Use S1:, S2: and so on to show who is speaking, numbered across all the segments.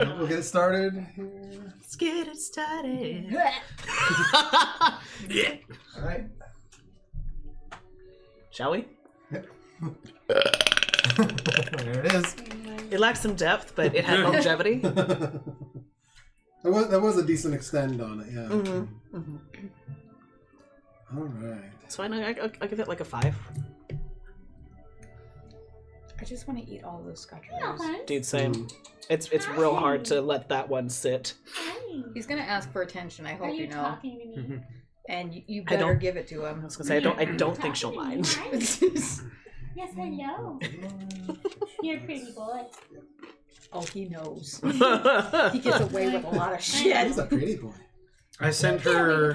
S1: We'll get started here.
S2: Let's get it started.
S3: Yeah.
S1: All right.
S2: Shall we?
S1: Yep. There it is.
S2: It lacks some depth, but it had longevity.
S1: That was a decent extend on it, yeah.
S2: Mm-hmm. Mm-hmm.
S1: All right.
S2: So I'll give it like a 5.
S4: I just want to eat all those scotcheroos.
S2: Dude, same. It's real hard to let that one sit.
S4: He's gonna ask for attention. I hope you know.
S5: Talking to me?
S4: And you better give it to
S2: I
S4: him.
S2: was gonna say I don't think she'll mind.
S5: Yes, hello. You're a pretty boy.
S4: Oh, he knows. He gets away with a lot of
S1: He's
S4: shit.
S1: a pretty boy.
S3: I sent her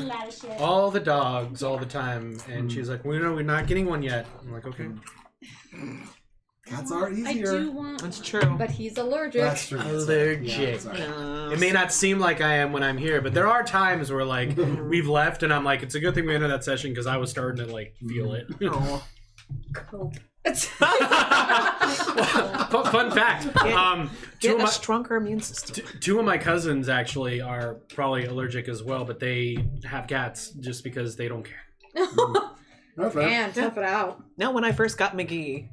S3: all the dogs all the time, and she's like, well, we're not getting one yet. I'm like, okay.
S1: Cats are
S4: I
S1: easier.
S4: do want,
S2: That's true.
S4: but he's allergic.
S1: That's true.
S3: Allergic.
S1: Yeah,
S3: It may not seem like I am when I'm here, but there are times where, like, we've left, and I'm like, it's a good thing we ended that session, because I was starting to, like, feel it.
S2: Oh.
S4: Cope.
S3: Fun fact.
S2: Get a stronger immune system.
S3: Two of my cousins actually are probably allergic as well, but they have cats just because they don't care.
S4: Man, tough it out.
S2: No, when I first got McGee,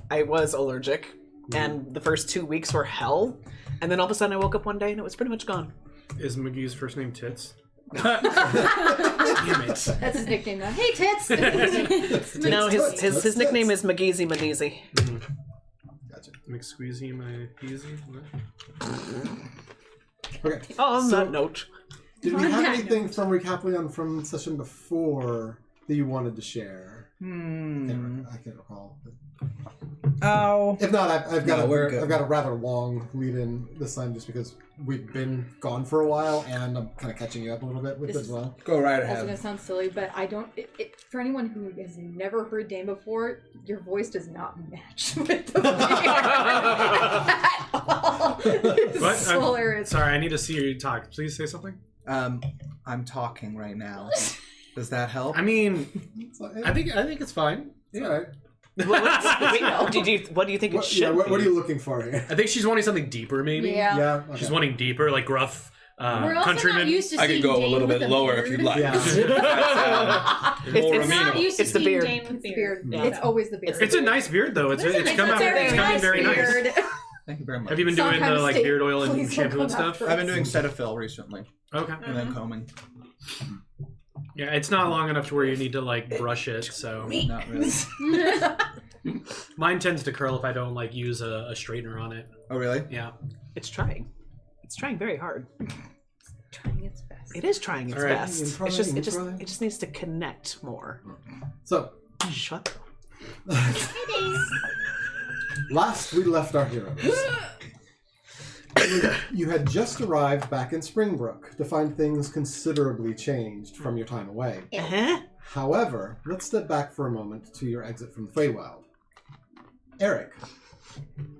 S2: I was allergic, and the first 2 weeks were hell. And then all of a sudden I woke up one day and it was pretty much gone.
S3: Is McGee's first name Tits?
S2: Damn it.
S4: That's his nickname now. Hey, Tits!
S2: No, his nickname is McGeezy Madeezy.
S1: Gotcha.
S3: McSqueezy, my easy.
S1: Okay.
S2: On that note.
S1: Did we have anything from Recaplion from session before that you wanted to share? I can't recall.
S6: Oh.
S1: If not, I've got a rather long lead-in this time, just because we've been gone for a while, and I'm kind of catching you up a little bit with it as well.
S6: Go right
S4: That's
S6: ahead.
S4: gonna sound silly, but I don't. For anyone who has never heard Dane before, your voice does not match with the beard at all. It's
S3: What?
S4: so hilarious.
S3: Sorry, I need to see you talk. Please say something.
S6: I'm talking right now. Does that help?
S3: I mean,
S1: So,
S3: I think it's fine.
S1: it's all right.
S2: What do you think it should
S1: What
S2: be?
S1: are you looking for here?
S3: I think she's wanting something deeper, maybe.
S4: Yeah.
S1: Yeah. Okay.
S3: She's wanting deeper, like gruff
S5: We're also
S3: countrymen.
S5: not used to
S7: I
S5: seeing
S7: could go a
S5: Dane
S7: little
S5: with
S7: bit
S5: a
S7: lower
S5: beard.
S7: if you'd like.
S1: Yeah.
S7: More
S5: We're not
S7: amenable.
S5: used to
S2: It's the
S5: seeing
S2: beard.
S5: Dane with
S4: Beard.
S5: beard.
S4: It's always the beard.
S3: It's a nice beard, though. It's coming very nice.
S4: Beard.
S6: Thank you very much.
S3: Have you been doing the
S4: Sometimes
S3: like
S4: they-
S3: beard oil and
S4: please
S3: shampoo
S4: don't
S3: and
S4: come
S3: stuff?
S4: after
S6: I've been doing Cetaphil recently,
S3: Okay.
S6: and then combing.
S3: Yeah, it's not long enough to where you need to like brush it, so
S6: Not really.
S3: mine tends to curl if I don't like use a straightener on it.
S6: Oh, really?
S3: Yeah.
S2: It's trying. It's trying very hard.
S4: Trying its best.
S2: It is trying its
S3: All right.
S2: best.
S1: Intro,
S2: It
S1: intro.
S2: just needs to connect more.
S1: So,
S2: Shut up.
S1: last we left our heroes, you had just arrived back in Springbrook to find things considerably changed from your time away.
S2: Uh-huh.
S1: However, let's step back for a moment to your exit from the Feywild. Errik,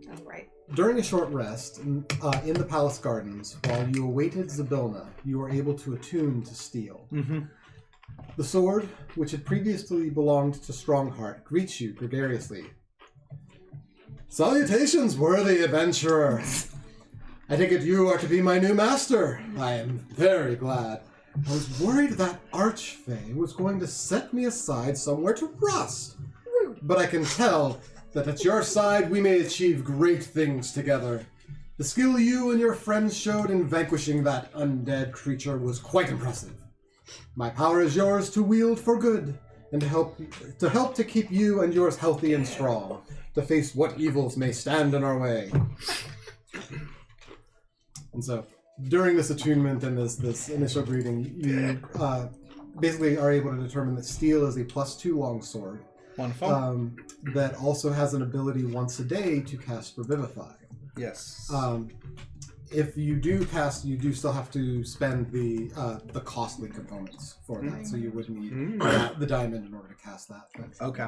S4: All right.
S1: during a short rest in the palace gardens, while you awaited Zybilna, you were able to attune to steel.
S3: Mm-hmm.
S1: The sword, which had previously belonged to Strongheart, greets you gregariously. Salutations, worthy adventurer! I take it you are to be my new master. I am very glad. I was worried that Archfey was going to set me aside somewhere to rust. But I can tell that at your side we may achieve great things together. The skill you and your friends showed in vanquishing that undead creature was quite impressive. My power is yours to wield for good, and to help to keep you and yours healthy and strong, to face what evils may stand in our way. And so, during this attunement and this initial greeting, you basically are able to determine that steel is a +2 longsword.
S6: Wonderful.
S1: That also has an ability once a day to cast Revivify.
S6: Yes.
S1: If you do cast, you do still have to spend the costly components for that, so you would need the diamond in order to cast that. But
S6: Okay.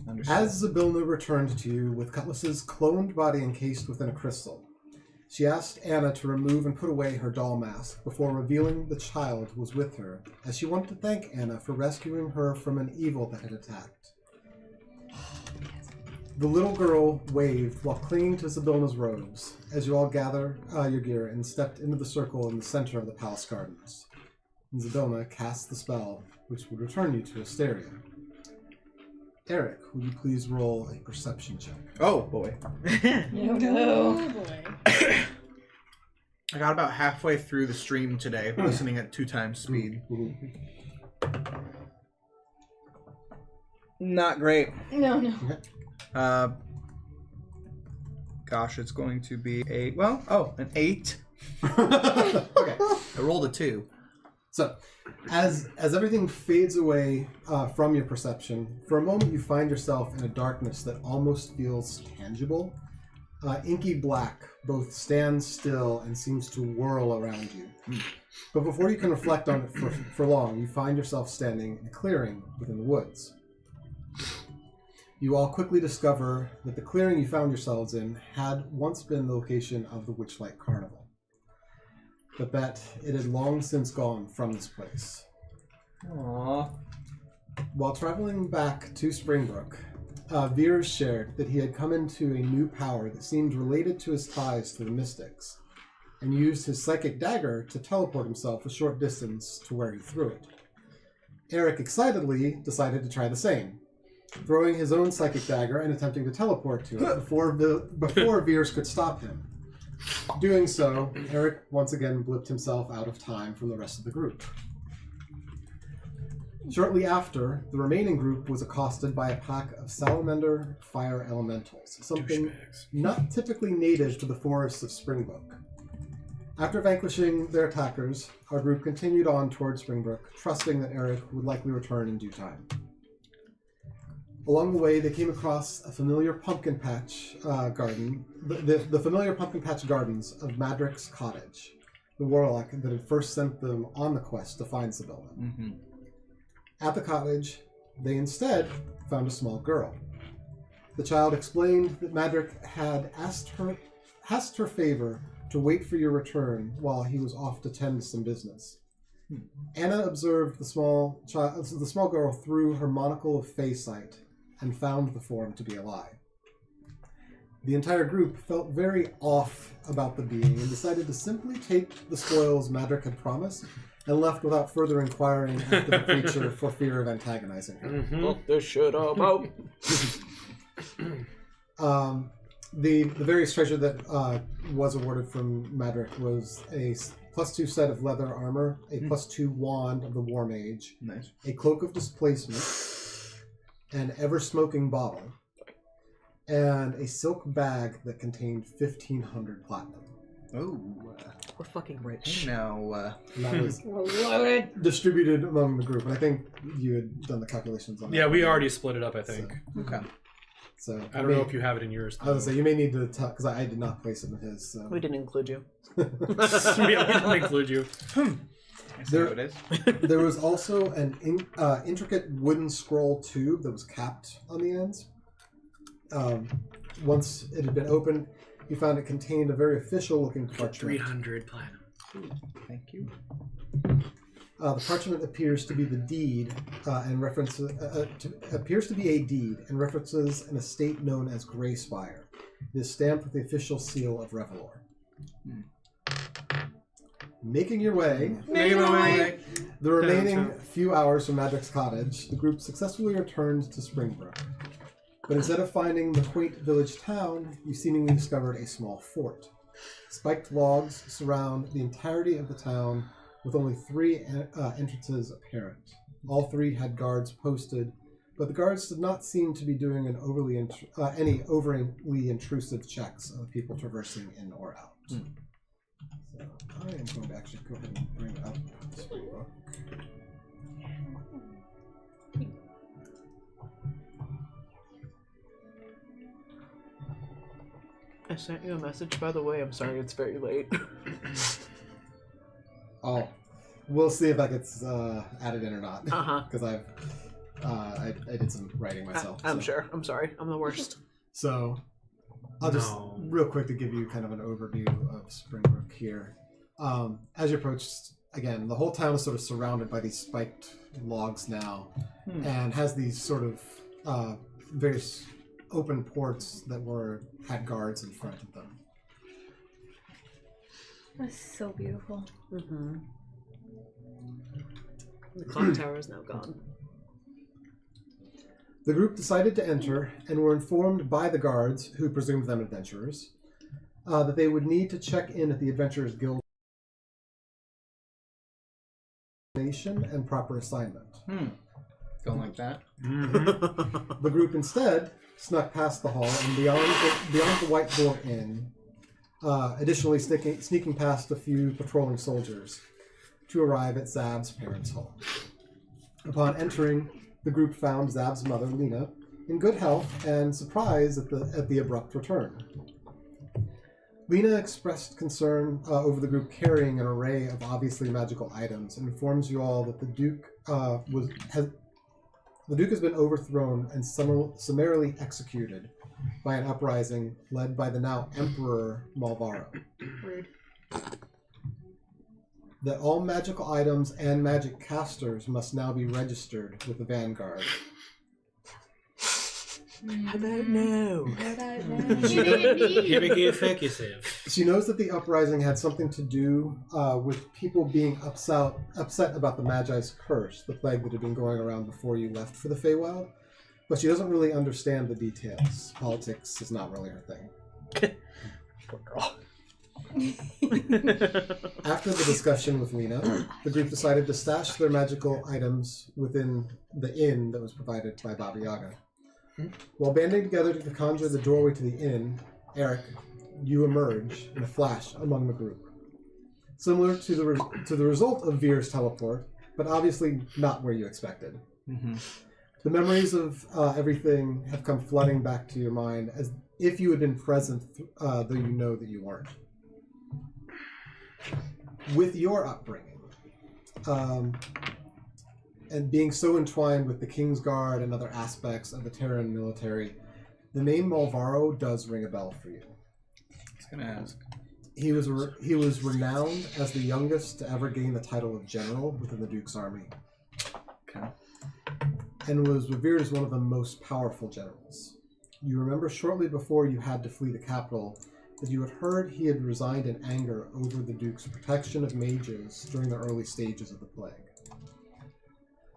S6: Understood.
S1: as Zybilna returned to you with Cutlass's cloned body encased within a crystal, she asked Anna to remove and put away her doll mask before revealing the child was with her, as she wanted to thank Anna for rescuing her from an evil that had attacked. The little girl waved while clinging to Zabilna's robes as you all gather your gear and stepped into the circle in the center of the palace gardens. And Zabilna cast the spell, which would return you to Asteria. Errik, would you please roll a perception check?
S6: Oh boy.
S4: No.
S5: boy.
S6: I got about halfway through the stream today, listening at 2 times speed. Not great.
S4: No.
S6: Gosh, it's going to be an 8.
S1: Okay.
S6: I rolled a 2.
S1: So, as everything fades away from your perception, for a moment you find yourself in a darkness that almost feels tangible. Inky black both stands still and seems to whirl around you. But before you can reflect on it for long, you find yourself standing in a clearing within the woods. You all quickly discover that the clearing you found yourselves in had once been the location of the Witchlight Carnival, but that it had long since gone from this place.
S6: Aww.
S1: While traveling back to Springbrook, Veers shared that he had come into a new power that seemed related to his ties to the mystics, and used his psychic dagger to teleport himself a short distance to where he threw it. Errik excitedly decided to try the same, throwing his own psychic dagger and attempting to teleport to it before Veers could stop him. Doing so, Errik once again blipped himself out of time from the rest of the group. Shortly after, the remaining group was accosted by a pack of salamander fire elementals, something not typically native to the forests of Springbrook. After vanquishing their attackers, our group continued on towards Springbrook, trusting that Errik would likely return in due time. Along the way, they came across a familiar pumpkin patch garden, the familiar pumpkin patch gardens of Madrik's cottage, the warlock that had first sent them on the quest to find Sibylla.
S6: Mm-hmm.
S1: At the cottage, they instead found a small girl. The child explained that Madrik had asked her favor to wait for your return while he was off to tend to some business. Anna observed the small girl through her monocle of Fey sight and found the form to be alive. The entire group felt very off about the being and decided to simply take the spoils Madrik had promised and left without further inquiring after the creature for fear of antagonizing her.
S2: Look this shit up out.
S1: The various treasure that was awarded from Madrik was a +2 set of leather armor, a +2 wand of the War Mage,
S6: Nice.
S1: a cloak of displacement, an ever-smoking bottle, and a silk bag that contained 1,500 platinum.
S6: Oh.
S2: We're fucking rich.
S6: Now,
S1: And that was
S4: We're loaded.
S1: distributed among the group, and I think you had done the calculations on that.
S3: Yeah, we already split it up, I think.
S6: okay.
S1: So
S3: I don't know if you have it in yours.
S1: I was gonna say you may need to talk because I did not place it in his. So.
S2: We didn't include you.
S3: we didn't include you.
S6: I see how it is.
S1: There was also an intricate wooden scroll tube that was capped on the ends. Once it had been opened, you found it contained a very official-looking parchment.
S3: 300 platinum.
S6: Thank you.
S1: The parchment appears to be the deed and references appears to be a deed and references an estate known as Greyspire. It is stamped with the official seal of Revelor. Making your way. The remaining few hours from Madrik's cottage, the group successfully returned to Springbrook. But instead of finding the quaint village town, you seemingly discovered a small fort. Spiked logs surround the entirety of the town, with only 3 entrances apparent. All 3 had guards posted, but the guards did not seem to be doing any overly intrusive checks of people traversing in or out. So I am going to actually go ahead and bring up this book.
S2: I sent you a message, by the way. I'm sorry it's very late.
S1: Oh, we'll see if that gets added in or not.
S2: Uh-huh.
S1: Because I did some writing myself.
S2: I'm
S1: so.
S2: sure. I'm sorry. I'm the worst.
S1: So I'll just real quick to give you kind of an overview of Springbrook here. As you approach, again, the whole town is sort of surrounded by these spiked logs now, and has these sort of various open ports that had guards in front of them.
S4: That's so beautiful.
S2: Mm-hmm. The clock tower is now gone.
S1: The group decided to enter and were informed by the guards, who presumed them adventurers, that they would need to check in at the Adventurers Guild and proper assignment.
S6: Don't like that.
S1: The group instead snuck past the hall and beyond the White Door Inn, additionally sneaking past a few patrolling soldiers to arrive at Zab's parents' hall. Upon entering, the group found Zab's mother, Lena, in good health and surprised at the abrupt return. Lena expressed concern over the group carrying an array of obviously magical items and informs you all that the Duke has been overthrown and summarily executed by an uprising led by the now Emperor Malvarro.
S4: Rude.
S1: That all magical items and magic casters must now be registered with the Vanguard.
S2: How about no?
S1: She knows that the uprising had something to do with people being upset about the Magi's curse, the plague that had been going around before you left for the Feywild, but she doesn't really understand the details. Politics is not really her thing.
S2: Poor girl.
S1: After the discussion with Lena, the group decided to stash their magical items within the inn that was provided by Baba Yaga. While banding together to conjure the doorway to the inn, Errik, you emerge in a flash among the group. Similar to the result of Veer's teleport, but obviously not where you expected. The memories of everything have come flooding back to your mind as if you had been present, though you know that you weren't. With your upbringing, and being so entwined with the King's Guard and other aspects of the Terran military, the name Malvarro does ring a bell for you.
S6: I was gonna ask.
S1: He was renowned as the youngest to ever gain the title of general within the Duke's army.
S6: Okay.
S1: And was revered as one of the most powerful generals. You remember shortly before you had to flee the capital that you had heard he had resigned in anger over the Duke's protection of mages during the early stages of the plague.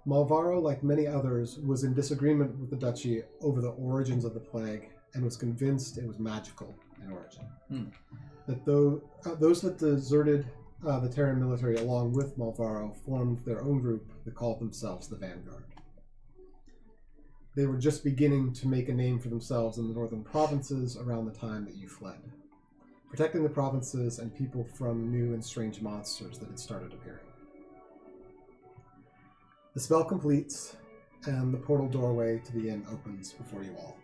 S1: Malvarro, like many others, was in disagreement with the Duchy over the origins of the plague and was convinced it was magical in origin. That those that deserted the Terran military along with Malvarro formed their own group that called themselves the Vanguard. They were just beginning to make a name for themselves in the northern provinces around the time that you fled, protecting the provinces and people from new and strange monsters that had started appearing. The spell completes, and the portal doorway to the inn opens before you all.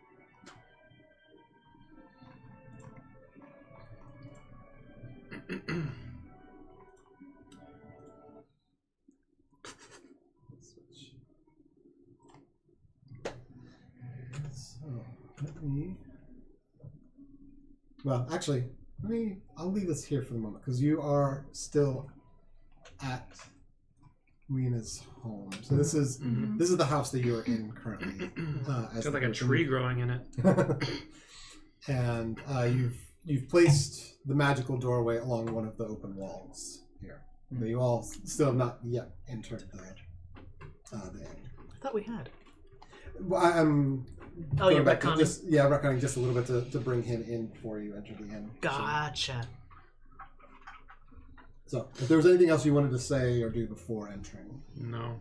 S1: So, I'll leave this here for the moment, because you are still at Lena's home. So this is the house that you are in currently.
S3: It's got like a tree growing in it.
S1: And you've placed the magical doorway along one of the open walls here. But you all still have not yet entered the inn.
S2: I thought we had.
S1: Well, I'm
S2: you're
S1: back to
S2: retconning?
S1: retconning just a little bit to bring him in before you enter the inn.
S2: Gotcha.
S1: So, if there was anything else you wanted to say or do before entering.
S3: No.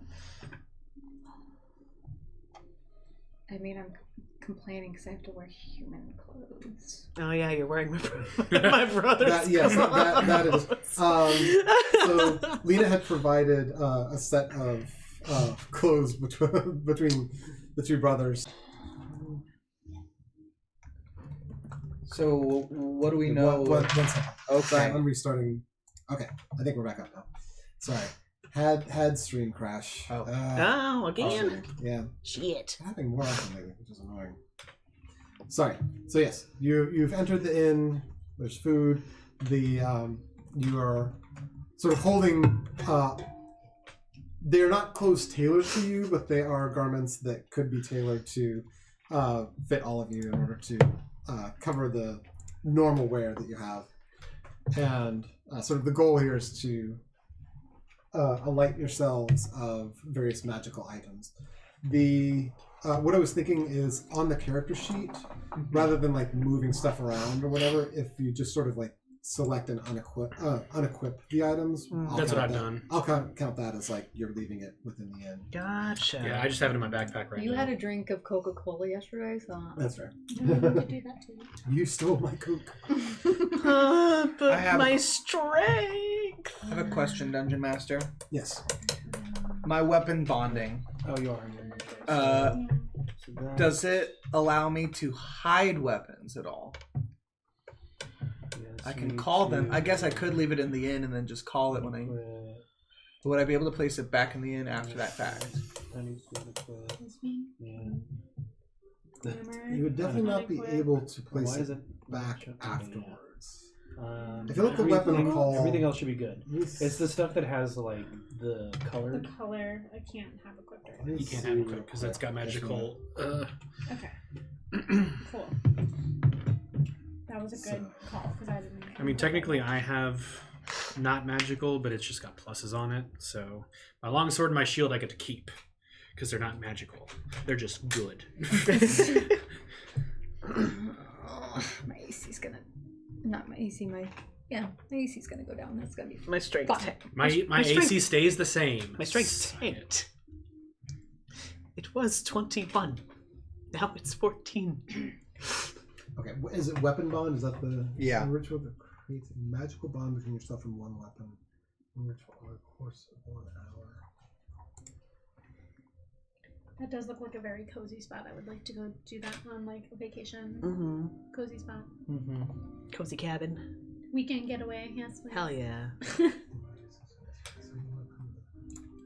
S4: I mean, I'm complaining because I have to wear human clothes.
S2: Oh yeah, you're wearing my brother's
S1: Yes,
S2: clothes.
S1: that is. So, Lena had provided a set of clothes between the two brothers.
S6: So, what do we know?
S1: One second.
S6: Okay.
S1: I'm restarting. Okay, I think we're back up now. Sorry. Had stream crash.
S2: Oh, again.
S1: Yeah.
S2: Shit.
S1: It's happening more often lately, which is annoying. Sorry. So yes, you've entered the inn. There's food. You are sort of holding. They're not clothes tailored to you, but they are garments that could be tailored to fit all of you in order to cover the normal wear that you have. And sort of the goal here is to alight yourselves of various magical items. What I was thinking is on the character sheet, rather than like moving stuff around or whatever, if you just sort of like select and unequip the items.
S3: That's what I've done.
S1: I'll count that as like you're leaving it within the inn.
S2: Gotcha.
S3: Yeah, I just have it in my backpack right
S4: You
S3: now.
S4: had a drink of Coca-Cola yesterday, so...
S1: That's right.
S5: I need to do that too.
S1: You stole my Coke.
S2: But
S6: I have
S2: my
S6: a-
S2: strength.
S6: I have a question, Dungeon Master.
S1: Yes.
S6: My weapon bonding.
S3: Oh, you are.
S6: Does it allow me to hide weapons at all? I can call them. I guess I could leave it in the inn and then just call it when I... Would I be able to place it back in the inn after that fact?
S1: You would definitely not be able to place it back afterwards. I feel like the weapon call...
S8: Everything else should be good.
S1: Let
S8: It's the stuff that has like the color.
S5: The color, I can't have equipped right now.
S3: You can't have it quick because it's got magical.
S5: Okay. Cool. That was a good call because I didn't.
S3: I mean, technically, I have not magical, but it's just got pluses on it. So my longsword and my shield I get to keep because they're not magical. They're just good.
S4: My AC's gonna... Not my AC, my AC's gonna go down. That's gonna be
S2: My strength.
S4: fun.
S3: My
S2: strength-
S3: AC stays the same.
S2: My strength tanked. It was 21. Now it's 14.
S1: Okay, is it weapon bond? Is that the ritual that creates a magical bond between yourself and one weapon? One ritual over the course of 1 hour.
S5: That does look like a very cozy spot. I would like to go do that on like a vacation.
S2: Mm-hmm.
S5: Cozy spot.
S2: Cozy cabin.
S5: Weekend getaway. Yes. Please.
S2: Hell yeah.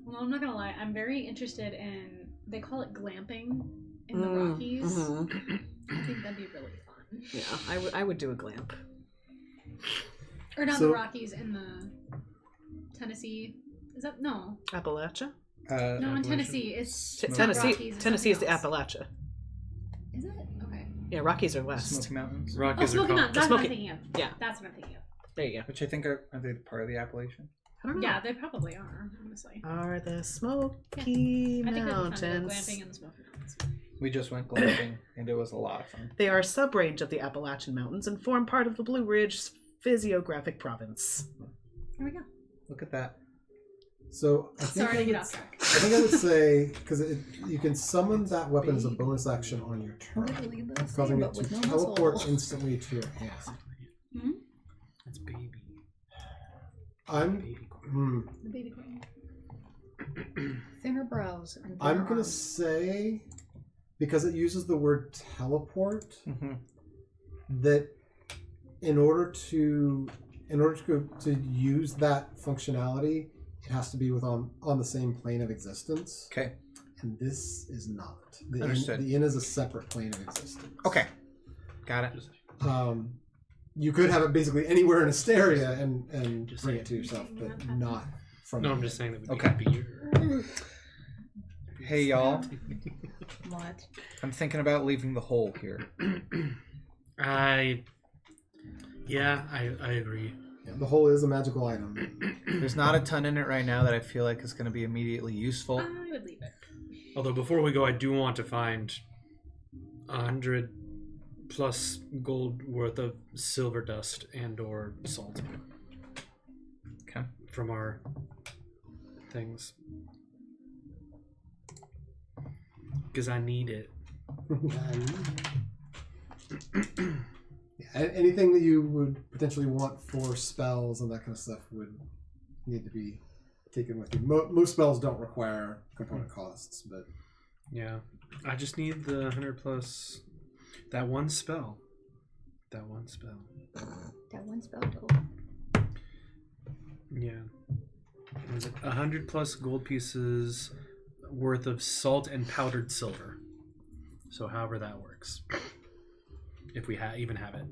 S5: Well, I'm not gonna lie. I'm very interested in. They call it glamping in the Rockies.
S2: Mm-hmm.
S5: I think that'd be really fun.
S2: Yeah, I would do a glamp.
S5: Or not
S1: So-
S5: the Rockies, in the Tennessee. Is that no?
S2: Appalachia?
S5: No, in Tennessee it's not
S2: Tennessee.
S5: Rockies, it's
S2: Tennessee is the
S5: something else.
S2: Appalachia.
S5: Is it? Okay.
S2: Yeah, Rockies are west.
S6: Smoky Mountains.
S5: Oh,
S3: Rockies are
S5: Smoky
S3: called.
S5: Mountains. That's what I'm
S2: Smoky-
S5: thinking of.
S2: yeah.
S5: That's what I'm thinking of.
S2: There you go.
S6: Which I think are they part of the Appalachian?
S2: I don't know.
S5: Yeah, they probably are. Honestly.
S2: Are the Smoky
S5: I think that'd be fun to go
S2: Mountains?
S5: glamping in the Smoky Mountains.
S6: We just went glamping and it was a lot of fun.
S2: They are a sub-range of the Appalachian Mountains and form part of the Blue Ridge physiographic province.
S5: Here we go.
S6: Look at that.
S1: So I think
S5: Sorry
S1: I
S5: to get
S1: would-
S5: off track.
S1: I think I would say because you can summon that weapon as a bonus action on your turn,
S4: Literally the same,
S1: causing it
S4: but
S1: to
S4: with no
S1: teleport
S4: muscle.
S1: instantly to your hand.
S5: Hmm?
S3: It's baby.
S1: I'm
S5: The baby queen.
S4: Thinner brows. And
S1: I'm
S4: thinner
S1: gonna
S4: arms.
S1: say because it uses the word teleport
S6: Mm-hmm.
S1: that in order to use that functionality, it has to be on the same plane of existence.
S6: Okay.
S1: And this is not.
S6: Understood.
S1: The inn is a separate plane of existence.
S6: Okay. Got it.
S1: You could have it basically anywhere in Asteria and
S3: Just
S1: bring
S3: saying.
S1: it to yourself, but not from.
S3: No,
S1: the
S3: I'm just
S1: inn.
S3: saying that would
S6: Okay.
S3: be beer.
S6: Hey y'all,
S4: What?
S6: I'm thinking about leaving the hole here.
S3: I agree.
S1: Yeah, the hole is a magical item.
S6: There's not a ton in it right now that I feel like is going to be immediately useful.
S5: I would leave it.
S3: Although before we go, I do want to find 100 plus gold worth of silver dust and/or salt.
S6: Okay.
S3: From our things, because I need it.
S1: Yeah, anything that you would potentially want for spells and that kind of stuff would need to be taken with you. Most spells don't require component costs, but
S3: Yeah, I just need the 100 plus. That one spell.
S4: That one spell total.
S3: Yeah. Was it 100 plus gold pieces worth of salt and powdered silver? So however that works. If we even have it.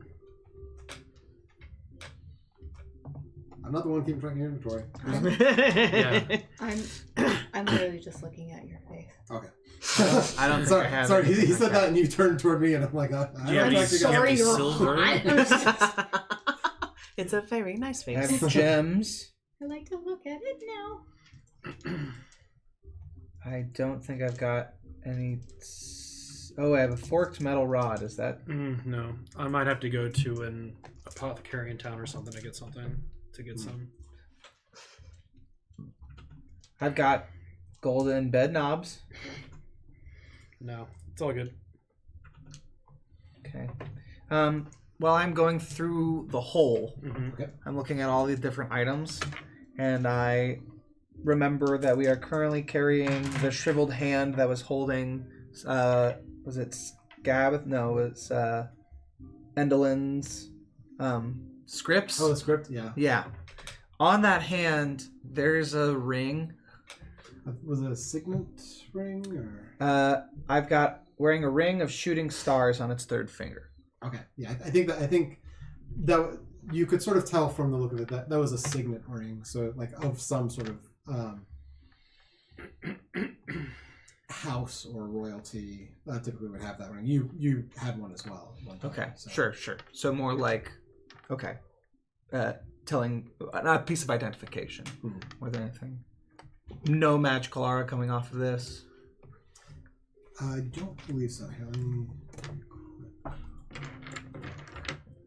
S1: I'm not the one keeping track of your inventory.
S3: Yeah.
S4: I'm literally just looking at your face.
S1: Okay.
S6: I don't think
S1: sorry,
S6: I have
S1: sorry.
S6: anything
S1: He
S6: like
S1: said that, and you turned toward me, and I'm like, I
S3: Do you have
S1: don't
S3: any,
S1: actually
S3: do you have
S1: got
S3: any
S4: you're
S3: silver?
S4: hot.
S2: It's a very nice
S6: I
S2: face.
S6: have gems.
S5: I like to look at it now.
S6: I don't think I've got any. Oh, I have a forked metal rod. Is that?
S3: No, I might have to go to an apothecary in town or something to get something. To get some.
S6: I've got golden bed knobs.
S3: No, it's all good.
S6: Okay. While I'm going through the hole, I'm looking at all these different items, and I remember that we are currently carrying the shriveled hand that was holding. Was it Scabbath? No, it's Endelin's scripts.
S1: Oh, the script. Yeah.
S6: Yeah. On that hand, there's a ring.
S1: Was it a signet ring or?
S6: I've got wearing a ring of shooting stars on its third finger.
S1: Okay. Yeah, I think that you could sort of tell from the look of it that was a signet ring, so like of some sort of house or royalty typically would have that ring. You had one as well at one time,
S6: Okay,
S1: so.
S6: sure. So more like, okay, telling a piece of identification more than anything. No magical aura coming off of this.
S1: I don't believe so. Here, let me.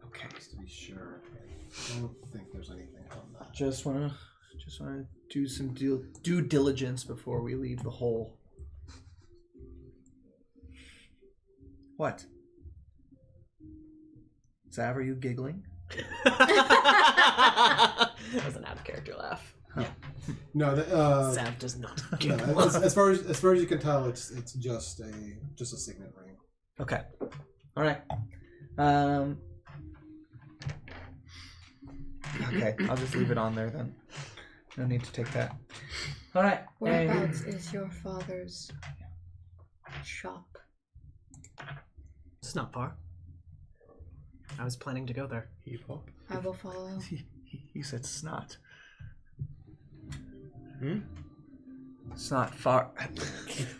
S6: Okay,
S1: Just to be sure, I don't think there's anything on that.
S6: just wanna do some due diligence before we leave the hole. What? Zav, are you giggling?
S2: That was an out of character laugh.
S1: No,
S2: Sav does not.
S1: no, as far as you can tell, it's just a signet ring.
S6: Okay. All right. Okay, I'll just leave it on there then. No need to take that. All right.
S4: Whereabouts is your father's shop?
S2: It's not far. I was planning to go there.
S4: I will follow.
S6: He said snot. It's not far.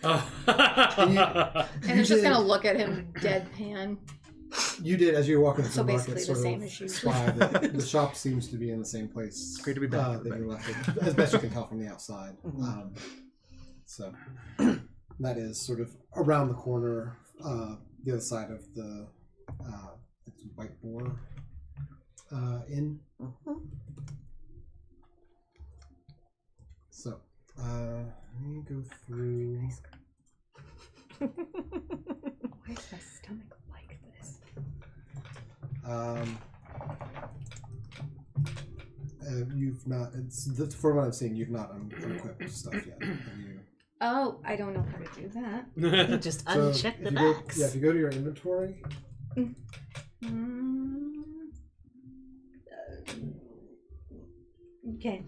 S3: Oh.
S4: And it's just gonna look at him deadpan.
S1: You did, as you were walking through
S4: So
S1: the market,
S4: basically the
S1: sort
S4: same
S1: of
S4: as usual.
S1: spy that the shop seems to be in the same place.
S6: Great to be back,
S1: That you left it, as best you can tell from the outside. So that is sort of around the corner, the other side of the White Boar Inn. So let me go through.
S4: Why is my stomach like this?
S1: You've not. From what I'm seeing, you've not unequipped stuff yet. Have you?
S4: Oh, I don't know how to do that.
S2: You just
S1: So
S2: uncheck the
S1: if you go-
S2: box.
S1: Yeah, if you go to your inventory,
S4: Okay.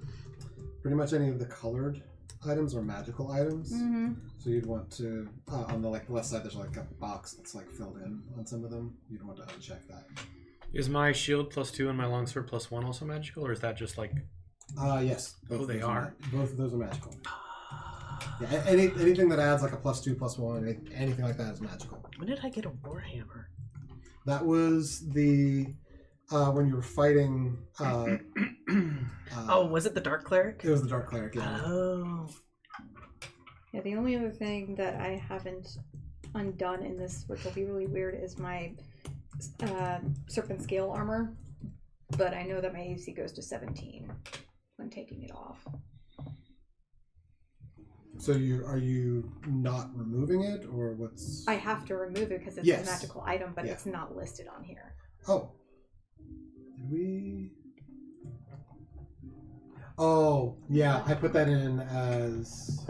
S1: pretty much any of the colored items are magical items.
S4: Mm-hmm.
S1: So you'd want to on the left side. There's like a box that's like filled in on some of them. You'd want to uncheck that.
S3: Is my shield +2 and my longsword +1 also magical, or is that just like?
S1: Yes.
S3: Oh, they are.
S1: Both of those are magical. Yeah, anything that adds like a +2, +1, anything like that is magical.
S2: When did I get a warhammer?
S1: That was the when you were fighting.
S2: Oh, was it the dark cleric?
S1: It was the dark cleric. Yeah.
S2: Oh.
S4: Yeah, the only other thing that I haven't undone in this, which will be really weird, is my serpent scale armor. But I know that my AC goes to 17 when taking it off.
S1: So are you not removing it, or what's?
S4: I have to remove it because it's
S1: Yes.
S4: a magical item, but
S1: Yeah.
S4: it's not listed on here.
S1: Oh. Did we? Oh, yeah. I put that in as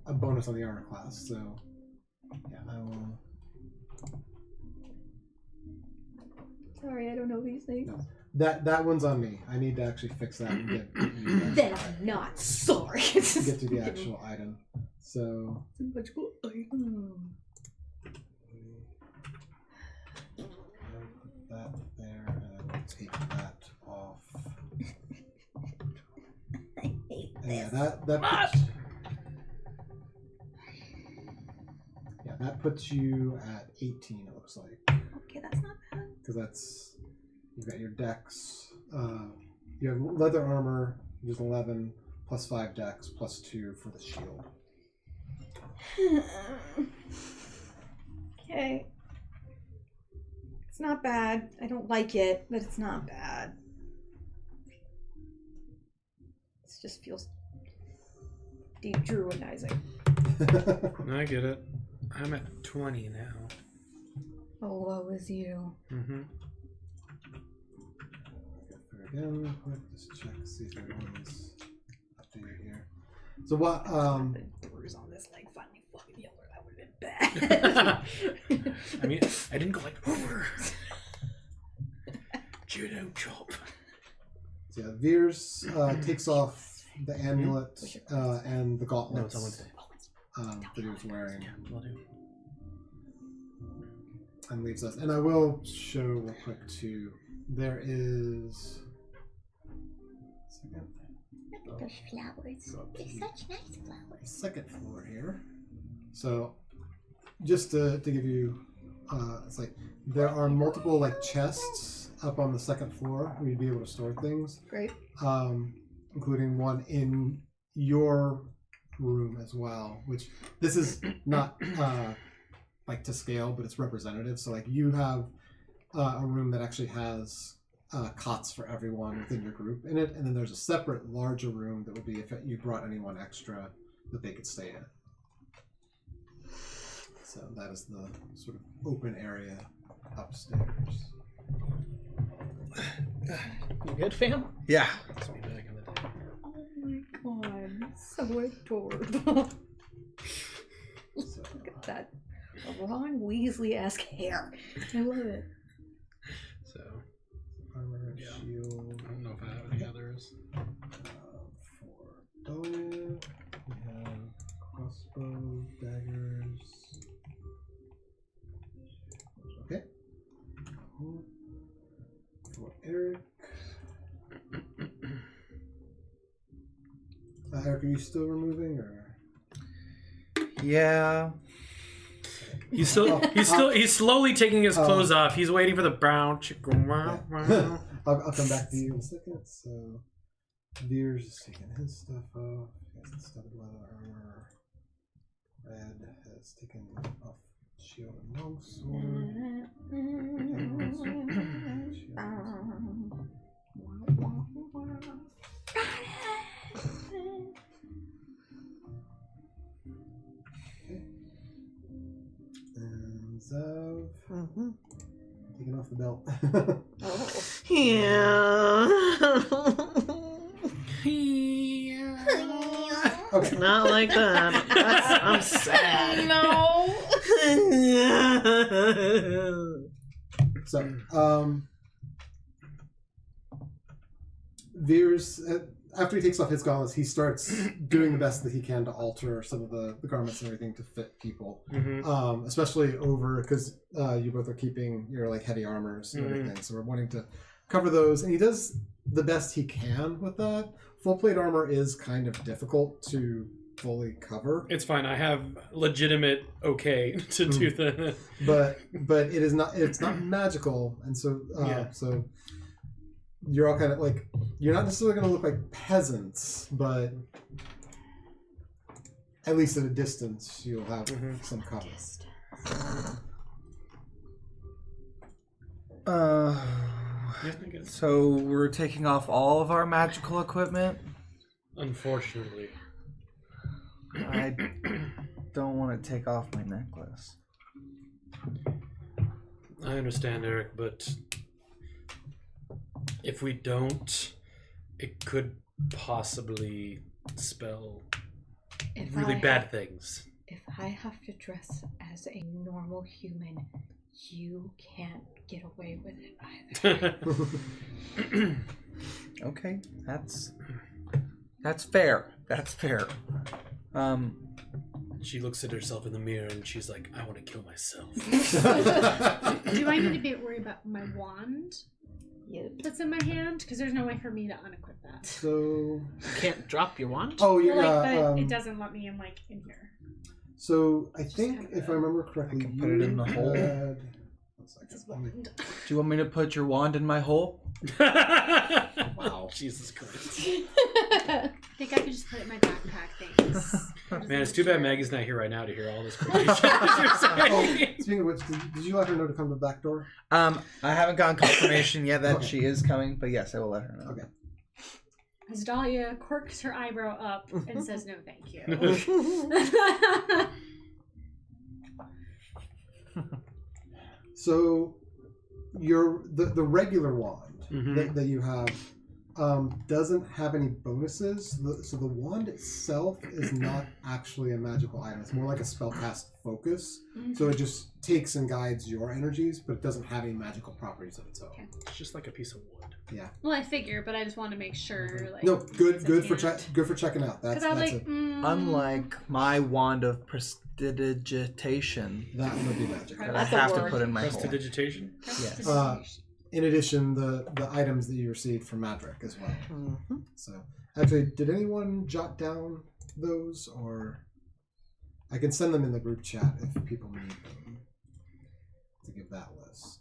S1: a bonus on the armor class. So, yeah, I will.
S4: Sorry, I don't know these things.
S1: No. That one's on me. I need to actually fix that and get you
S4: Then I'm not sorry.
S1: get to the actual item. So.
S4: Magical item.
S1: Put that there, and I will take that off.
S4: I hate
S1: And yeah,
S4: this.
S1: that puts, puts you at 18, it looks like.
S4: Okay, that's not bad.
S1: Because that's... You've got your dex. You have leather armor, which is 11, plus 5 dex, plus 2 for the shield.
S4: Okay. It's not bad. I don't like it, but it's not bad. This just feels de-druidizing.
S3: I get it. I'm at 20 now.
S4: Oh, woe is you.
S3: Mm-hmm.
S1: Again, quick, just check, see if everyone's updated here. So what,
S4: The doors on this leg finally fucking yellow. That would have been bad.
S3: I mean, I didn't go like, over. Judo chop.
S1: so yeah, Veers takes off the amulet and the
S3: No,
S1: gauntlets
S3: it's on Wednesday.
S1: that he was wearing.
S3: Yeah, will do.
S1: And leaves us. And I will show real quick too. There is. Second.
S9: Look at those flowers. They're such nice flowers.
S1: Second floor here. So, just to give you, it's like there are multiple like chests up on the second floor where you'd be able to store things.
S4: Great.
S1: Including one in your room as well. Which this is not like to scale, but it's representative. So like you have a room that actually has cots for everyone within your group in it, and then there's a separate larger room that would be if you brought anyone extra that they could stay in. So that is the sort of open area upstairs.
S2: You good, fam?
S6: Yeah.
S3: That's me back in the day.
S4: Oh my god. So adorable.
S1: So,
S4: Look at that Ron Weasley-esque hair. I love it.
S3: So,
S1: armor,
S3: Yeah.
S1: shield.
S3: I don't know if I have any others.
S1: For Dole, we have crossbow, daggers. Okay. For Errik. Errik, are you still removing or?
S6: Yeah.
S3: He's slowly taking his clothes off. He's waiting for the brown chicken.
S1: Yeah. I'll come back to you in a second. So, Veers is taking his stuff off. He has the studded leather armor. Red has taken off shield and longsword. And Zav taking off the belt.
S2: Yeah.
S1: Okay.
S2: Not like that. I'm sad.
S4: No.
S1: So, Veers, after he takes off his gauntlets, he starts doing the best that he can to alter some of the garments and everything to fit people.
S3: Mm-hmm.
S1: Especially over, because you both are keeping your like heavy armors and everything, so we're wanting to cover those, and he does the best he can with that. Full plate armor is kind of difficult to fully cover.
S3: It's fine. I have legitimate to do the.
S1: But it is not. It's not magical, and so so you're all kind of like you're not necessarily going to look like peasants, but at least at a distance you'll have some cover.
S6: So we're taking off all of our magical equipment.
S3: Unfortunately.
S6: I don't want to take off my necklace.
S3: I understand, Errik, but if we don't, it could possibly spell really bad things.
S4: If I have to dress as a normal human, you can't get away with it either.
S6: Okay, that's fair. That's fair.
S3: She looks at herself in the mirror and she's like, I want to kill myself.
S5: Do I need to be worried about my wand
S4: Yep.
S5: that's in my hand? Because there's no way for me to unequip that.
S1: So
S2: You can't drop your wand?
S1: oh, you're
S5: Like, but it doesn't let me in here.
S1: So I think, if I remember correctly,
S6: I can put it in the hole.
S1: One second.
S6: Do you want me to put your wand in my hole?
S3: Wow. Jesus Christ.
S5: I think I could just put it in my backpack. Thanks.
S3: Man, it's too bad Maggie's not here right now to hear all this crazy shit that you're saying.
S1: Speaking of which, did you let her know to come to the back door?
S6: I haven't gotten confirmation yet that she is coming, but yes, I will let her know.
S1: Okay.
S5: As Dahlia quirks her eyebrow up and says, "No, thank you."
S1: So, the regular wand that you have doesn't have any bonuses. So the wand itself is not actually a magical item. It's more like a spellcast focus. So it just takes and guides your energies, but it doesn't have any magical properties of its own.
S5: Okay.
S3: It's just like a piece of wood.
S1: Yeah.
S5: Well, I figure, but I just want to make sure. Like,
S1: No, good for
S5: hand.
S1: good for checking out. That's
S5: Because I was
S1: that's
S5: like,
S1: it.
S6: Unlike my wand of prestidigitation
S1: That would be magic.
S6: that I
S4: That's a
S6: have to
S4: word.
S6: put in my hole.
S3: Prestidigitation?
S6: Yes.
S1: In addition, the items that you received from Madrick as well.
S2: Mm-hmm.
S1: So, actually, did anyone jot down those, or I can send them in the group chat if people need them to give that list.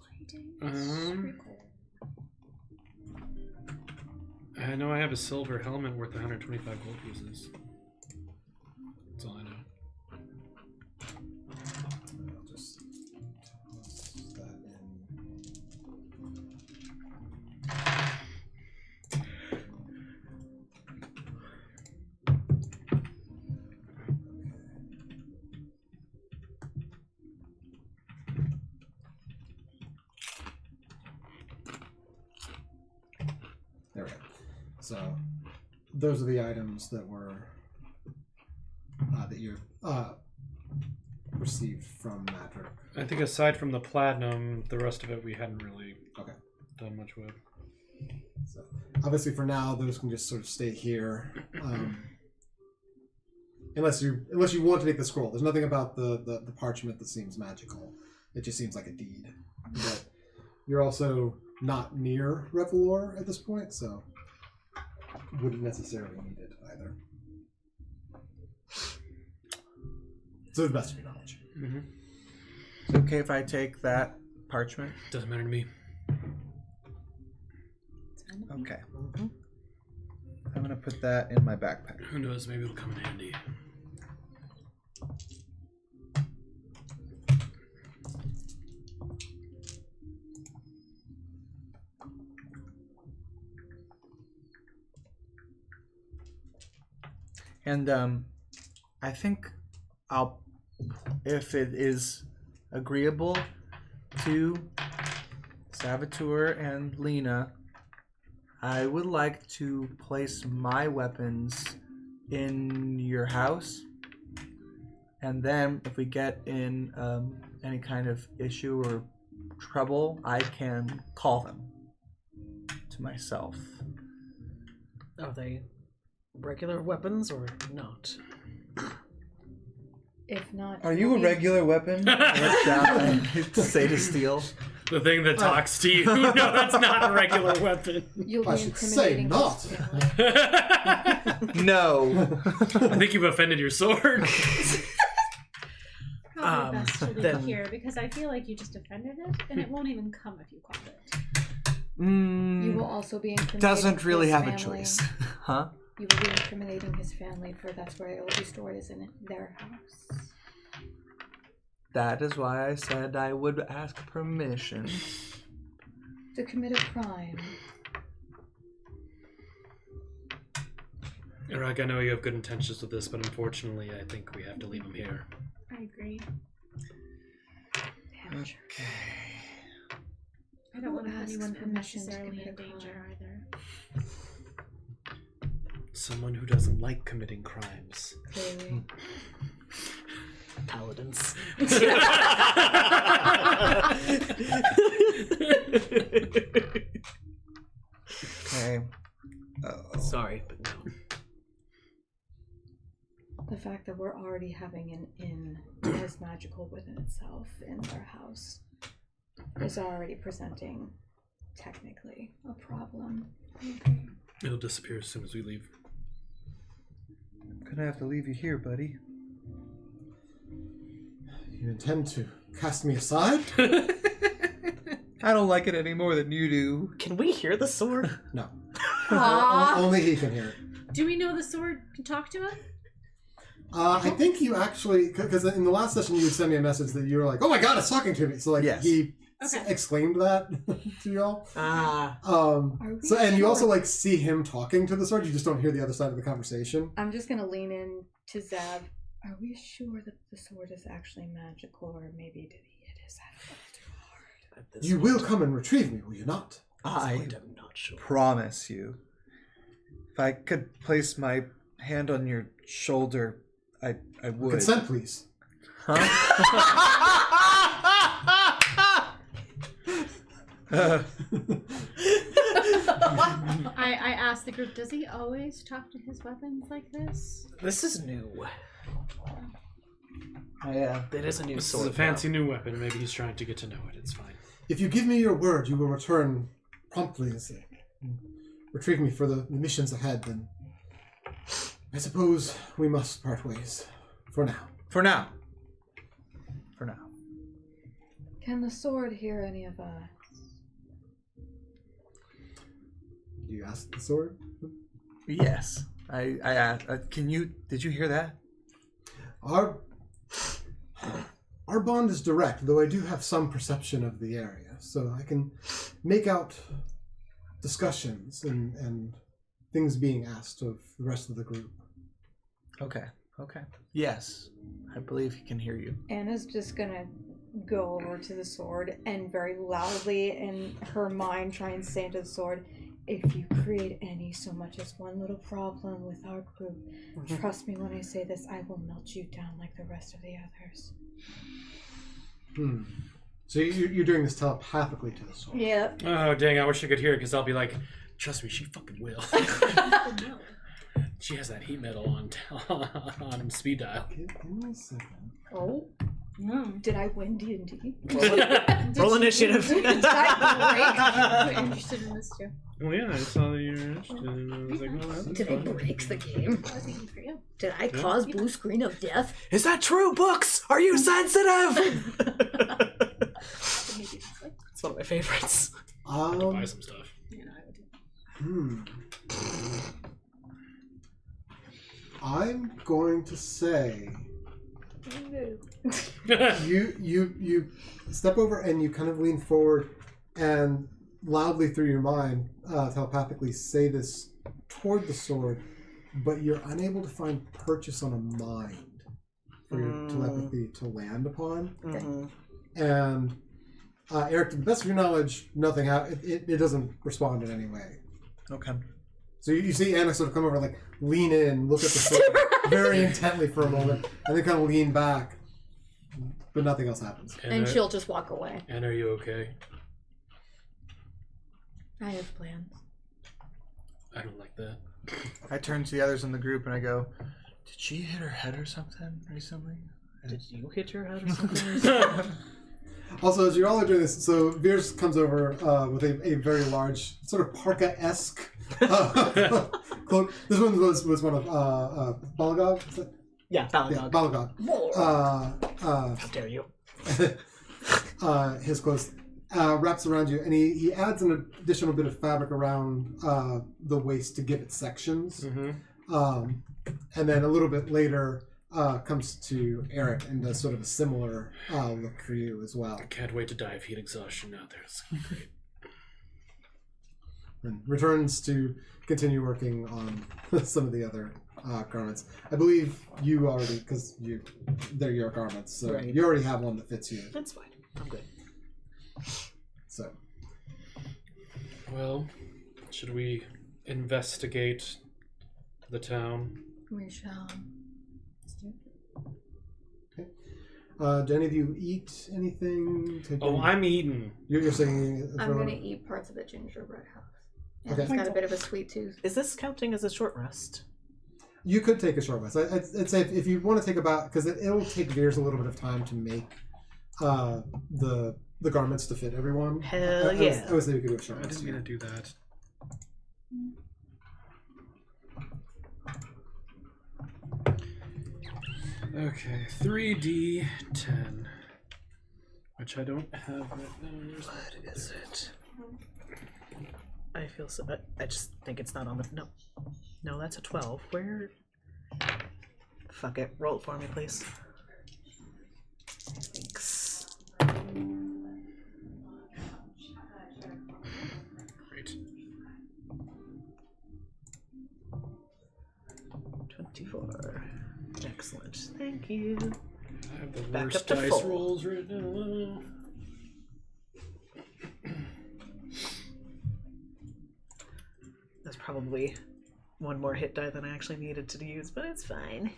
S3: I know I have a silver helmet worth 125 gold pieces. That's all I know.
S1: I'll just toss that in. There we go. So, those are the items that were that you received from Madrick.
S3: I think aside from the platinum, the rest of it we hadn't really done much with.
S1: So, obviously, for now, those can just sort of stay here, unless you want to take the scroll. There's nothing about the parchment that seems magical. It just seems like a deed. But you're also not near Revelor at this point, so wouldn't necessarily need it either. To the best of your knowledge.
S3: Mm-hmm.
S6: Is it okay if I take that parchment?
S3: Doesn't matter to me.
S6: Okay. I'm gonna put that in my backpack.
S3: Who knows? Maybe it'll come in handy.
S6: And I think I'll, if it is agreeable to Saboteur and Lena, I would like to place my weapons in your house, and then if we get in any kind of issue or trouble, I can call them to myself.
S2: Are they regular weapons or not?
S4: If not,
S6: Are you a regular weapon? What's that? To say to steal.
S3: The thing that talks to you. No, that's not a regular weapon.
S4: You'll
S1: I
S4: be
S1: should say
S4: incriminating
S1: not.
S4: his family.
S6: No.
S3: I think you've offended your sword.
S5: Probably best to leave
S2: then-
S5: it here because I feel like you just offended it, and it won't even come if you called it.
S4: You will also be incriminating
S6: Doesn't really
S4: his
S6: have
S4: family.
S6: a choice. Huh?
S4: You will be incriminating his family, for that's where it will be stored, is in their house.
S6: That is why I said I would ask permission.
S4: To commit a crime.
S3: Errik, I know you have good intentions with this, but unfortunately, I think we have to leave him here.
S5: I agree.
S4: Amateur.
S5: I don't want to
S4: Who
S5: put
S4: asks
S5: anyone
S4: permission to
S5: unnecessarily
S4: commit
S5: in
S4: a
S5: danger
S4: crime?
S5: either.
S3: Someone who doesn't like committing crimes.
S4: Clearly.
S2: Paladins.
S6: Okay.
S2: Sorry, but no.
S4: The fact that we're already having an inn that is magical within itself in their house is already presenting, technically, a problem.
S3: It'll disappear as soon as we leave.
S6: I'm gonna have to leave you here, buddy.
S1: You intend to cast me aside?
S6: I don't like it any more than you do.
S2: Can we hear the sword?
S1: No.
S4: Aw.
S1: Only he can hear it.
S5: Do we know the sword can talk to him?
S1: I think you actually, because in the last session you would send me a message that you were like, "Oh my god, it's talking to me!" So like
S6: Yes.
S1: he
S5: Okay.
S1: exclaimed that to y'all.
S2: Ah.
S4: we
S1: So and you
S4: sure?
S1: also like see him talking to the sword. You just don't hear the other side of the conversation.
S4: I'm just gonna lean in to Zab. Are we sure that the sword is actually magical, or maybe did he hit his head a little too hard?
S2: At this
S1: You will
S2: point-
S1: come and retrieve me, will you not?
S2: at this
S6: I
S2: point, I'm not sure.
S6: promise you. If I could place my hand on your shoulder, I would.
S1: Consent, please.
S6: Huh?
S5: I asked the group, does he always talk to his weapons like this?
S2: This is new. It is a new
S3: This
S2: sword.
S3: is a fancy new weapon. Maybe he's trying to get to know it. It's fine.
S1: If you give me your word, you will return promptly and retrieve me for the missions ahead. Then I suppose we must part ways for now.
S6: For now. For now.
S4: Can the sword hear any of us?
S1: You asked the sword.
S6: Yes. I asked. Did you hear that?
S1: Our bond is direct, though I do have some perception of the area, so I can make out discussions and things being asked of the rest of the group.
S6: Okay. Yes. I believe he can hear you.
S4: Anna's just gonna go over to the sword and very loudly in her mind try and say to the sword, if you create any so much as one little problem with our group, trust me when I say this, I will melt you down like the rest of the others.
S1: So you're doing this telepathically to the sword?
S4: Yeah.
S3: Oh, dang. I wish I could hear it because I'll be like, trust me, she fucking will.
S5: No.
S3: She has that heat metal on speed dial.
S1: Give me a second.
S4: Oh. Did I win D&D?
S2: Roll initiative.
S4: Did I break?
S5: I'm interested in this too.
S3: Well, yeah, I saw that you were interested, and I was like, well, that's
S9: Did I
S3: fun.
S9: break the game?
S5: I was thinking for you.
S9: Did I cause blue screen of death?
S2: Is that true, books? Are you sensitive?
S5: Maybe it's like,
S2: It's one of my favorites.
S3: I had to buy some stuff.
S5: you know, I would do.
S1: I'm going to say you step over and you kind of lean forward and loudly through your mind telepathically say this toward the sword, but you're unable to find purchase on a mind for your telepathy to land upon. And Errik, to the best of your knowledge, nothing it doesn't respond in any way.
S6: Okay.
S1: So you see Anna sort of come over, like lean in, look at the sword very intently for a moment, and then kind of lean back, but nothing else happens.
S4: And she'll just walk away.
S3: And are you okay?
S4: I have plans.
S3: I don't like that.
S6: I turn to the others in the group and I go, did she hit her head or something recently?
S2: Did you hit your head or something?
S1: Also, as you all are doing this, so Veers comes over with a very large, sort of parka-esque cloak. This one was one of Balagog? Is that?
S2: Yeah, Balagog.
S1: Yeah, Balagog.
S2: How dare you?
S1: His clothes wraps around you, and he adds an additional bit of fabric around the waist to give it sections. And then a little bit later comes to Errik and does sort of a similar look for you as well.
S3: I can't wait to die of heat exhaustion out there. It's great.
S1: And returns to continue working on some of the other garments. I believe you already, because they're your garments, so
S2: Right.
S1: you already have one that fits you.
S2: That's fine. I'm good.
S1: So,
S3: Well, should we investigate the town?
S4: We shall.
S1: do any of you eat anything?
S3: I'm eating.
S1: You're saying
S4: I'm gonna eat parts of the gingerbread house. And
S1: Okay.
S4: it's got a bit of a sweet tooth.
S2: Is this counting as a short rest?
S1: You could take a short rest. I'd say if you want to take about, because it'll take Veers a little bit of time to make the garments to fit everyone.
S2: Hell yeah.
S1: I would say we could do a short
S3: I
S1: rest.
S3: didn't mean to do that. Okay, 3d10. Which I don't have right now.
S2: What is it? I feel so. I just think it's not on the. No. No, that's a 12. Where? Fuck it. Roll it for me, please. Thanks.
S3: Great.
S2: 24. Excellent. Thank you.
S3: I have the
S2: Back
S3: worst
S2: up to
S3: dice
S2: full.
S3: rolls right now.
S2: That's probably one more hit die than I actually needed to use, but it's fine.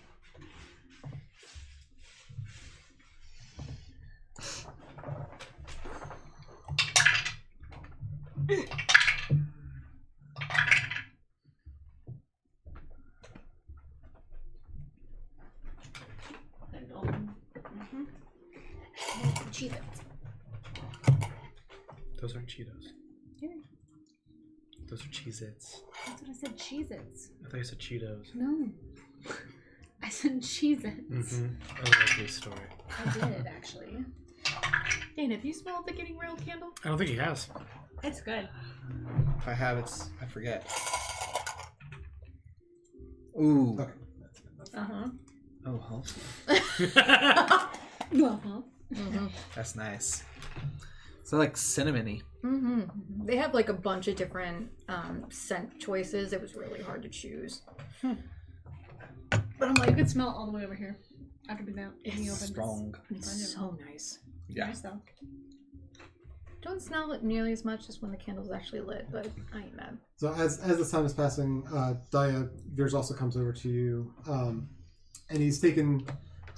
S9: Cheez-Its.
S3: Those aren't Cheetos.
S5: Yeah.
S3: Those are Cheez-Its.
S5: That's what I said, Cheez-Its.
S3: I thought you said Cheetos.
S5: No. I said Cheez-Its.
S3: Mm-hmm. I like this story.
S5: I did, actually. Dane, have you smelled the Getting Real candle?
S3: I don't think he has.
S5: It's good.
S6: If I have it, I forget. Ooh.
S1: Okay.
S5: Uh-huh.
S6: Oh, health.
S5: Uh-huh.
S6: That's nice. So like cinnamony.
S4: Mm-hmm. They have like a bunch of different scent choices. It was really hard to choose.
S5: But I'm like, you could smell it all the way over here. After being out in the open.
S6: Strong.
S4: It's so nice.
S6: Yeah.
S5: Nice though.
S4: Don't smell it nearly as much as when the candle's actually lit, but I ain't mad.
S1: So as the time is passing, Daya, Veers also comes over to you, and he's taken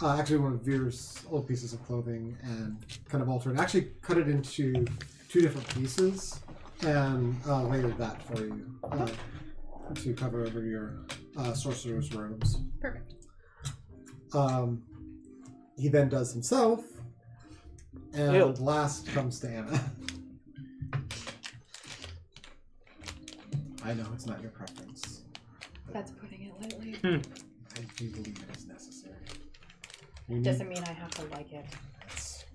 S1: actually one of Veer's old pieces of clothing and kind of altered, actually cut it into 2 different pieces and layered that for you to cover over your sorcerer's robes.
S5: Perfect.
S1: He then does himself, and
S2: Ew.
S1: last comes to Anna. I know it's not your preference.
S4: That's putting it lightly.
S1: I do believe it is necessary. You need-
S4: Doesn't mean I have to like it.
S1: That's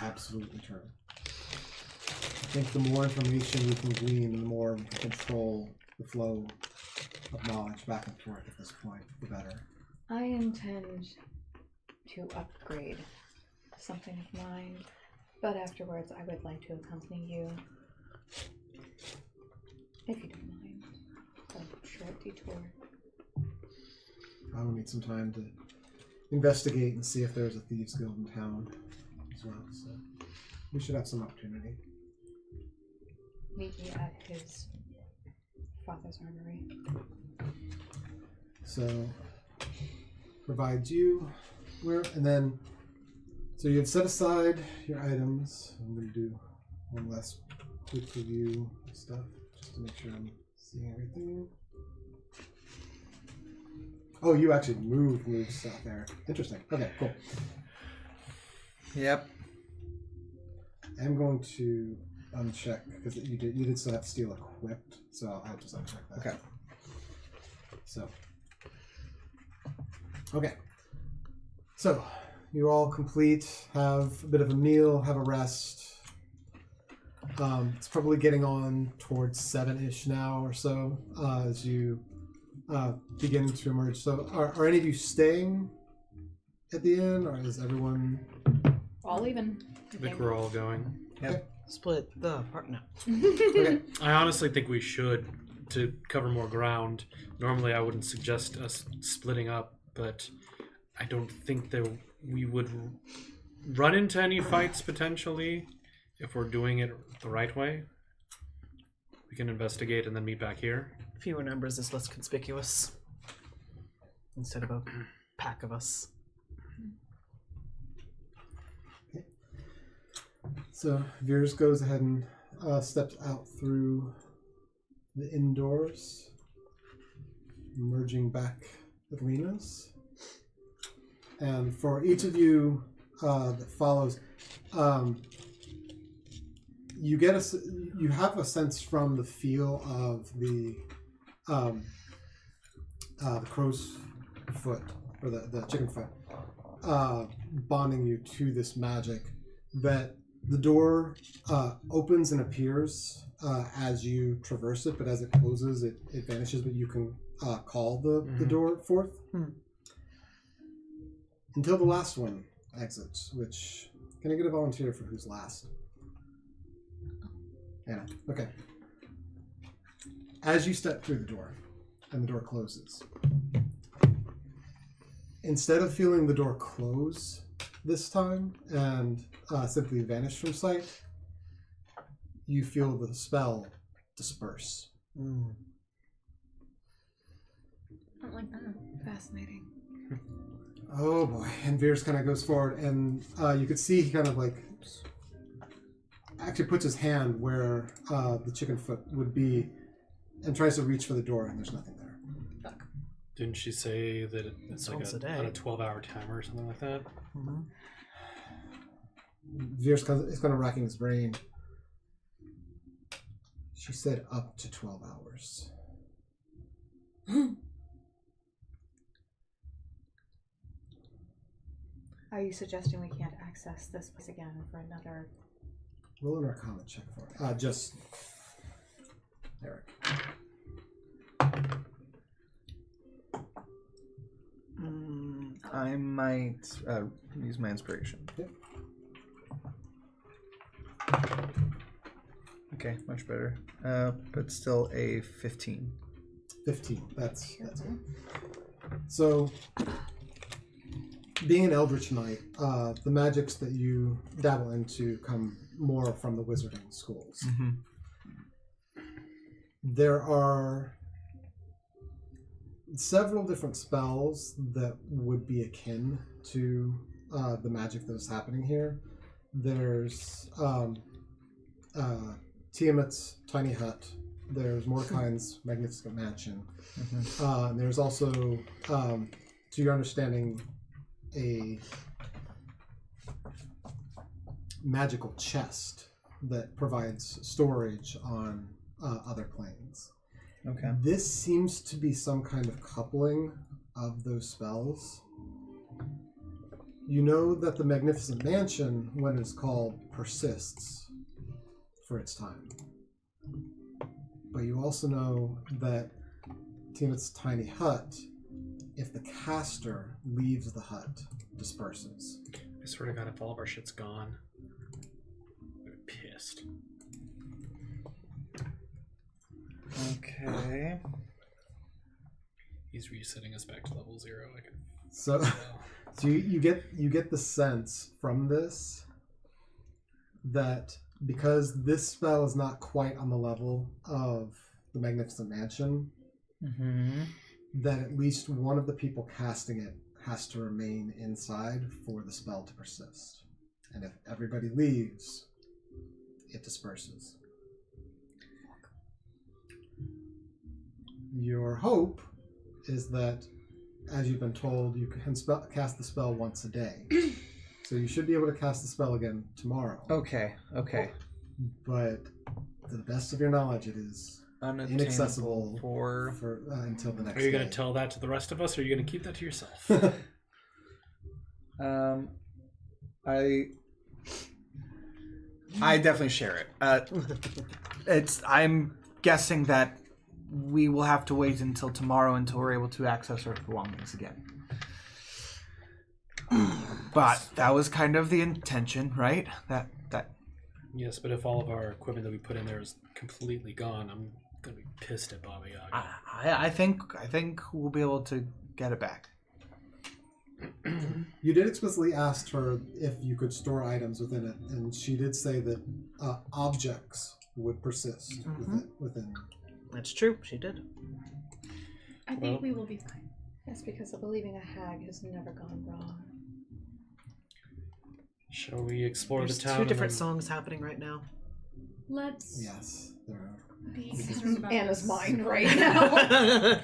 S1: absolutely true. I think the more information we can glean, the more we can control the flow of knowledge back and forth at this point, the better.
S4: I intend to upgrade something of mine, but afterwards I would like to accompany you. If you don't mind. A short detour.
S1: I will need some time to investigate and see if there's a thieves guild in town as well, so we should have some opportunity.
S4: Meet me at his father's armory.
S1: So provides you where, and then so you have set aside your items. I'm going to do one last quick review of stuff just to make sure I'm seeing everything. Oh, you actually moved stuff there. Interesting. Okay, cool.
S6: Yep.
S1: I'm going to uncheck because you did still have steel equipped, so I'll just uncheck that.
S6: Okay.
S1: So. Okay. So, you all complete, have a bit of a meal, have a rest. It's probably getting on towards 7-ish now or so as you begin to emerge. So, are any of you staying at the inn, or is everyone...
S4: All even.
S3: I think we're all going.
S6: Yep.
S2: Split the partner.
S1: Okay.
S3: I honestly think we should, to cover more ground. Normally I wouldn't suggest us splitting up, but I don't think that we would run into any fights potentially if we're doing it the right way. We can investigate and then meet back here.
S2: Fewer numbers is less conspicuous. Instead of a pack of us.
S1: So Veers goes ahead and steps out through the indoors, merging back with Lena's. And for each of you that follows, you have a sense from the feel of the crow's foot or the chicken foot bonding you to this magic that the door opens and appears as you traverse it, but as it closes, it vanishes, but you can call the door forth. Until the last one exits, which... Can I get a volunteer for who's last? Anna. Okay. As you step through the door, and the door closes, instead of feeling the door close this time and simply vanish from sight, you feel the spell disperse.
S5: I don't like that.
S4: Fascinating.
S1: Oh boy. And Veers kind of goes forward, and you could see he kind of like actually puts his hand where the chicken foot would be and tries to reach for the door, and there's nothing there.
S4: Fuck.
S3: Didn't she say that it's like
S2: Once a day.
S3: on a 12-hour timer or something like that?
S1: Veers is kind of racking his brain. She said up to 12 hours.
S4: Are you suggesting we can't access this place again for another...
S1: Roll an Arcana check for it. Just Errik.
S6: I might use my inspiration.
S1: Yep.
S6: Okay, much better. But still a 15.
S1: 15. That's it. So, being an Eldritch Knight, the magics that you dabble into come more from the wizarding schools. There are several different spells that would be akin to the magic that is happening here. There's Tiamat's Tiny Hut. There's Mordecai's Magnificent Mansion. And there's also, to your understanding, a magical chest that provides storage on other planes.
S6: Okay.
S1: This seems to be some kind of coupling of those spells. You know that the Magnificent Mansion, when it's called, persists for its time. But you also know that Tiamat's Tiny Hut, if the caster leaves the hut, disperses.
S3: I swear to God, if all of our shit's gone, I'm pissed.
S6: Okay.
S3: He's resetting us back to level 0. I can.
S1: So you get the sense from this that because this spell is not quite on the level of the Magnificent Mansion, that at least one of the people casting it has to remain inside for the spell to persist. And if everybody leaves, it disperses. Your hope is that, as you've been told, you can cast the spell once a day. So you should be able to cast the spell again tomorrow.
S6: Okay.
S1: But to the best of your knowledge, it is inaccessible for until the next day.
S3: Are you going to tell that to the rest of us, or are you going to keep that to yourself?
S6: I definitely share it. I'm guessing that we will have to wait until tomorrow until we're able to access our belongings again. But that was kind of the intention, right? That.
S3: Yes, but if all of our equipment that we put in there is completely gone, I'm gonna be pissed at Baba Yaga.
S6: I think we'll be able to get it back.
S1: You did explicitly ask her if you could store items within it, and she did say that objects would persist within.
S2: That's true. She did.
S5: I think we will be fine.
S4: That's because believing a hag has never gone wrong.
S3: Shall we explore
S2: There's
S3: the town?
S2: two different songs happening right now.
S5: Let's
S1: Yes, there are.
S5: be concerned about
S4: Anna's
S5: this.
S4: mind right now.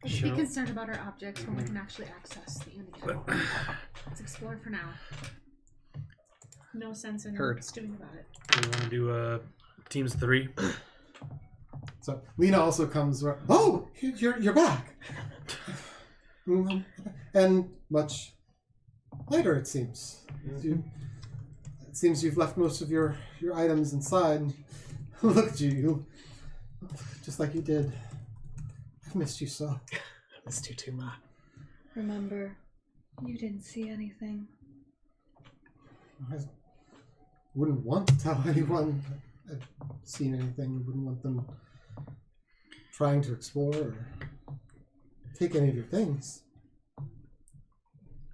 S5: Let's be concerned about our objects when we can actually access the end again. Let's explore for now. No sense in stewing about it.
S3: We want to do teams of 3.
S1: So Lena also comes. Oh, you're back, and much lighter, it seems. It seems you've left most of your items inside. Look at you. You look just like you did. I've missed you so.
S2: I missed you too, Ma.
S4: Remember, you didn't see anything.
S1: I wouldn't want to tell anyone I've seen anything. I wouldn't want them trying to explore or take any of your things.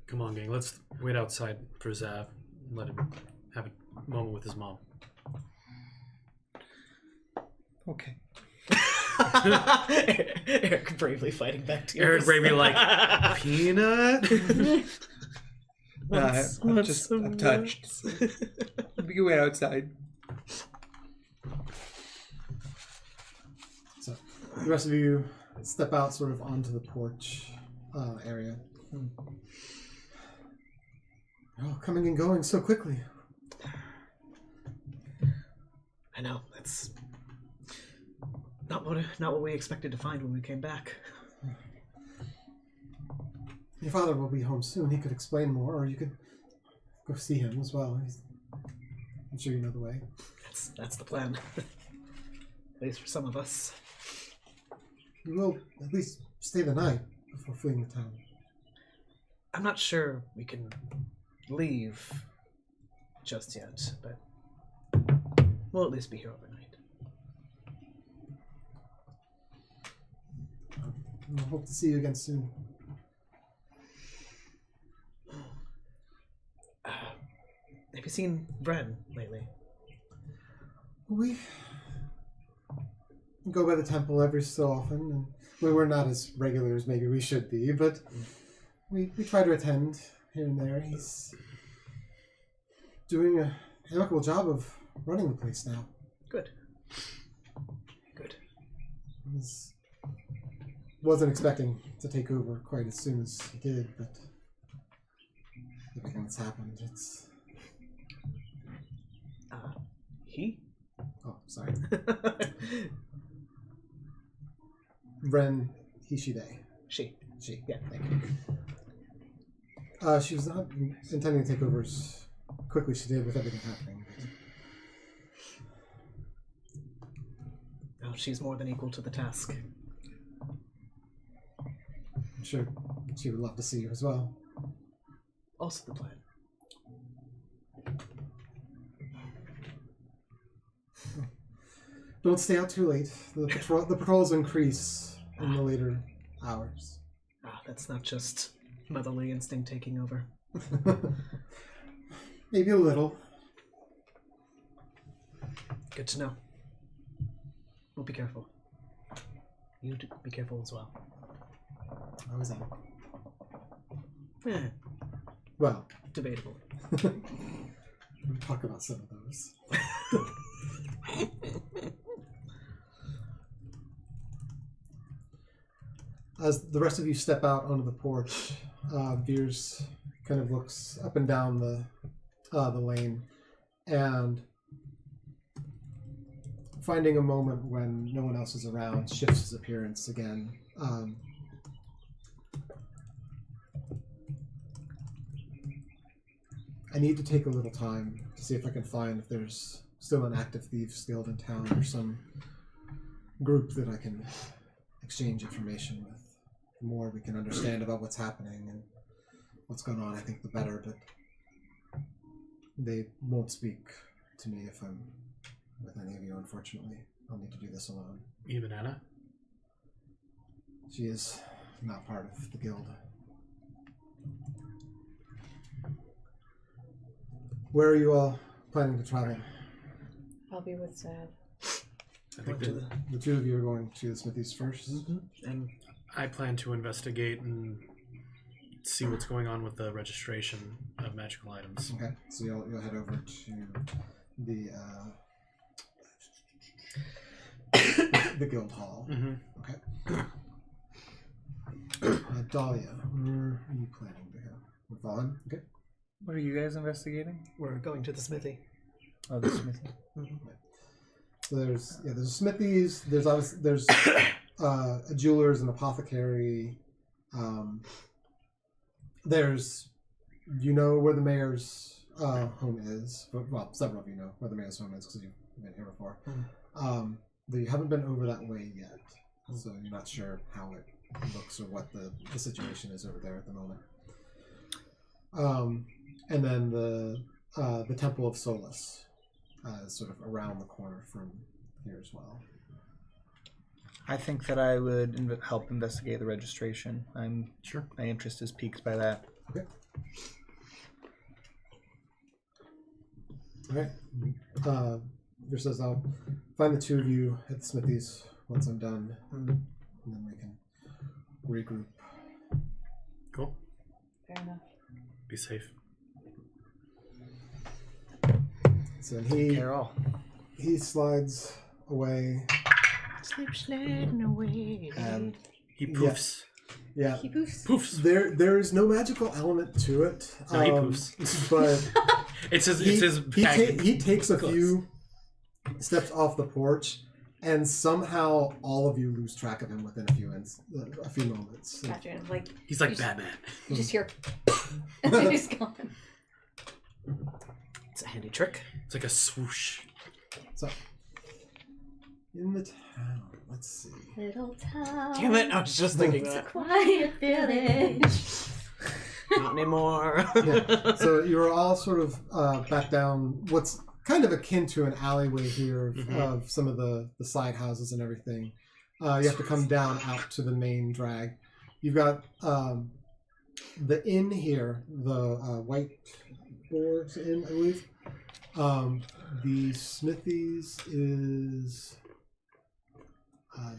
S3: Come on, gang. Let's wait outside for Zav. Let him have a moment with his mom.
S6: Okay.
S2: Errik bravely fighting back to
S3: Errik bravely like, Peanut?
S6: I'm touched. We can wait outside.
S1: So the rest of you step out sort of onto the porch area. You're all coming and going so quickly.
S2: I know, that's not what we expected to find when we came back.
S1: Your father will be home soon. He could explain more, or you could go see him as well. I'm sure you know the way.
S2: That's the plan. At least for some of us.
S1: You will at least stay the night before fleeing the town.
S2: I'm not sure we can leave just yet, but we'll at least be here overnight.
S1: I hope to see you again soon.
S2: Have you seen Bren lately?
S1: We go by the temple every so often, and we're not as regular as maybe we should be, but we try to attend here and there. He's doing an amicable job of running the place now.
S2: Good. Good.
S1: Wasn't expecting to take over quite as soon as he did, but everything that's happened, it's...
S2: He?
S1: Oh, sorry. Ren Hishide.
S2: She.
S1: Yeah, thank you. She was not intending to take over as quickly as she did with everything happening.
S2: Oh, she's more than equal to the task.
S1: I'm sure she would love to see you as well.
S2: Also the plan.
S1: Don't stay out too late. The patrols increase in the later hours.
S2: That's not just motherly instinct taking over.
S1: Maybe a little.
S2: Good to know. We'll be careful. You be careful as well.
S1: How was that?
S2: Eh,
S1: Well,
S2: debatable.
S1: we'll talk about some of those. As the rest of you step out onto the porch, Veers kind of looks up and down the lane, and finding a moment when no one else is around, shifts his appearance again. I need to take a little time to see if I can find if there's still an active thieves guild in town or some group that I can exchange information with. The more we can understand about what's happening and what's going on, I think the better, but they won't speak to me if I'm with any of you, unfortunately. I'll need to do this alone.
S3: Even Anna?
S1: She is not part of the guild. Where are you all planning to travel?
S4: I'll be with Sad.
S3: I think
S1: The two of you are going to the smithies first.
S2: Mm-hmm. And
S3: I plan to investigate and see what's going on with the registration of magical items.
S1: Okay, so you'll head over to the guild hall.
S3: Mm-hmm.
S1: Okay. Dahlia, where are you planning to go? We're following. Okay.
S6: What are you guys investigating?
S2: we're going to the smithy.
S6: Oh, the smithy.
S1: So there's a smithies. There's a jeweler's and apothecary. There's you know where the mayor's home is. Well, several of you know where the mayor's home is because you've been here before. You haven't been over that way yet, so you're not sure how it looks or what the situation is over there at the moment. And then the Temple of Solace is sort of around the corner from here as well.
S6: I think that I would help investigate the registration.
S3: Sure.
S6: My interest is piqued by that.
S1: Okay. All right. Just says I'll find the two of you at the smithies once I'm done, and then we can regroup.
S3: Cool.
S4: Fair enough.
S3: Be safe.
S1: So he slides away.
S2: Sleep sliding away.
S3: He poofs.
S1: Yeah.
S4: He poofs.
S3: Poofs.
S1: There is no magical element to it.
S3: No, he poofs.
S1: But
S3: It's his bag.
S1: he takes a few steps off the porch, and somehow all of you lose track of him within a few moments.
S4: Gotcha. Like
S3: He's like Batman.
S4: you just hear, and then he's gone.
S2: It's a handy trick.
S3: It's like a swoosh.
S1: So, in the town, let's see.
S9: Little town.
S2: Damn it! I was just thinking that.
S9: Quiet village.
S2: Not anymore.
S1: Yeah. So you're all sort of back down what's kind of akin to an alleyway here of some of the side houses and everything. You have to come down out to the main drag. You've got the inn here, the White Boar's Inn, I believe. The smithies is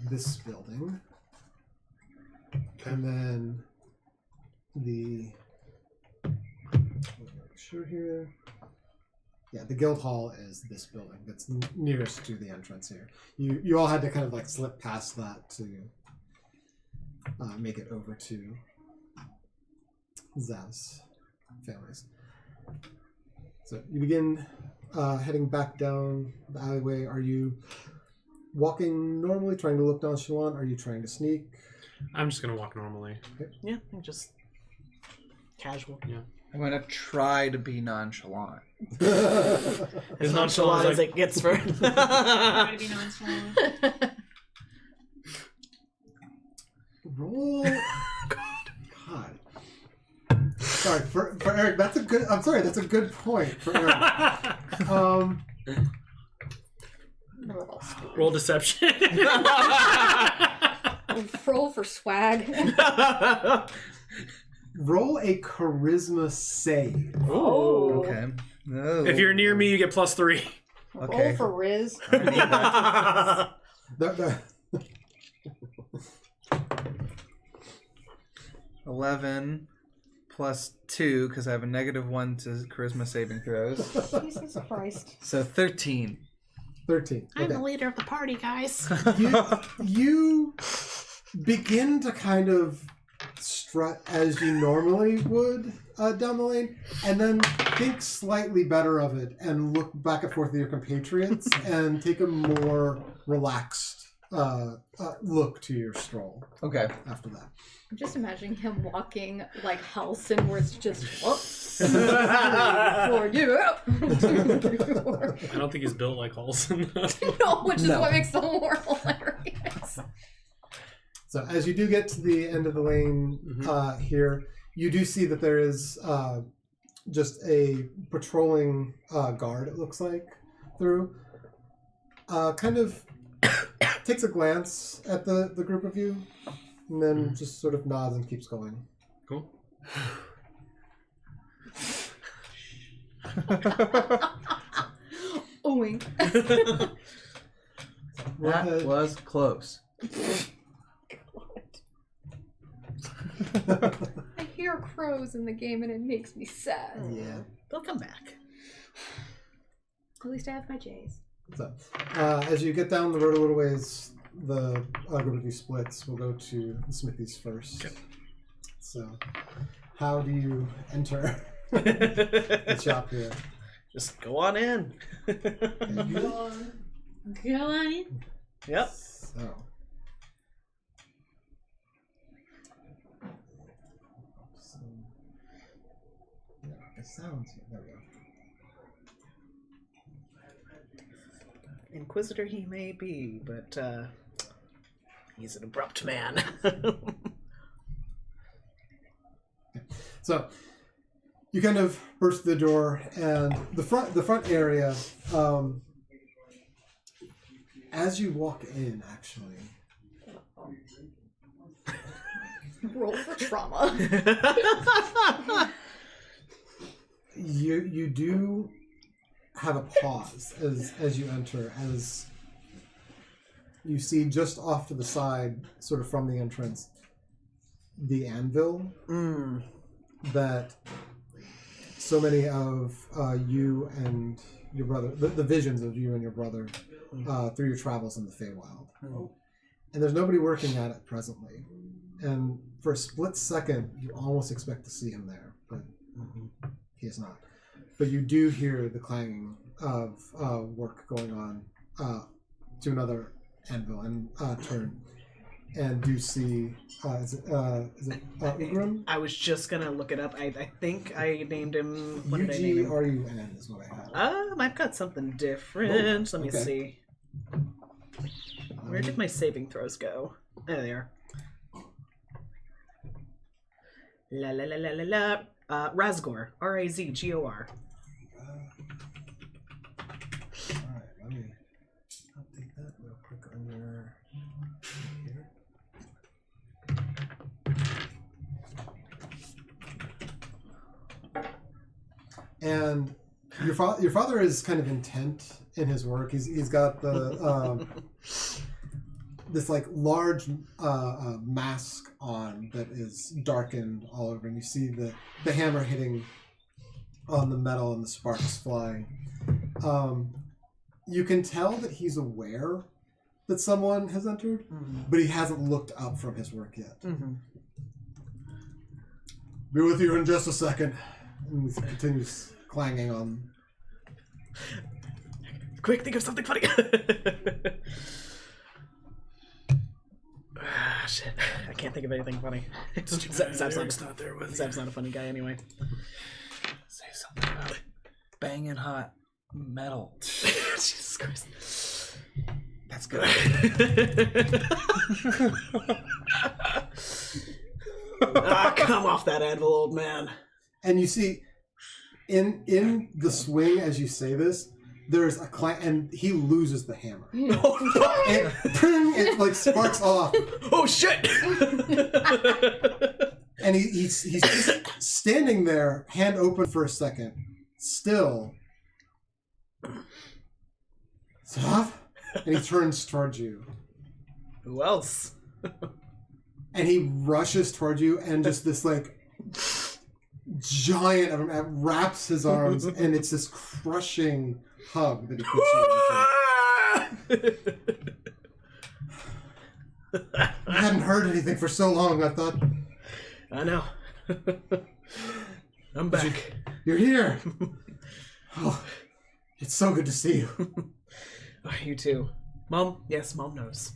S1: this building. And then the guild hall is this building that's nearest to the entrance here. You all had to kind of like slip past that to make it over to Zav's families. So you begin heading back down the alleyway. Are you walking normally, trying to look nonchalant? Are you trying to sneak?
S3: I'm just gonna walk normally.
S2: Yeah, just casual.
S3: Yeah.
S6: I'm going to try to be nonchalant.
S2: As nonchalant as it gets for.
S5: Try to be nonchalant.
S1: Roll. God. Sorry for Errik. That's a good. I'm sorry. That's a good point for Errik.
S3: Roll deception.
S4: Roll for swag.
S1: Roll a charisma save.
S2: Oh.
S6: Okay. No.
S3: If you're near me, you get +3.
S6: Okay.
S4: Roll for Riz.
S1: The-
S6: 11 plus 2 because I have a -1 to charisma saving throws.
S4: Jesus Christ.
S6: So 13.
S1: 13.
S2: I'm
S1: Okay.
S2: the leader of the party, guys.
S1: You begin to kind of strut as you normally would down the lane, and then think slightly better of it and look back and forth at your compatriots and take a more relaxed look to your stroll
S6: Okay.
S1: after that.
S4: I'm just imagining him walking like Halson, where it's just for you.
S3: I don't think he's built like Halson.
S4: No, which is
S1: No.
S4: what makes them more hilarious.
S1: So as you do get to the end of the lane here, you do see that there is just a patrolling guard, it looks like, through. Kind of takes a glance at the group of you, and then just sort of nods and keeps going.
S3: Cool.
S4: Oink.
S6: That was close.
S4: I hear crows in the game and it makes me sad.
S1: Yeah.
S2: They'll come back.
S4: At least I have my J's.
S1: So, as you get down the road a little ways, the group of you splits. We'll go to the smithies first.
S3: Okay.
S1: So, how do you enter the shop here?
S2: Just go on in.
S5: Go on in.
S2: Yep.
S1: So, the sounds here. There we go.
S2: Inquisitor he may be, but he's an abrupt man.
S1: So you kind of burst the door, and the front area. As you walk in, actually,
S4: Roll for trauma.
S1: you do have a pause as you enter, as you see just off to the side, sort of from the entrance, the anvil that so many of you and your brother, the visions of you and your brother through your travels in the Feywild. And there's nobody working at it presently. And for a split second, you almost expect to see him there, but he is not. But you do hear the clanging of work going on to another anvil and turn. And do see, is it Ugram?
S2: I was just gonna look it up. I think I named him. What did I name him?
S1: UGRUN is what I had.
S2: I've got something different. Let me
S1: okay.
S2: see. Where did my saving throws go? There they are. La la la la la la. Razgor. R-A-Z-G-O-R.
S1: Alright, let me update that real quick on your here. And your father is kind of intent in his work. He's got the this like large mask on that is darkened all over, and you see the hammer hitting on the metal and the sparks flying. You can tell that he's aware that someone has entered, but he hasn't looked up from his work yet. Be with you in just a second. And he continues clanging on.
S2: Quick, think of something funny. Shit, I can't think of anything funny. Zab's not a funny guy anyway.
S6: Say something about banging hot metal.
S2: Jesus Christ.
S6: That's good.
S2: Come off that anvil, old man.
S1: And you see, in the swing as you say this, there's a clang, and he loses the hammer. It like sparks off.
S2: Oh shit!
S1: And he's just standing there, hand open for a second, still. Stop! And he turns towards you.
S2: Who else?
S1: And he rushes towards you, and just this like giant of him wraps his arms, and it's this crushing hug that he puts you into. I hadn't heard anything for so long. I thought,
S2: I know. I'm back.
S1: You're here. Oh, it's so good to see you.
S2: Oh, you too. Mom? Yes, Mom knows.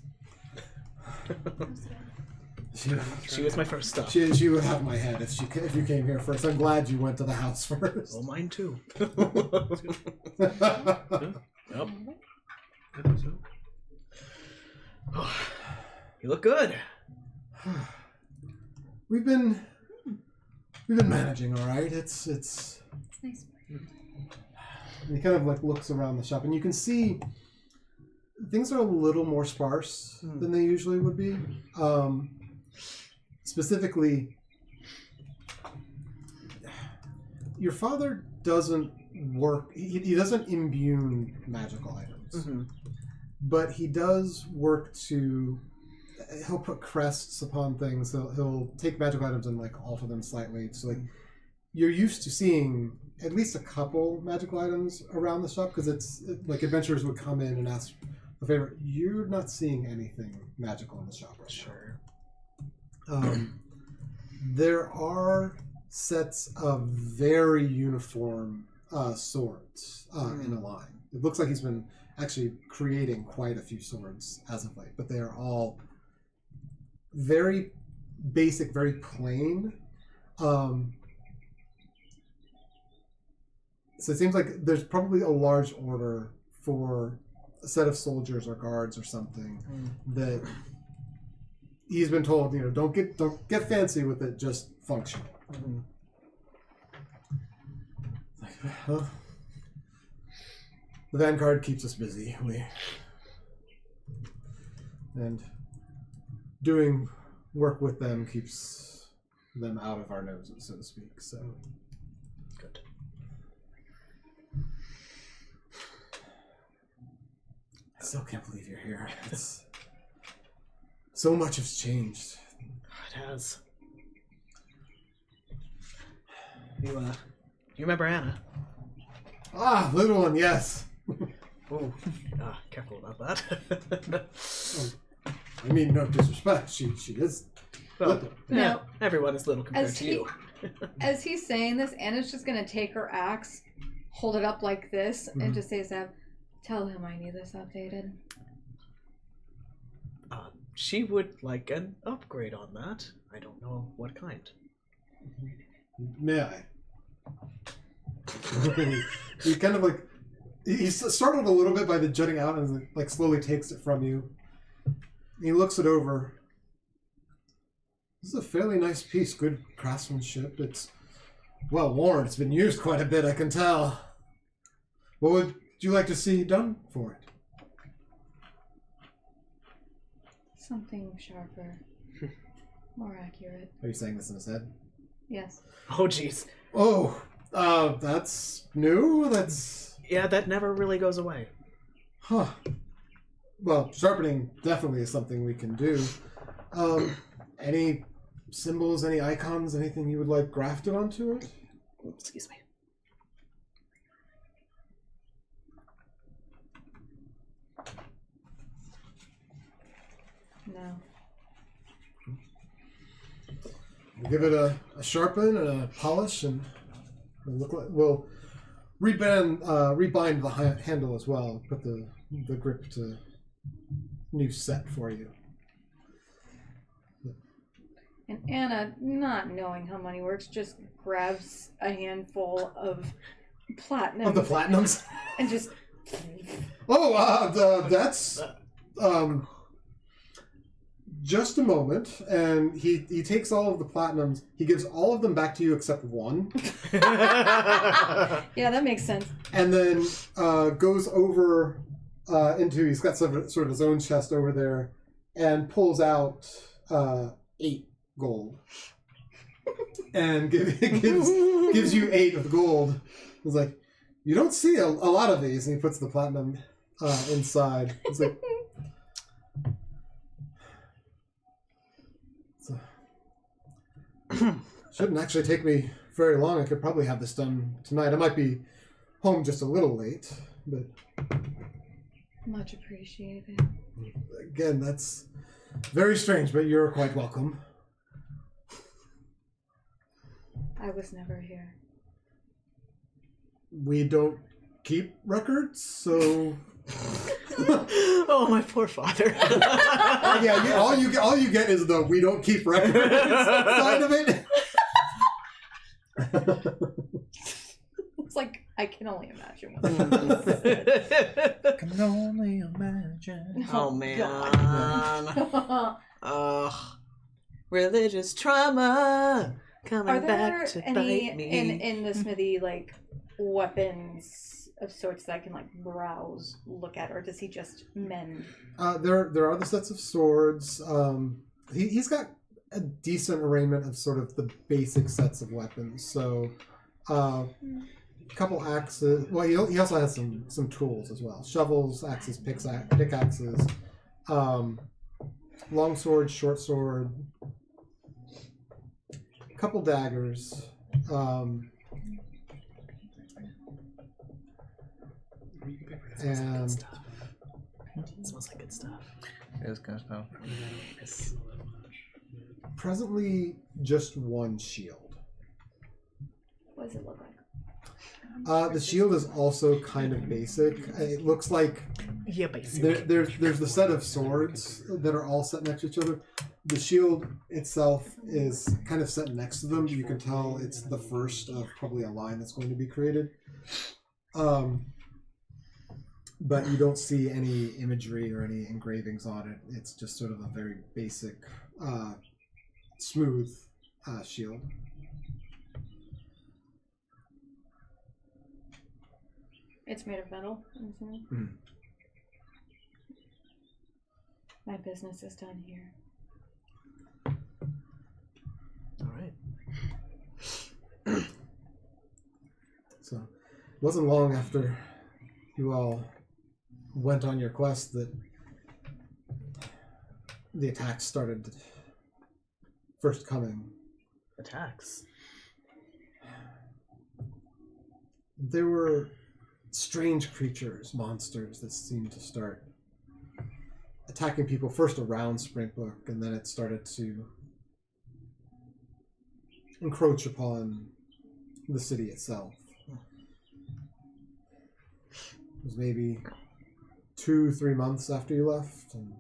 S2: She was my first stop.
S1: She would have my head if you came here first. I'm glad you went to the house first.
S2: Well, mine too.
S3: Yep.
S2: You look good.
S1: We've been managing all right. It's
S5: It's nice.
S1: he kind of like looks around the shop, and you can see things are a little more sparse than they usually would be. Specifically, your father doesn't work. He doesn't imbue magical items, but he does work to. He'll put crests upon things. He'll take magical items and like alter them slightly. So like you're used to seeing at least a couple magical items around the shop, because it's like adventurers would come in and ask a favor. You're not seeing anything magical in the shop right now. There are sets of very uniform swords in a line. It looks like he's been actually creating quite a few swords as of late, but they are all very basic, very plain. So it seems like there's probably a large order for a set of soldiers or guards or something that he's been told, don't get fancy with it, just function. Well, the Vanguard keeps us busy. And doing work with them keeps them out of our noses, so to speak. So
S2: Good.
S1: I still can't believe you're here. So much has changed.
S2: It has. You remember Anna?
S1: Ah, little one, yes.
S2: Oh, careful about that.
S1: I mean, no disrespect. She is.
S2: Well,
S4: No.
S2: Everyone is little compared
S4: As
S2: to
S4: he,
S2: you.
S4: as he's saying this, Anna's just gonna take her axe, hold it up like this, and just say to Zeb, "Tell him I need this updated."
S2: She would like an upgrade on that. I don't know what kind.
S1: May I? He kind of he's startled a little bit by the jutting out and slowly takes it from you. He looks it over. This is a fairly nice piece, good craftsmanship. It's well worn. It's been used quite a bit, I can tell. What would you like to see done for it?
S4: Something sharper, more accurate.
S1: Are you saying this in his head?
S4: Yes.
S2: Oh, jeez.
S1: Oh, that's new?
S2: Yeah, that never really goes away.
S1: Huh. Well, sharpening definitely is something we can do. Any symbols, any icons, anything you would like grafted onto it?
S2: Excuse me.
S4: No.
S1: We'll give it a sharpen and a polish, and we'll rebind the handle as well. Put the grip to new set for you.
S4: And Anna, not knowing how money works, just grabs a handful of platinum.
S1: Of the platinums?
S4: And just...
S1: Oh, that's... Just a moment, and he takes all of the platinums. He gives all of them back to you except one.
S4: Yeah, that makes sense.
S1: And then goes over he's got sort of his own chest over there, and pulls out 8 gold. And gives you 8 of gold. He's like, you don't see a lot of these. And he puts the platinum inside. He's like, shouldn't actually take me very long. I could probably have this done tonight. I might be home just a little late, but
S4: Much appreciated.
S1: again, that's very strange, but you're quite welcome.
S4: I was never here.
S1: We don't keep records, so
S2: Oh, my poor father.
S1: yeah, all you get is the "we don't keep records" side of it.
S4: It's like, I can only imagine what that is.
S6: Can only imagine.
S2: Oh, man.
S4: God.
S2: Ugh. Religious trauma coming
S4: Are there
S2: back to
S4: any
S2: bite me.
S4: in the smithy weapons of sorts that I can browse, look at, or does he just mend?
S1: There are the sets of swords. He's got a decent arraignment of sort of the basic sets of weapons. So, a couple axes. Well, he also has some tools as well: shovels, axes, pickaxes, long sword, short sword, a couple daggers. And
S2: It smells like good stuff.
S6: It is good stuff.
S2: Yes.
S1: presently just one shield.
S4: What does it look like?
S1: The shield is also kind of basic. It looks like
S2: Yeah, basically.
S1: there's the set of swords that are all set next to each other. The shield itself is kind of set next to them. You can tell it's the first of probably a line that's going to be created. But you don't see any imagery or any engravings on it. It's just sort of a very basic, smooth shield.
S4: It's made of metal, I'm assuming.
S1: Mm.
S4: My business is done here.
S2: All right.
S1: So it wasn't long after you all went on your quest that the attacks started first coming.
S2: Attacks.
S1: There were strange creatures, monsters that seemed to start attacking people first around Springbrook, and then it started to encroach upon the city itself. It was maybe 2-3 months after you left, and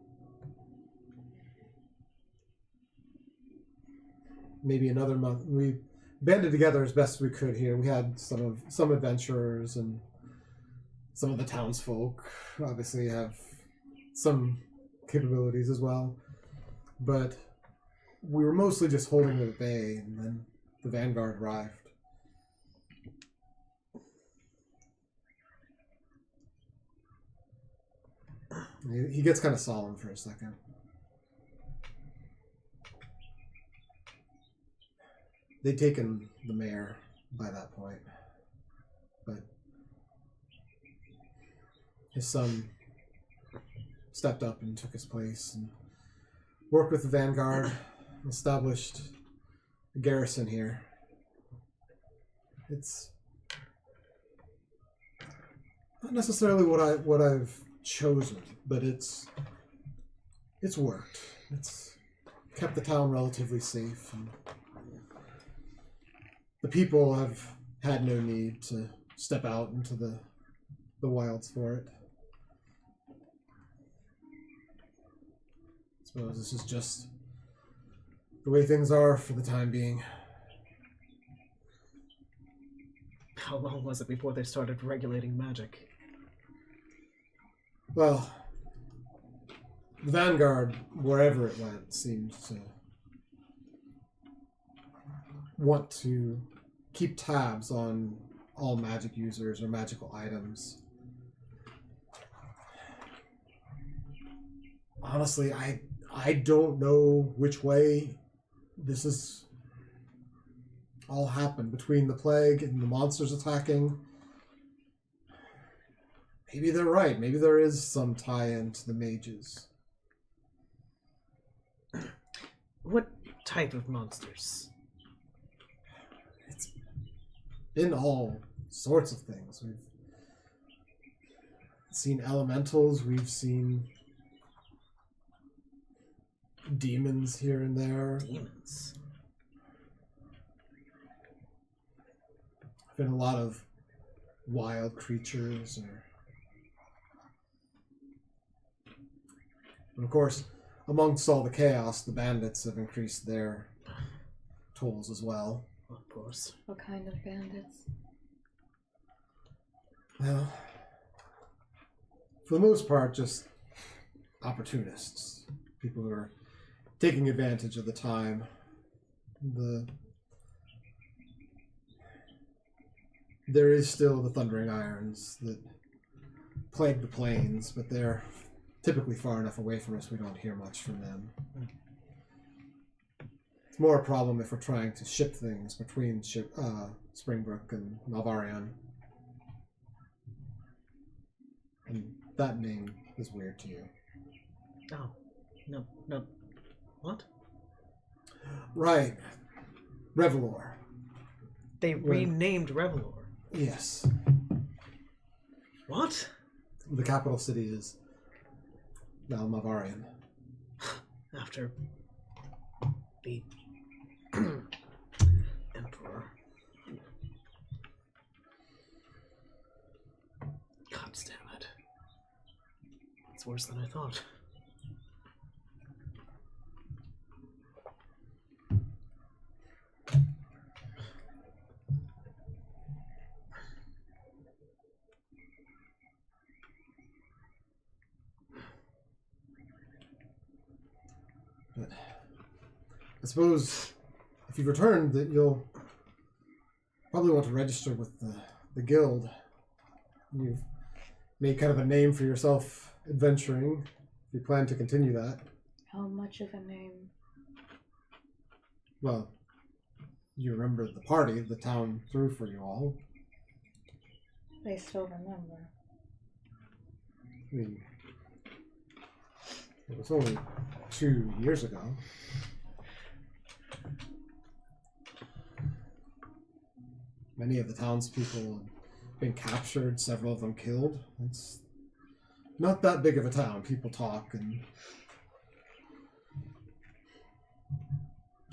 S1: maybe another month. We banded together as best we could here. We had some adventurers and some of the townsfolk obviously have some capabilities as well, but we were mostly just holding it at bay, and then the Vanguard arrived. He gets kind of solemn for a second. They'd taken the mayor by that point, but his son stepped up and took his place and worked with the Vanguard, established a garrison here. It's not necessarily what I've chosen, but it's worked. It's kept the town relatively safe, and the people have had no need to step out into the wilds for it. I suppose this is just the way things are for the time being.
S2: How long was it before they started regulating magic?
S1: Well, the Vanguard, wherever it went, seemed to want to keep tabs on all magic users or magical items. Honestly, I don't know which way this has all happened between the plague and the monsters attacking. Maybe they're right. Maybe there is some tie-in to the mages.
S2: What type of monsters?
S1: It's been all sorts of things. We've seen elementals. We've seen demons here and there.
S2: Demons.
S1: Been a lot of wild creatures, and of course, amongst all the chaos, the bandits have increased their tolls as well.
S2: Of course.
S4: What kind of bandits?
S1: Well, for the most part, just opportunists. People who are taking advantage of the time. There is still the Thundering Irons that plague the plains, but they're typically far enough away from us we don't hear much from them. It's more a problem if we're trying to ship things between Springbrook and Malvarro. And that name is weird to you.
S2: Oh. No. What?
S1: Right. Revelor.
S2: They renamed Revelor.
S1: Yes.
S2: What?
S1: The capital city is now Malvarro.
S2: After the Emperor. God damn it. It's worse than I thought.
S1: I suppose if you return, that you'll probably want to register with the guild. You've made kind of a name for yourself adventuring. If you plan to continue that.
S4: How much of a name?
S1: Well, you remember the party the town threw for you all.
S4: They still remember.
S1: I mean, it was only 2 years ago. Many of the townspeople have been captured, several of them killed. It's not that big of a town. People talk, and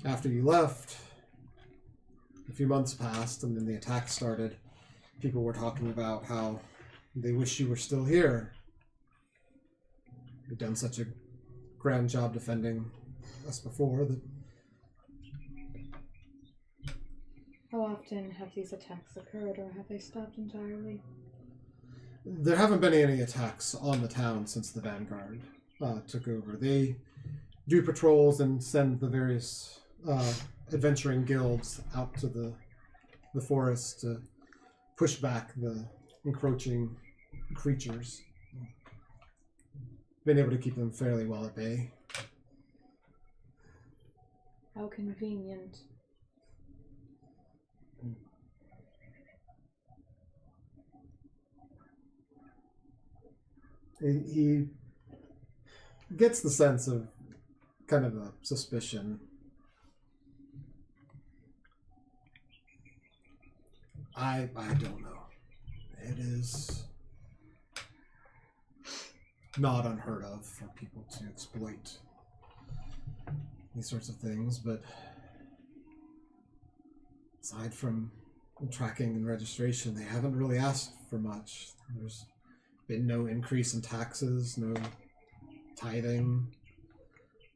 S1: after you left, a few months passed, and then the attack started. People were talking about how they wish you were still here. You've done such a grand job defending us before that.
S4: How often have these attacks occurred, or have they stopped entirely?
S1: There haven't been any attacks on the town since the Vanguard took over. They do patrols and send the various adventuring guilds out to the forest to push back the encroaching creatures. Been able to keep them fairly well at bay.
S4: How convenient.
S1: He gets the sense of kind of a suspicion. I don't know. It is not unheard of for people to exploit these sorts of things, but aside from tracking and registration, they haven't really asked for much. There's been no increase in taxes, no tithing,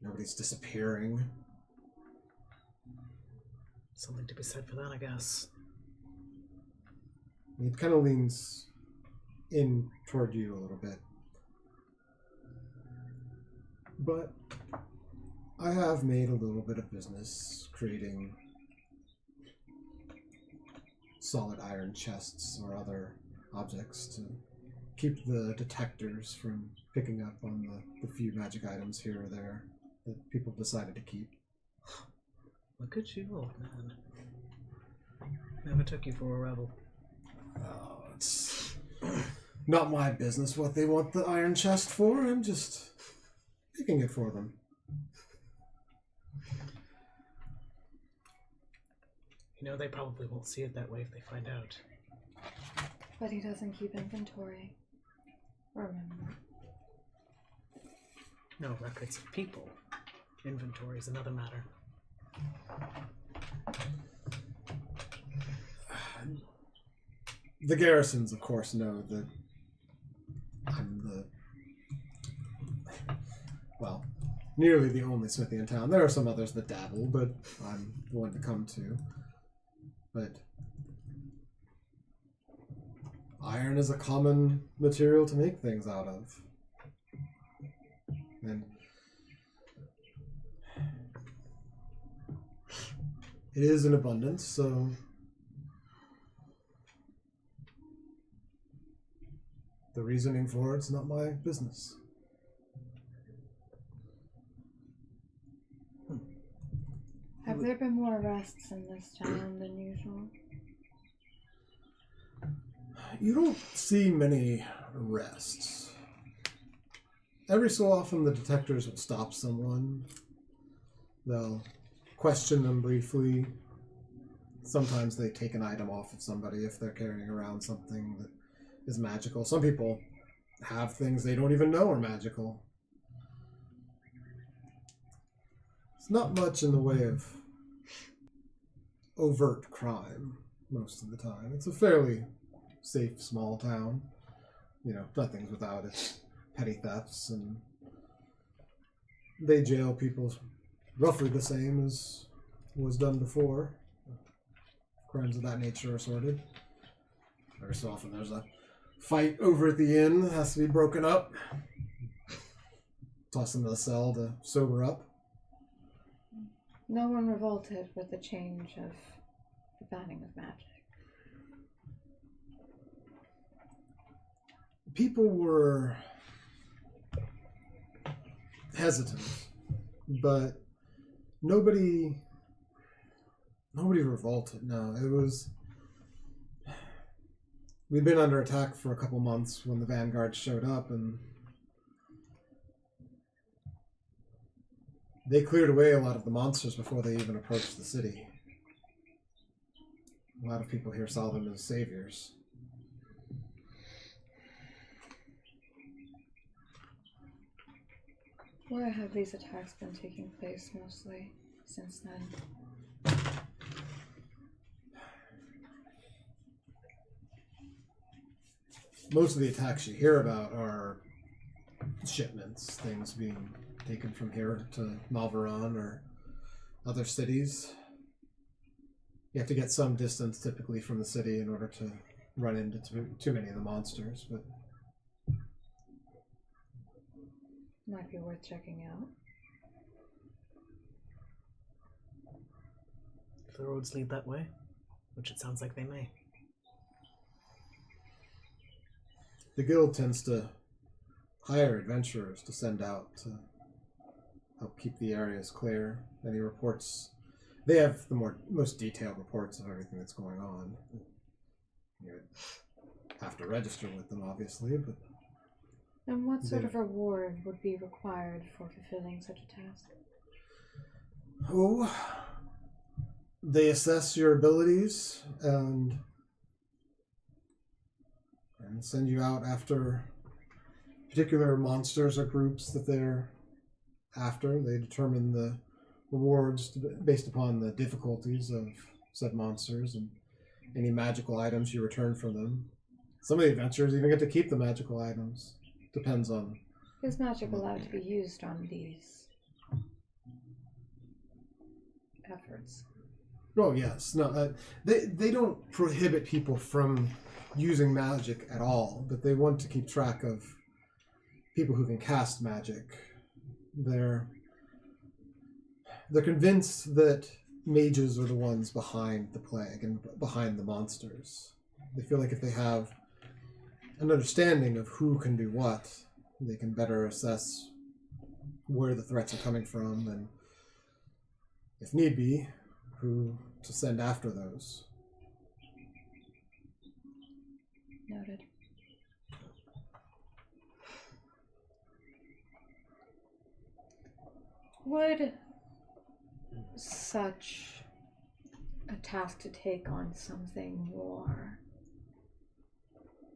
S1: nobody's disappearing.
S2: Something to be said for that, I guess.
S1: It kind of leans in toward you a little bit. But I have made a little bit of business creating solid iron chests or other objects to keep the detectors from picking up on the few magic items here or there that people decided to keep.
S2: Look at you, old man. Never took you for a rebel.
S1: Oh, it's not my business what they want the iron chest for. I'm just picking it for them.
S2: You know, they probably won't see it that way if they find out.
S4: But he doesn't keep inventory. Remember.
S2: No records of people. Inventory is another matter.
S1: The garrisons, of course, know that I'm nearly the only smithy in town. There are some others that dabble, but I'm the one to come to. But iron is a common material to make things out of. And it is in abundance, so the reasoning for it's not my business.
S4: Have there been more arrests in this town than usual?
S1: You don't see many arrests. Every so often the detectors will stop someone. They'll question them briefly. Sometimes they take an item off of somebody if they're carrying around something that is magical. Some people have things they don't even know are magical. It's not much in the way of overt crime most of the time. It's a fairly safe small town. You know, nothing's without its petty thefts, and they jail people roughly the same as was done before. Crimes of that nature are sorted. Every so often there's a fight over at the inn that has to be broken up. Toss them to the cell to sober up.
S4: No one revolted with the change of the banning of magic.
S1: People were hesitant, but nobody revolted. No, it was. We'd been under attack for a couple months when the Vanguard showed up, and they cleared away a lot of the monsters before they even approached the city. A lot of people here saw them as saviors.
S4: Where have these attacks been taking place mostly since then?
S1: Most of the attacks you hear about are shipments, things being taken from here to Malvarro or other cities. You have to get some distance typically from the city in order to run into too many of the monsters, but
S4: Might be worth checking out.
S2: If the roads lead that way, which it sounds like they may.
S1: the guild tends to hire adventurers to send out to help keep the areas clear. Any reports, they have the most detailed reports of everything that's going on. You have to register with them, obviously, but...
S4: And what sort of reward would be required for fulfilling such a task?
S1: Oh, they assess your abilities and send you out after particular monsters or groups that they're after. They determine the rewards based upon the difficulties of said monsters and any magical items you return from them. Some of the adventurers even get to keep the magical items. Depends on...
S4: Is magic allowed to be used on these efforts?
S1: Oh, yes. No, they don't prohibit people from using magic at all, but they want to keep track of people who can cast magic. They're convinced that mages are the ones behind the plague and behind the monsters. They feel like if they have an understanding of who can do what, they can better assess where the threats are coming from and, if need be, who to send after those.
S4: Noted. Would such a task to take on something more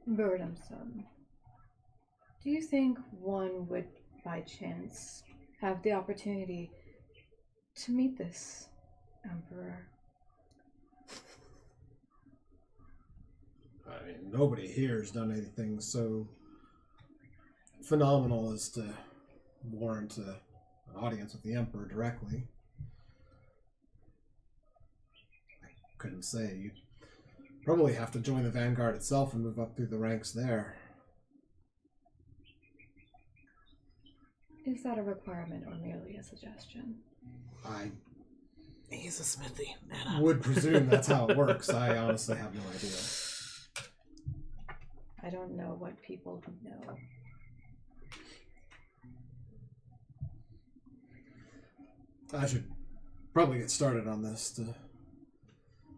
S4: burdensome, do you think one would by chance have the opportunity to meet this Emperor?
S1: I mean, nobody here has done anything so phenomenal as to warrant an audience with the Emperor directly. I couldn't say. You'd probably have to join the Vanguard itself and move up through the ranks there.
S4: Is that a requirement or merely a suggestion?
S2: He's a smithy. Man,
S1: would presume that's how it works. I honestly have no idea.
S4: I don't know what people know.
S1: I should probably get started on this to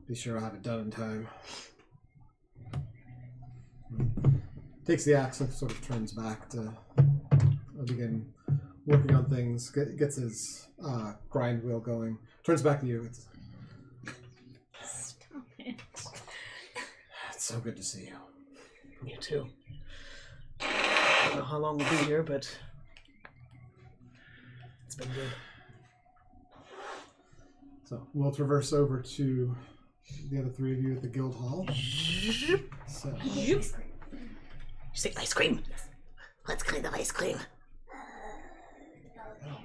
S1: be sure I have it done in time. Takes the axe and sort of turns back to begin working on things. Gets his grind wheel going. Turns back to you.
S5: Stop it.
S1: It's so good to see you.
S2: you too. I don't know how long we'll be here, but it's been good.
S1: So we'll traverse over to the other three of you at the guild hall. So,
S2: You say ice cream? What kind of ice cream?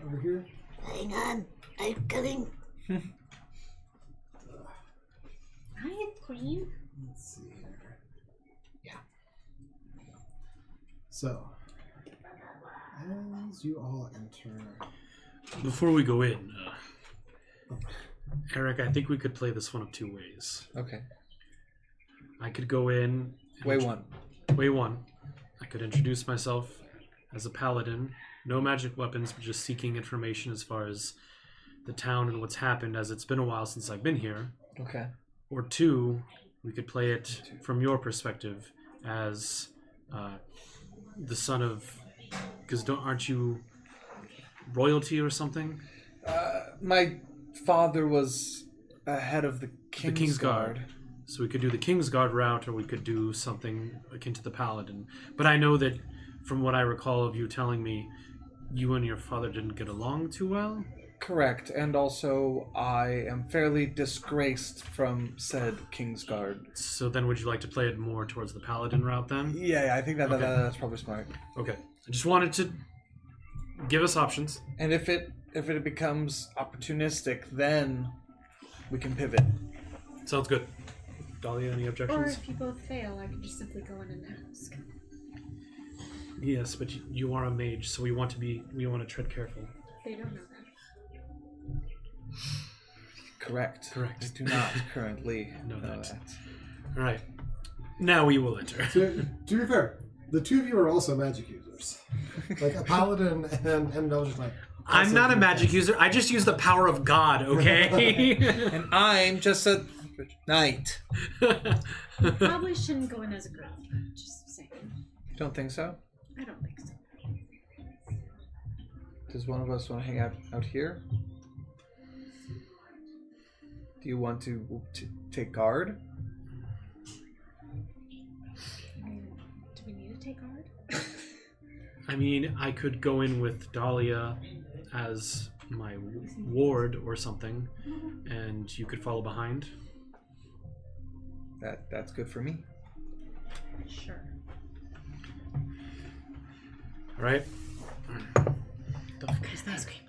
S1: over here.
S9: Hang on, I'm coming.
S5: Ice cream?
S1: Let's see here. Yeah. So, as you all enter...
S3: Before we go in, Errik, I think we could play this one of two ways.
S6: Okay.
S3: I could go in.
S6: Way one.
S3: Way one. I could introduce myself as a paladin. No magic weapons, but just seeking information as far as the town and what's happened, as it's been a while since I've been here.
S6: Okay.
S3: Or two, we could play it from your perspective as the son of... Because aren't you royalty or something?
S6: My father was head of the King's Guard.
S3: So we could do the King's Guard route, or we could do something akin to the Paladin. But I know that, from what I recall of you telling me, you and your father didn't get along too well?
S6: Correct, and also I am fairly disgraced from said King's Guard.
S3: So then would you like to play it more towards the Paladin route then?
S6: Yeah, I think that,
S3: Okay.
S6: that's probably smart.
S3: Okay. I just wanted to give us options.
S6: And if it becomes opportunistic, then we can pivot.
S3: Sounds good. Dahlia, any
S5: Or
S3: objections?
S5: if you both fail, I could just simply go in and ask.
S3: Yes, but you are a mage, so we want to tread careful.
S5: They don't know that.
S6: Correct.
S3: Correct.
S6: I do not currently
S3: Know
S6: know
S3: that.
S6: that.
S3: All right. Now we will enter.
S1: To be fair, the two of you are also magic users. Like a paladin and I was just like...
S3: I'm not a magic user. I just use the power of God, okay?
S6: And I'm just a knight.
S5: You probably shouldn't go in as a group. Just saying.
S6: Don't think so?
S5: I don't think so.
S6: Does one of us want to hang out here? Do you want to take guard?
S5: Do we need to take guard?
S3: I mean, I could go in with Dahlia as my ward or something, and you could follow behind.
S6: That's good for me.
S5: Sure.
S3: All right.
S2: The fuck is that? Ice cream.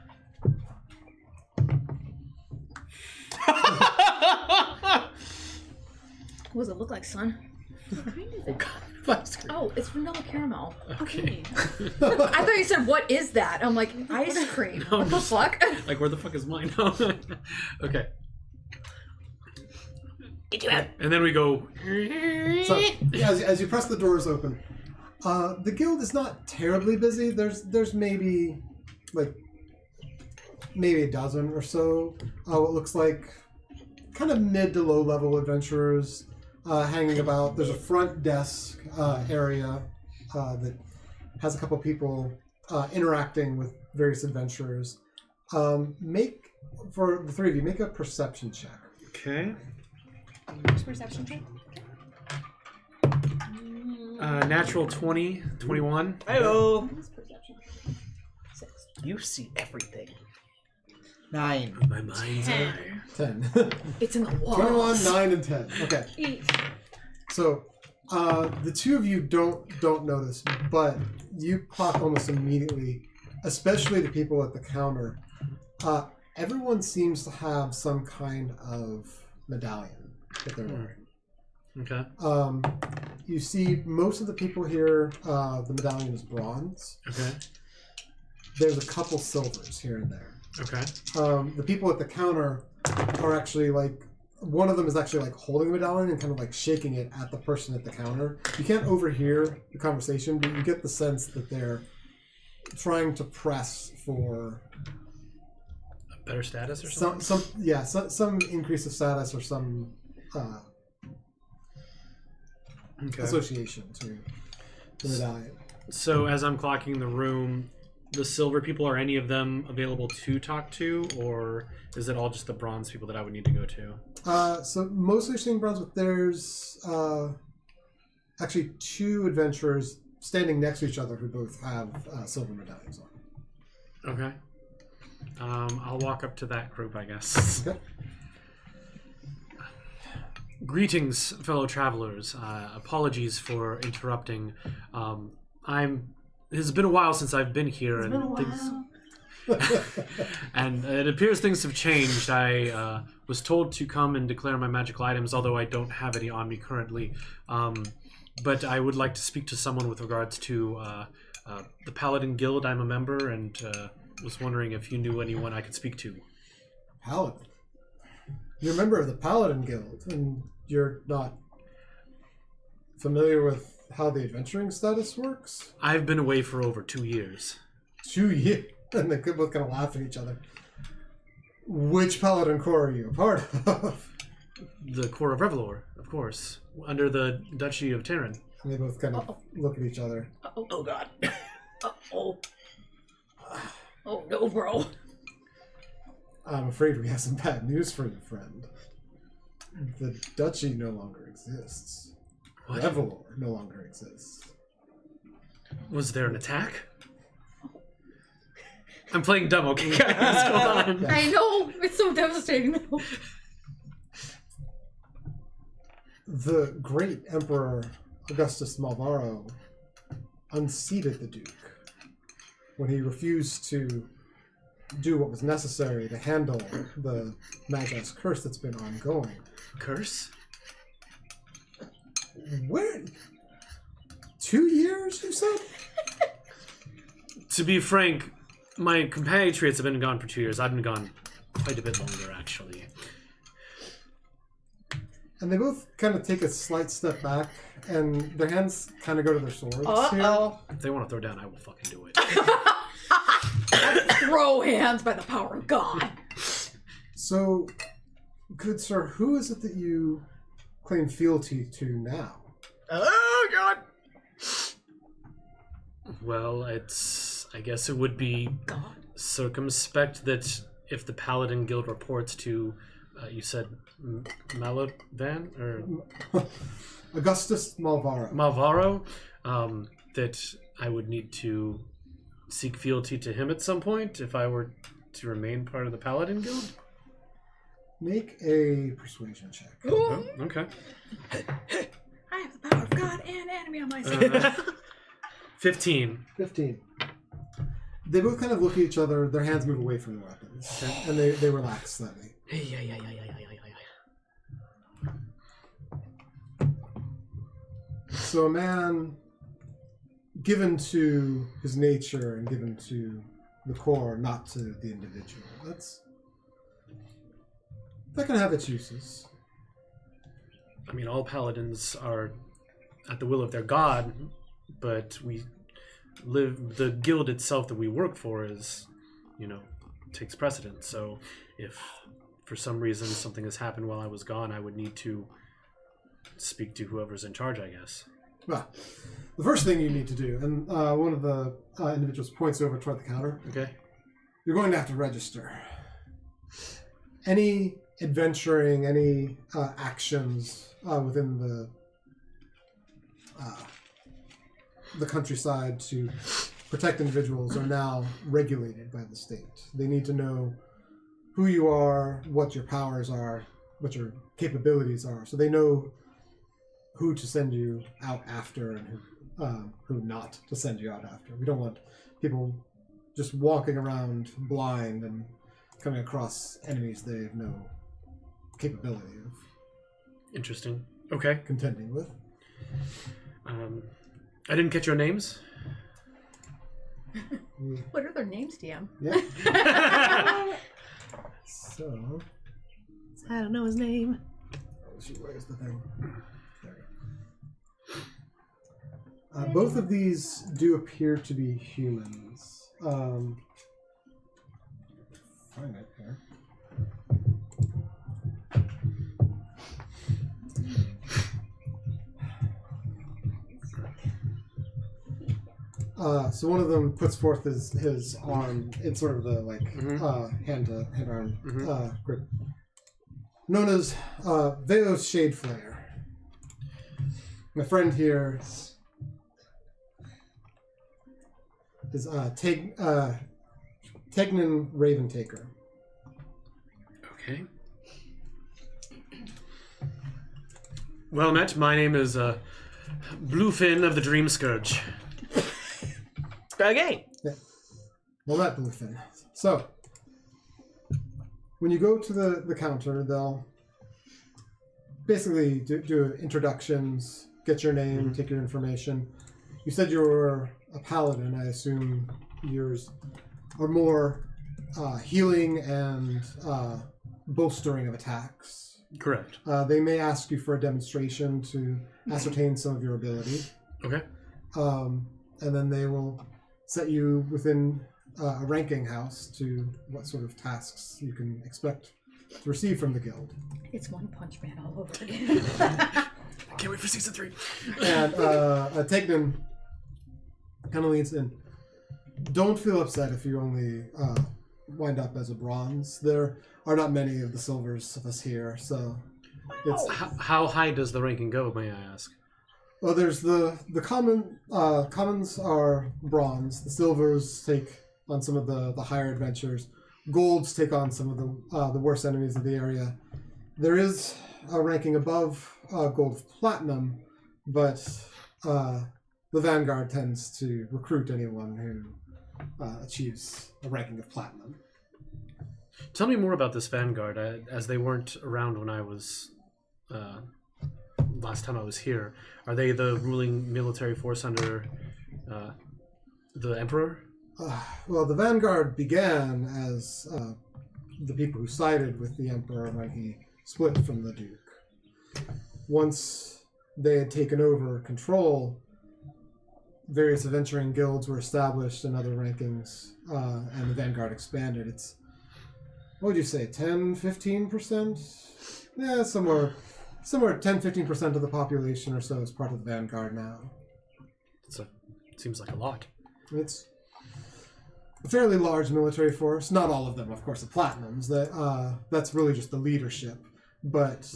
S10: What does it look like, son?
S5: What kind is it?
S3: Ice cream.
S10: Oh, it's vanilla caramel.
S3: Okay.
S10: I thought you said, what is that? I'm like, ice cream.
S3: No,
S10: What the fuck?
S3: Like, where the fuck is mine? Okay.
S10: Did you have...
S3: And then we go.
S1: So, yeah, as you press the doors open, the guild is not terribly busy. There's maybe a dozen or so. What looks like kind of mid to low level adventurers hanging about. There's a front desk area that has a couple people interacting with various adventurers. For the three of you, make a perception check.
S3: Okay.
S5: Perception check?
S3: Natural 20, 21.
S2: Hello.
S5: What's perception?
S10: 6.
S2: You see everything.
S6: 9.
S3: My mind's eye.
S1: 10.
S10: It's in the wall.
S1: 21, 9, and 10. Okay.
S5: 8.
S1: So, the two of you don't notice, but you clock almost immediately, especially the people at the counter. Everyone seems to have some kind of medallion that they're wearing.
S3: Okay.
S1: You see most of the people here, the medallion is bronze.
S3: Okay.
S1: There's a couple silvers here and there.
S3: Okay.
S1: The people at the counter are actually one of them is actually holding the medallion and kind of shaking it at the person at the counter. You can't overhear the conversation, but you get the sense that they're trying to press for
S3: A better status or something?
S1: some increase of status or some
S3: Okay.
S1: association to the medallion.
S3: So as I'm clocking the room, the silver people, are any of them available to talk to, or is it all just the bronze people that I would need to go to?
S1: So mostly seeing bronze, but there's actually two adventurers standing next to each other who both have silver medallions on.
S3: Okay. I'll walk up to that group, I guess.
S1: Okay.
S3: Greetings, fellow travelers. Apologies for interrupting. It's been a while since I've been here, and it appears things have changed. I was told to come and declare my magical items, although I don't have any on me currently. But I would like to speak to someone with regards to the Paladin Guild. I'm a member, and was wondering if you knew anyone I could speak to.
S1: Paladin. You're a member of the Paladin Guild, and you're not familiar with how the adventuring status works?
S3: I've been away for over 2 years.
S1: 2 years? And they both kind of laugh at each other. Which Paladin Corps are you a part of?
S3: The Corps of Revelor, of course, under the Duchy of Terran.
S1: And they both kind of look at each other.
S10: Oh God. Oh no, bro.
S1: I'm afraid we have some bad news for you, friend. The Duchy no longer exists.
S3: What?
S1: Revelor no longer exists.
S3: Was there an attack? I'm playing dumb, okay, guys? What's going on?
S10: I know. It's so devastating.
S1: The great Emperor Augustus Malvarro unseated the Duke when he refused to do what was necessary to handle the Magi's curse that's been ongoing.
S3: Curse?
S1: Where? 2 years, you said?
S3: To be frank, my compatriots have been gone for 2 years. I've been gone quite a bit longer, actually.
S1: And they both kind of take a slight step back, and their hands kind of go to their swords here.
S3: If they want to throw down, I will fucking do it.
S10: Throw hands by the power of God.
S1: So, good sir, who is it that you claim fealty to now?
S10: Oh God.
S3: Well, I guess it would be circumspect that if the Paladin Guild reports to, you said Malavan or
S1: Augustus Malvarro.
S3: Malvarro, that I would need to seek fealty to him at some point if I were to remain part of the Paladin Guild.
S1: Make a persuasion check.
S3: Oh, okay.
S10: I have the power of God and enemy on my side.
S3: 15.
S1: 15. They both kind of look at each other. Their hands move away from their weapons, and they relax slightly. So a man given to his nature and given to the core, not to the individual. That can have its uses.
S3: I mean, all paladins are at the will of their god, but the guild itself that we work for is, takes precedence. So if for some reason something has happened while I was gone, I would need to speak to whoever's in charge, I guess.
S1: Well, the first thing you need to do, and one of the individuals points over toward the counter.
S3: Okay.
S1: You're going to have to register. Any adventuring, any actions within the countryside to protect individuals are now regulated by the state. They need to know who you are, what your powers are, what your capabilities are, so they know who to send you out after and who not to send you out after. We don't want people just walking around blind and coming across enemies they have no capability of.
S3: Interesting. Okay.
S1: Contending with.
S3: I didn't catch your names.
S10: What are their names, DM?
S1: Yeah. So.
S2: I don't know his name.
S1: Oh, shoot, where's the thing? There we go. Both of these do appear to be humans. Find it here. So one of them puts forth his arm in sort of the hand arm grip, known as Veos Shade Flare. My friend here is Tegnan Raven Taker.
S3: Okay. Well met. My name is Bluefin of the Dream Scourge.
S2: Okay.
S1: Yeah. Well met, Bluefin. So, when you go to the counter, they'll basically do introductions, get your name, take your information. You said you were a paladin. I assume yours are more healing and bolstering of attacks.
S3: Correct.
S1: They may ask you for a demonstration to ascertain some of your ability.
S3: Okay.
S1: And then they will set you within a ranking house to what sort of tasks you can expect to receive from the guild.
S10: It's One Punch Man all over again.
S3: I can't wait for season 3.
S1: And Tegnan kind of leans in. Don't feel upset if you only wind up as a bronze. There are not many of the silvers of us here, so it's...
S3: How high does the ranking go, may I ask?
S1: Well, there's the commons are bronze. The silvers take on some of the higher adventures. Golds take on some of the worst enemies of the area. There is a ranking above gold of platinum, but the Vanguard tends to recruit anyone who achieves a ranking of platinum.
S3: Tell me more about this Vanguard, as they weren't around when I was... last time I was here. Are they the ruling military force under the Emperor?
S1: Well, the Vanguard began as the people who sided with the Emperor when he split from the Duke. Once they had taken over control, various adventuring guilds were established and other rankings, and the Vanguard expanded. It's, what would you say, 10, 15%? Yeah, somewhere 10-15% of the population or so is part of the Vanguard now.
S3: Seems like a lot.
S1: It's a fairly large military force. Not all of them, of course, are platinums. That's really just the leadership. But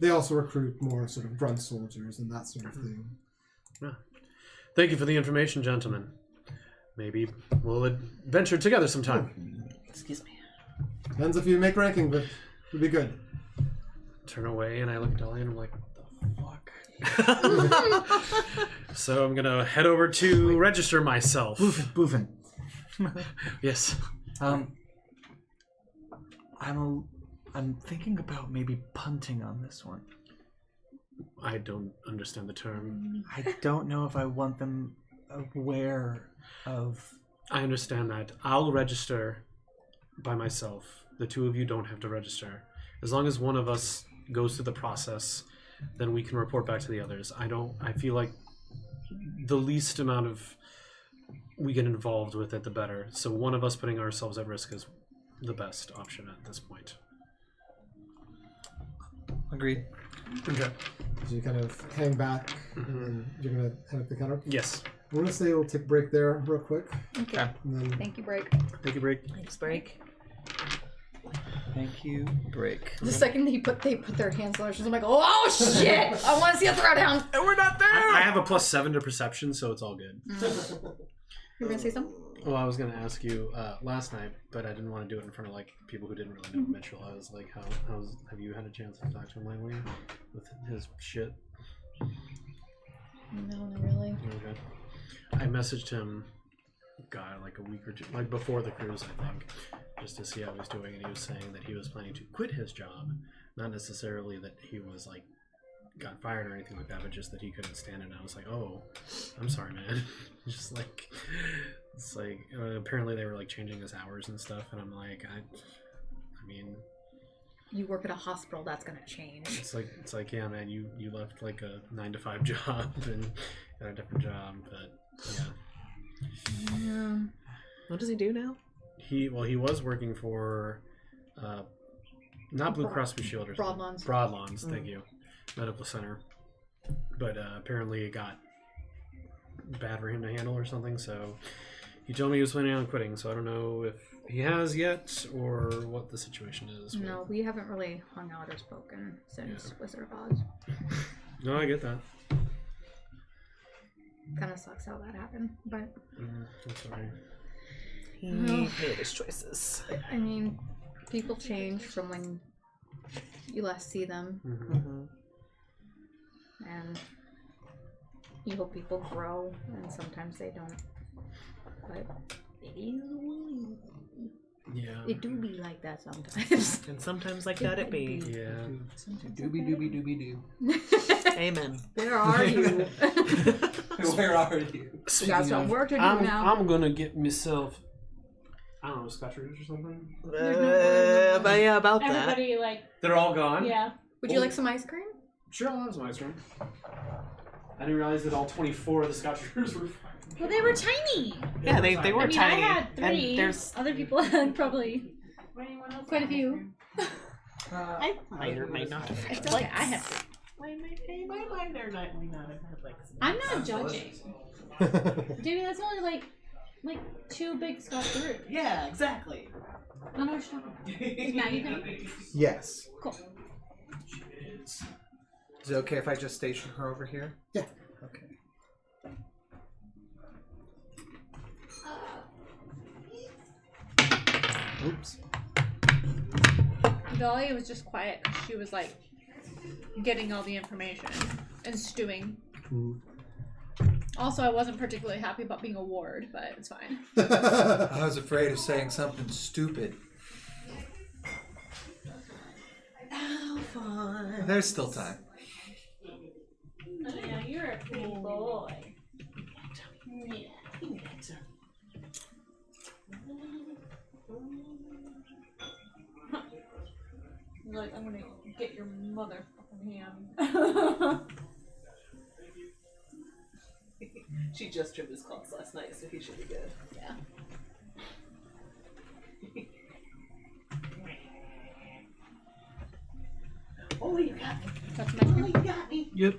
S1: they also recruit more sort of grunt soldiers and that sort of thing.
S3: Yeah. Thank you for the information, gentlemen. Maybe we'll adventure together sometime.
S2: Excuse me.
S1: Depends if you make ranking, but it'll be good.
S3: Turn away and I look at Dolly and I'm like, what the fuck? So I'm gonna head over to register myself.
S6: Boofin.
S3: Yes.
S6: I'm thinking about maybe punting on this one.
S3: I don't understand the term.
S6: I don't know if I want them aware of...
S3: I understand that. I'll register by myself. The two of you don't have to register. As long as one of us goes through the process, then we can report back to the others. I feel like the least amount of we get involved with it, the better. So one of us putting ourselves at risk is the best option at this point.
S6: Agreed.
S3: Okay.
S1: So you kind of hang back and you're going to head up the counter?
S3: Yes.
S1: I'm going to say we'll take a break there real quick.
S10: Okay.
S1: And then...
S10: Thank you, break.
S3: Take a break.
S2: Thanks, break.
S6: Thank you, break.
S10: The second they put their hands on their shoulders, I'm like, oh shit! I want to see a throwdown.
S3: And we're not there. I have a +7 to perception, so it's all good.
S10: You were gonna say something?
S3: Well, I was gonna ask you last night, but I didn't want to do it in front of like people who didn't really know Mitchell. I was like, have you had a chance to talk to him lately with his shit?
S10: No, not really.
S3: Okay. I messaged him, like a week or two, like before the cruise, I think, just to see how he was doing, and he was saying that he was planning to quit his job, not necessarily that he was like got fired or anything like that, but just that he couldn't stand it. And I was like, oh, I'm sorry, man. Just like, it's like apparently they were like changing his hours and stuff, and I'm like, I mean,
S10: you work at a hospital, that's gonna change.
S3: It's like yeah, man, you left like a 9-to-5 job and got a different job, but yeah.
S10: Yeah.
S2: What does he do now?
S3: He was working for not Blue Cross Blue Shield or something. Broadlawns, thank you. Medical center. But apparently it got bad for him to handle or something, so he told me he was planning on quitting, so I don't know if he has yet or what the situation is.
S10: No, we haven't really hung out or spoken since Wizard of Oz.
S3: No, I get that.
S10: Kind of sucks how that happened, but...
S3: I'm sorry.
S2: He made his choices.
S10: I mean, people change from when you last see them. And you hope people grow, and sometimes they don't. But it is
S3: yeah.
S10: It do be like that sometimes.
S2: And sometimes like that it be.
S3: Yeah.
S6: Doobie.
S2: Amen.
S10: Where are you?
S6: Where are you?
S10: We got some work to do now.
S3: I'm gonna get myself I don't know, Scotchers or something.
S2: But yeah, about that.
S5: Everybody like.
S3: They're all gone.
S5: Yeah.
S4: Would you like some ice cream?
S3: Sure, I'll have some ice cream. I didn't realize that all 24 of the Scotchers were.
S5: Well, they were tiny.
S2: Yeah, they were
S5: I mean,
S2: tiny.
S5: I had 3.
S2: And there's
S5: Other people had probably quite a few.
S2: I might or might not have.
S5: It's okay. I had 3.
S2: Why might there not have like?
S5: I'm not judging. Dude, that's only like 2 big Scotch brewers.
S2: Yeah, exactly.
S5: I don't know what you're talking about. Is Maggie gonna?
S1: Yes.
S5: Cool.
S6: Is it okay if I just station her over here?
S1: Yeah.
S6: Okay.
S1: Oops.
S5: Dahlia was just quiet because she was like getting all the information and stewing. Also, I wasn't particularly happy about being a ward, but it's fine.
S6: I was afraid of saying something stupid.
S2: How fun.
S6: There's still time.
S5: Yeah, you're a pretty boy. Yeah. Like, I'm gonna get your motherfucking hand.
S2: She just trimmed his claws last night, so he should be good.
S5: Yeah.
S2: Oh, you got me.
S5: That's my
S2: Oh, you got me.
S3: Yep.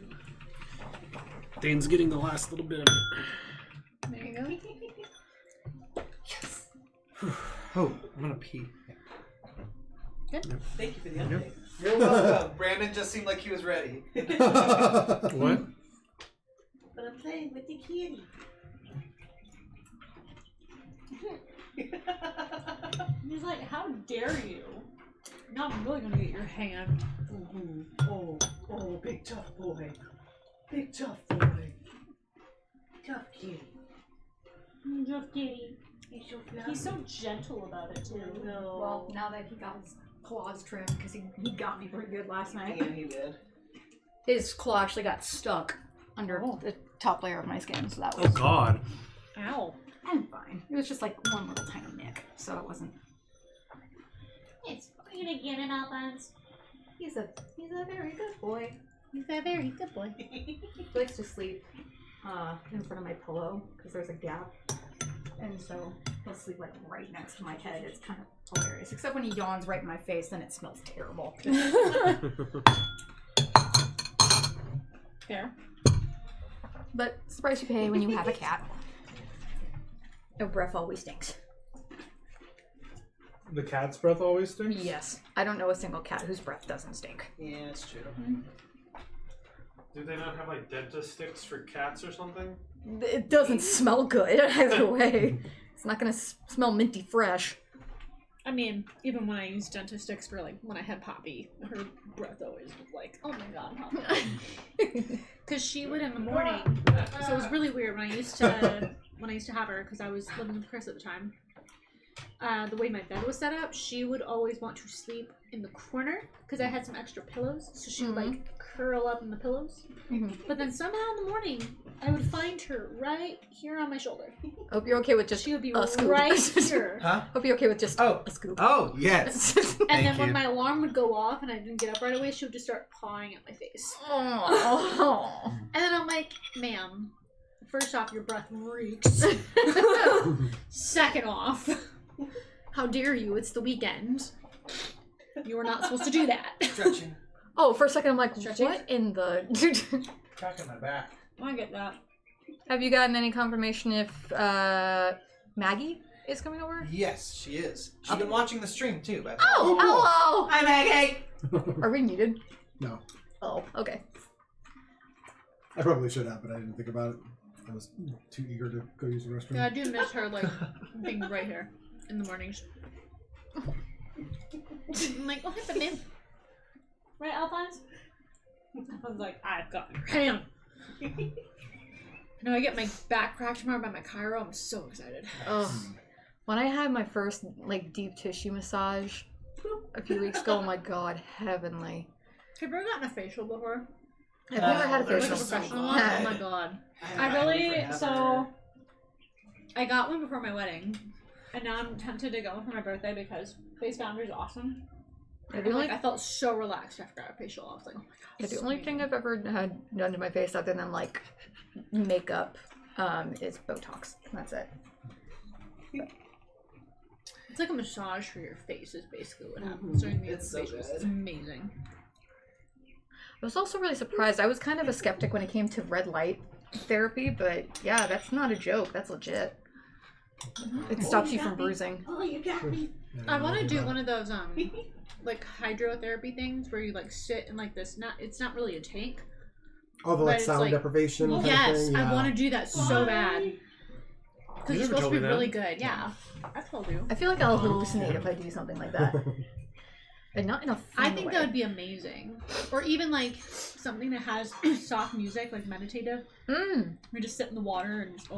S3: Dane's getting the last little bit of it.
S5: There you go.
S2: Yes.
S3: Oh, I'm gonna pee.
S5: Good.
S2: Thank you for the update.
S6: You're welcome. Brandon just seemed like he was ready.
S3: What?
S2: But I'm playing with the kitty.
S5: He's like, how dare you? Now I'm really gonna get your hand.
S2: Oh, big tough boy. Big tough boy. Tough kitty.
S5: Tough kitty. He's so gentle about it too.
S2: No.
S4: Well, now that he got his claws trimmed, because he got me pretty good last night.
S2: Yeah, he did.
S4: His claw actually got stuck under the top layer of my skin, so that was...
S3: Oh God.
S5: Ow.
S4: I'm fine. It was just like one little tiny nick, so it wasn't...
S5: It's fine again in Alphonse.
S4: He's a very good boy.
S5: He's a very good boy.
S4: He likes to sleep in front of my pillow, because there's a gap. And so he'll sleep like right next to my head. It's kind of hilarious. Except when he yawns right in my face, then it smells terrible.
S5: Fair.
S4: But it's the price you pay when you have a cat. No breath always stinks.
S3: The cat's breath always stinks?
S4: Yes. I don't know a single cat whose breath doesn't stink.
S2: Yeah, it's true.
S3: Do they not have like dentist sticks for cats or something?
S4: It doesn't smell good either way. It's not gonna smell minty fresh.
S5: I mean, even when I use dentist sticks for like when I had Poppy, her breath always was like, oh my god, Poppy. Because she would in the morning. So it was really weird when I used to have her, because I was living with Chris at the time. The way my bed was set up, she would always want to sleep in the corner because I had some extra pillows, so she would like curl up in the pillows. But then somehow in the morning, I would find her right here on my shoulder.
S4: Hope you're okay with just
S5: She would be
S4: a scoop.
S5: right here.
S6: Huh?
S4: Hope you're okay with just a scoop.
S6: Oh, yes.
S5: And then when my alarm would go off and I didn't get up right away, she would just start pawing at my face.
S4: Oh.
S5: And then I'm like, ma'am, first off, your breath reeks. Second off, how dare you? It's the weekend. You were not supposed to do that.
S6: Stretching.
S4: Oh, for a second I'm like,
S5: Stretching?
S4: what in the...
S6: Back in my back.
S5: I get that.
S4: Have you gotten any confirmation if Maggie is coming over?
S6: Yes, she is. She's been watching the stream too, by the way.
S4: Oh, hello!
S2: Hi, Maggie!
S4: Are we muted?
S1: No.
S4: Oh, okay.
S1: I probably should have, but I didn't think about it. I was too eager to go use the restroom.
S5: Yeah, I do miss her, like, being right here in the mornings. I'm like, what happened, man? Right, Alphonse? I was like, I've got your hand. Now I get my back cracked tomorrow by my chiro. I'm so excited.
S4: Ugh. When I had my first, like, deep tissue massage a few weeks ago, oh my god, heavenly.
S5: Have you ever gotten a facial before?
S4: I've never had a
S5: Like a
S4: facial.
S5: professional one? Oh my god. I really, so, I got one before my wedding. And now I'm tempted to go for my birthday because Face Foundry is awesome.
S10: Yeah,
S5: And, like, I felt so relaxed after I got a facial. I was like, oh my god.
S10: Yeah, the
S5: so
S10: only
S5: amazing.
S10: thing I've ever had done to my face other than like makeup is Botox. That's it.
S5: It's like a massage for your face is basically what happens during the
S2: It's so
S5: facials.
S2: good.
S5: It's amazing.
S10: I was also really surprised. I was kind of a skeptic when it came to red light therapy, but yeah, that's not a joke. That's legit. It stops you from bruising.
S9: Oh, you got me.
S5: I want to do one of those like hydrotherapy things where you like sit in like this. It's not really a tank.
S1: Oh, the
S5: But
S1: like
S5: it's
S1: sound
S5: like-
S1: deprivation kind of
S5: Yes,
S1: thing?
S5: I
S1: Yeah.
S5: want to do that so bad. Because
S3: You
S5: it's
S3: never
S5: supposed to
S3: told
S5: be
S3: me that.
S5: really good. Yeah, I told you.
S10: I feel like I'll hallucinate if I do something like that. And not in a fun
S5: I think
S10: way.
S5: that would be amazing. Or even like something that has soft music, like meditative. We just sit in the water and just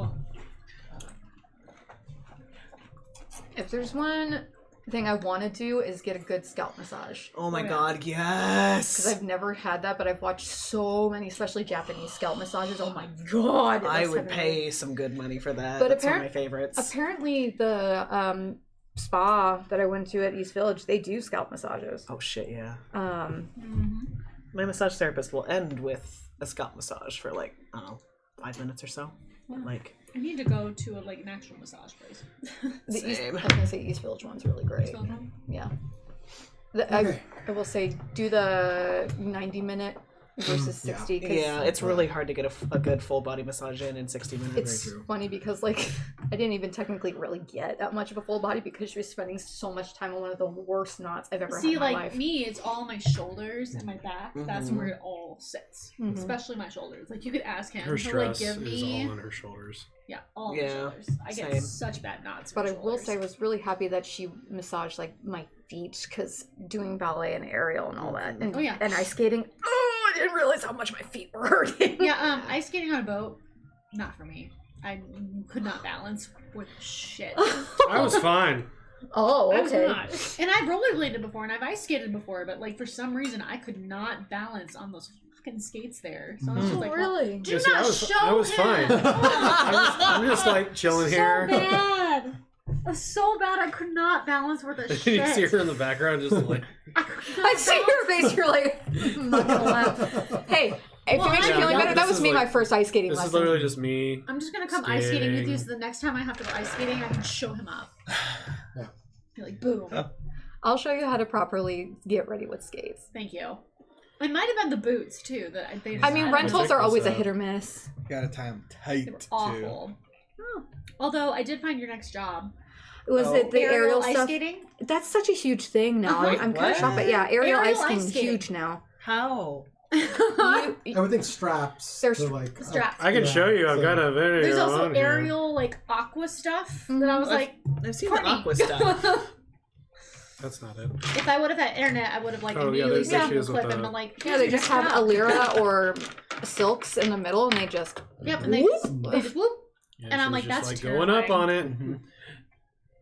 S10: If there's one thing I want to do is get a good scalp massage.
S2: Oh my
S5: yeah.
S2: god, yes!
S10: Because I've never had that, but I've watched so many, especially Japanese scalp massages. Oh my god! it
S2: I
S10: looks
S2: would
S10: heavenly.
S2: pay some good money for that.
S10: But
S2: That's one of my favorites.
S10: Apparently, the spa that I went to at East Village, they do scalp massages.
S2: Oh shit, yeah.
S5: Mm-hmm.
S2: My massage therapist will end with a scalp massage for like, I don't know, 5 minutes or so.
S5: Yeah.
S2: Like,
S5: I need to go to an actual massage place.
S10: The East, I
S2: Same.
S10: was gonna say East Village one's really great.
S5: So,
S10: Yeah.
S1: Okay.
S10: I will say do the 90-minute versus 60. 'cause
S2: yeah, it's really hard to get a good full body massage in 60 minutes.
S10: It's funny because like I didn't even technically really get that much of a full body because she was spending so much time on one of the worst knots I've ever had
S5: See,
S10: in my
S5: like
S10: life.
S5: me, it's all my shoulders and my back. That's where it all sits,
S10: Mhm.
S5: especially my shoulders. Like you could ask him.
S3: Her
S5: He'll like
S3: stress
S5: give
S3: is
S5: me,
S3: all on her shoulders.
S5: yeah, all my
S2: Yeah,
S5: shoulders. I get
S2: same.
S5: such bad knots.
S10: But I
S5: with
S10: will say I
S5: shoulders.
S10: was really happy that she massaged like my feet because doing ballet and aerial and all that and,
S5: Oh, yeah.
S10: and ice skating. Oh, I didn't realize how much my feet were hurting.
S5: yeah, ice skating on a boat, not for me. I could not balance with shit.
S3: I was fine.
S10: Oh,
S5: I was
S10: okay.
S5: not. And I've rollerbladed before and I've ice skated before, but like for some reason I could not balance on those fucking skates there. So I was just
S10: Oh,
S5: like,
S10: really?
S5: do
S3: Yeah, see,
S5: not show
S3: I was
S5: him.
S3: fine. I'm just like chilling
S5: so
S3: here.
S5: bad. It was so bad I could not balance worth a
S3: you
S5: shit.
S3: see her in the background, just like
S10: I see your face. You're like, I'm not gonna laugh. Hey, if
S5: Well,
S10: it makes you
S5: I'm
S10: feel any
S5: young.
S10: better, that
S3: This
S10: was
S3: is
S10: me
S3: like-
S10: my first ice skating
S3: this
S10: lesson.
S3: is literally just me.
S5: I'm just gonna come ice skating with you
S3: Skating.
S5: so the next time I have to go ice skating I can show him up.
S1: Yeah.
S5: Be like, boom.
S10: I'll show you how to properly get ready with skates.
S5: Thank you. It might have been the boots too that they
S10: I mean,
S5: decided-
S10: rentals
S3: check
S10: are always
S3: this
S10: a
S3: out.
S10: hit or miss.
S7: Gotta tie them
S5: They
S7: tight
S5: were
S7: too.
S5: awful. Oh. Although I did find your next job.
S10: Was it the aerial
S5: ice
S10: stuff?
S5: skating?
S10: That's such a huge thing now.
S5: Uh-huh.
S10: I'm kind of
S2: What?
S10: shocked, but yeah, aerial ice skating is
S5: skating.
S10: huge now.
S2: How?
S10: You-
S1: I would think straps.
S10: There's
S1: to, like,
S5: straps.
S3: I can
S1: Yeah,
S3: show you. I've
S1: so-
S3: got a video
S5: There's also
S3: on here.
S5: aerial like aqua stuff that I was like,
S2: I've seen
S5: Courtney.
S2: the aqua stuff.
S3: That's not it.
S5: if I would have had internet, I would have like
S3: Oh, yeah,
S5: immediately
S3: there's
S5: seen the
S3: issues with
S5: clip and
S3: the-
S5: been like,
S10: yeah, they just have
S5: a
S10: Alira or silks in the middle, and they just.
S5: Yep, and they just whoop.
S3: Yeah,
S5: And I'm
S3: she was
S5: like,
S3: just,
S5: that's
S3: going up on it.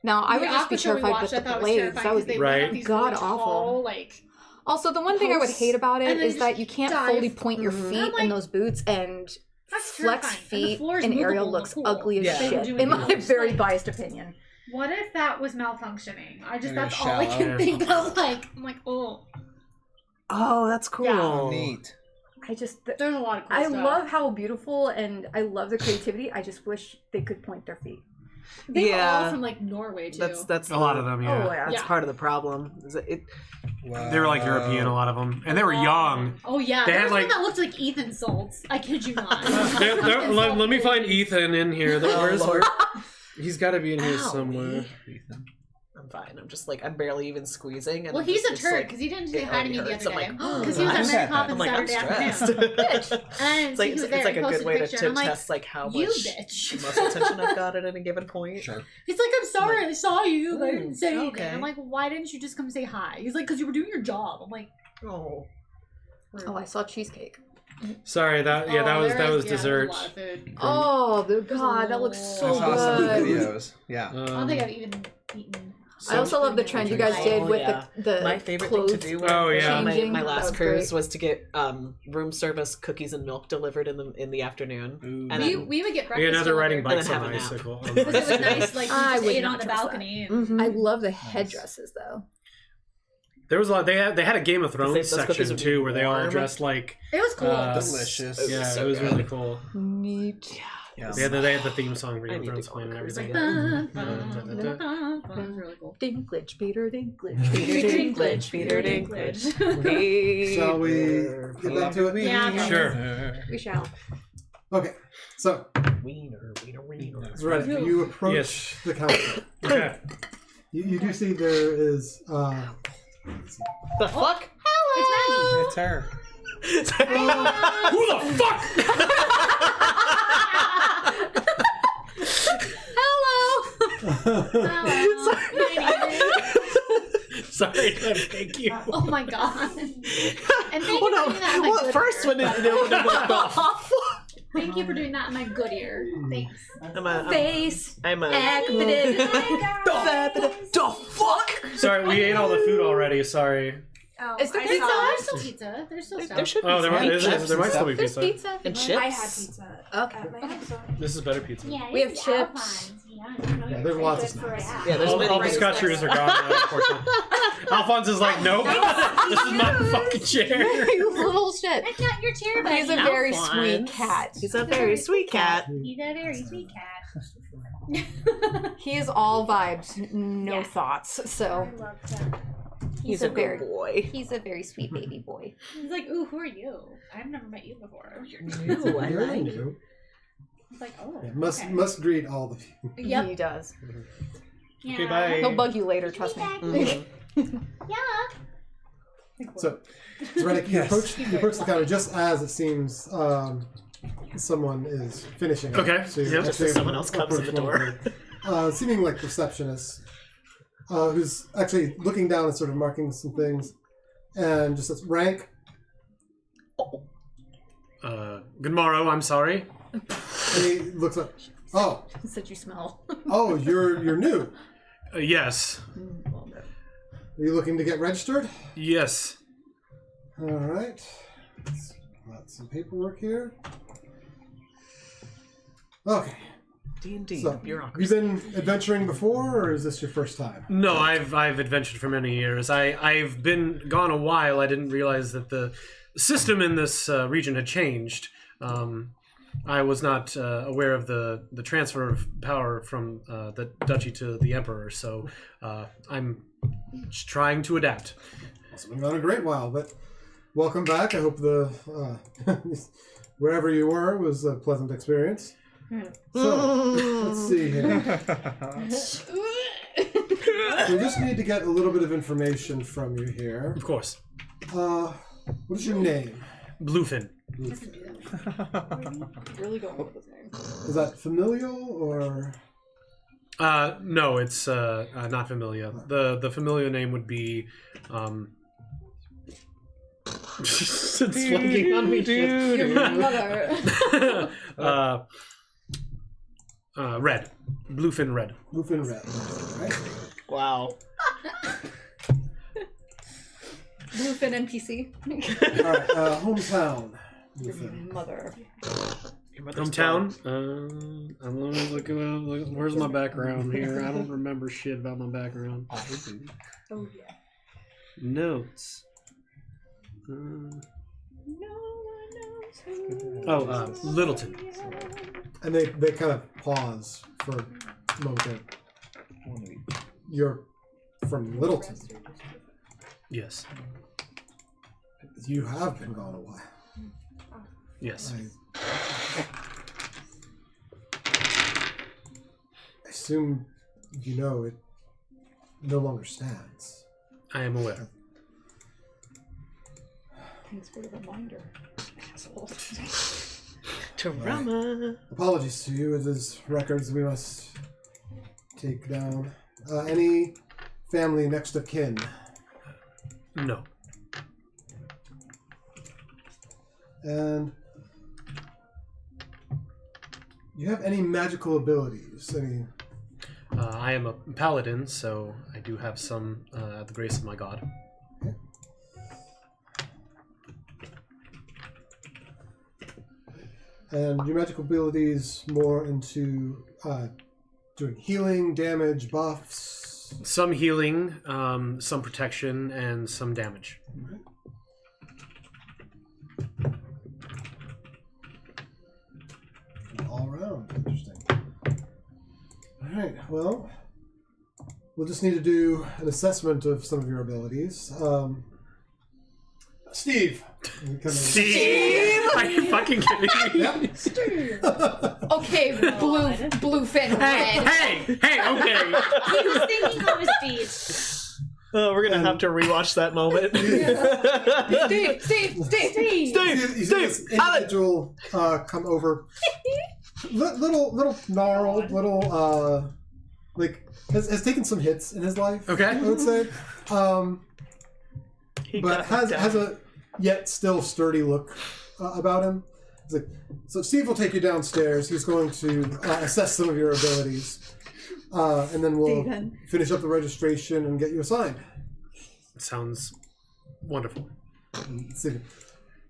S10: Now I would
S5: The
S10: just be
S5: aqua show we
S10: terrified with
S5: watched, I
S10: the
S5: thought was
S10: blades.
S5: terrifying
S10: That would
S5: 'cause they
S10: be
S3: Right.
S5: went up these
S10: god
S5: really
S10: awful.
S5: tall, like
S10: Also, the one thing I would
S5: posts,
S10: hate about it
S5: and then
S10: is
S5: just
S10: that you can't
S5: dive.
S10: fully point your
S2: Mhm.
S10: feet
S5: I'm like,
S10: in those boots, and
S5: that's
S10: flex
S5: terrifying. And the
S10: feet
S5: floor is
S10: in aerial
S5: movable in the
S10: looks
S5: pool.
S10: ugly as
S2: Yeah.
S5: They were
S10: shit.
S5: doing
S10: In my
S5: it. Just
S10: very
S5: like,
S10: biased opinion.
S5: what if that was malfunctioning? I just
S7: And they're
S5: that's all I
S7: shallow.
S5: can think of. Like I'm like, oh,
S2: Oh, that's cool.
S5: Yeah.
S7: Oh, neat.
S10: I just.
S5: there's a lot of cool
S10: I
S5: stuff.
S10: love how beautiful and I love the creativity. I just wish they could point their feet.
S5: They were all
S2: Yeah.
S5: from like Norway too.
S2: That's
S3: A lot of them, yeah.
S10: Oh yeah.
S2: That's
S5: Yeah.
S2: part of the problem. Is it
S7: Wow.
S3: They were like European, a lot of them, and they were young.
S5: Oh yeah,
S3: They
S5: there
S3: had,
S5: was
S3: like-
S5: one that looked like Ethan Saltz. I kid you not.
S3: Let me find Ethan in here. Where's
S2: Lord.
S3: He's got to be in here
S2: Ow.
S3: somewhere.
S2: I'm fine. I'm just like I'm barely even squeezing. And
S5: Well,
S2: I'm
S5: he's a
S2: just,
S5: turd
S2: like,
S5: because he didn't say
S2: it
S5: hi to me
S2: already
S5: the
S2: hurts.
S5: other
S2: I'm
S5: day.
S2: like,
S5: Because he was
S7: I'm
S5: at Mary
S7: sad.
S5: Poppins
S2: I'm like, I'm
S5: Saturday
S2: stressed.
S5: afternoon.
S10: Bitch.
S5: And
S2: It's like
S5: he was
S2: it's
S5: there.
S2: like
S5: He
S2: a good
S5: posted
S2: way to
S5: picture. I'm like,
S2: test like how
S5: you
S2: much
S5: bitch.
S2: muscle tension I've got at any given point.
S7: Sure.
S5: He's like, I'm sorry, I saw you, but I didn't say anything.
S2: okay.
S5: I'm like, why didn't you just come say hi? He's like, because you were doing your job. I'm like,
S2: Oh.
S10: Oh, I saw cheesecake.
S3: Sorry, that
S5: oh,
S3: that was
S5: there is-
S3: dessert.
S5: There's a lot of food.
S10: Oh, the god, that looks
S7: I
S10: so
S7: saw some
S10: good.
S7: videos. Yeah.
S5: I don't think I've even eaten
S10: I also love the trend you guys did with
S2: yeah.
S10: the
S2: My favorite
S10: clothes
S2: thing to do
S3: Oh, yeah.
S10: changing.
S2: my
S10: That
S2: last
S10: was
S2: cruise
S10: great.
S2: was to get room service cookies and milk delivered in the afternoon.
S3: Ooh.
S2: And
S5: We,
S2: then,
S5: we would get
S3: Yeah,
S5: breakfast
S3: now they're riding
S5: delivered.
S3: bikes
S2: And
S3: on
S2: then
S3: an
S2: have a nap.
S3: icicle.
S5: Because it was nice, like, you
S10: I
S5: just
S10: would
S5: ate on
S10: not
S5: the
S10: trust
S5: balcony.
S10: I love the headdresses though.
S3: There was a lot. They had a Game of Thrones
S2: those cookies
S3: section
S2: would be
S3: too, where they all
S2: warm.
S3: dressed like.
S5: It was cool.
S6: Delicious.
S3: Yeah,
S2: so
S3: it was
S2: good.
S3: really cool.
S10: Neat.
S6: Yeah.
S3: They had the theme song for
S2: I
S3: Game of
S2: need to
S3: Thrones
S2: go
S3: playing
S2: on
S3: and
S2: a cruise
S3: everything.
S5: It was really cool.
S10: Dinklage, Peter Dinklage, Peter Dinklage, Peter Dinklage.
S1: Shall we get back to it?
S5: Yeah.
S3: Sure.
S10: We shall.
S1: Okay, so
S2: Wiener.
S1: right, you approach
S3: Yes.
S1: the counter.
S3: Okay.
S1: You do see there is
S2: The fuck?
S6: It's her.
S3: Who the fuck? Sorry, thank you.
S5: Oh my god. And thank you
S2: Well,
S5: for doing that in my
S2: well,
S5: good
S2: first
S5: ear.
S2: one didn't know what it was.
S5: Thank you for doing that in my good ear. Thanks.
S10: Face
S2: I'm a.
S10: activated.
S2: The fuck?
S3: Sorry, we ate all the food already. Sorry.
S9: Oh,
S10: Is there
S9: I
S10: pizza?
S9: saw
S5: There's
S9: it.
S5: still pizza. There's still
S2: There
S5: stuff.
S2: should be
S3: Oh, there
S2: some
S3: might still be
S10: There's
S3: pizza.
S10: pizza.
S2: And chips.
S9: I had pizza
S10: Okay.
S9: at my house.
S3: This is better pizza.
S9: Yeah,
S10: We have
S9: this is
S10: chips.
S9: Alphonse. Yeah, I don't know
S1: Yeah,
S9: your
S1: there's lots of
S9: favorite
S1: snacks.
S9: for
S2: Yeah, there's
S3: All
S2: many
S3: the scotcheroos are gone now, unfortunately. Alphonse is like, nope, this is my fucking chair.
S10: You little shit.
S5: That's not your chair, buddy.
S10: He's a very
S2: Alphonse.
S10: sweet cat.
S2: He's a very sweet cat.
S5: He's a very sweet cat.
S10: He is all vibes, no
S5: Yeah.
S10: thoughts. So
S9: I love that.
S2: He's
S10: a
S2: a
S10: very-
S2: good boy.
S10: he's a very sweet baby boy.
S5: He's like, ooh, who are you? I've never met you before.
S2: Ooh, I
S1: You're
S2: like
S1: new.
S5: He's like, oh.
S1: Yeah, must
S5: okay.
S1: must greet all the people.
S5: Yep.
S10: He does.
S5: Yeah.
S3: Okay, bye.
S10: He'll bug you later, trust me.
S2: Mhm.
S5: Yeah.
S1: So, Errik, you approach the counter just as it seems someone is finishing. it.
S3: Okay,
S1: So you
S3: yep.
S1: actually
S2: Someone else comes in the
S1: approach one of the, seeming like receptionist, who's actually looking down and sort of marking some things, and just says, "Rank."
S3: Good morrow, I'm sorry.
S1: And he looks up. Oh,
S10: He said you smell.
S1: oh, you're new.
S3: Yes.
S1: Are you looking to get registered?
S3: Yes.
S1: All right. Got some paperwork here. Okay.
S2: D&D,
S1: So,
S2: bureaucracy.
S1: you've been adventuring before, or is this your first time?
S3: No, I've adventured for many years. I've been gone a while. I didn't realize that the system in this region had changed. I was not aware of the transfer of power from the Duchy to the Emperor, so I'm just trying to adapt.
S1: It's been gone a great while, but welcome back. I hope the wherever you were was a pleasant experience. So, let's see here. We just need to get a little bit of information from you here.
S3: Of course.
S1: What is your name?
S3: Bluefin.
S10: Really going with his name.
S1: Is that familial or?
S3: No, it's not familiar. The familiar name would be. It's flanking on me. Shit.
S10: Your mother.
S3: Red. Bluefin red.
S1: Bluefin Red. Right?
S2: Wow.
S10: Bluefin NPC.
S1: All right. Hometown.
S10: Your
S1: Bluefin.
S10: mother.
S2: Your mother's
S3: Hometown. I'm looking. Where's my background here? I don't remember shit about my background.
S10: Oh yeah.
S3: Notes. Littleton.
S1: And they kind of pause for a moment. You're from Littleton.
S3: Yes.
S1: You have been gone a while.
S3: Yes.
S1: I assume you know it no longer stands.
S3: I am aware.
S10: Thanks for the reminder. Asshole.
S2: Tarama.
S1: Apologies to you. It is records we must take down. Any family next of kin?
S3: No.
S1: And you have any magical abilities? Any?
S3: I am a paladin, so I do have some at the grace of my god.
S1: Okay. And your magical abilities more into doing healing, damage, buffs.
S3: Some healing, some protection, and some damage.
S1: Right. All around, interesting. All right, well, we'll just need to do an assessment of some of your abilities. Steve.
S3: Steve! Are you fucking kidding me?
S1: Yep.
S10: Okay, bluefin red.
S3: Hey, okay.
S5: He was thinking of his Steve.
S2: Oh, we're gonna have to rewatch that moment.
S10: Steve.
S1: You see this individual come over, little gnarled, like has taken some hits in his life.
S3: Okay.
S1: I would say, but has a yet still sturdy look about him. It's like, so Steve will take you downstairs. He's going to assess some of your abilities, and then we'll finish up the registration and get you assigned.
S3: Sounds wonderful.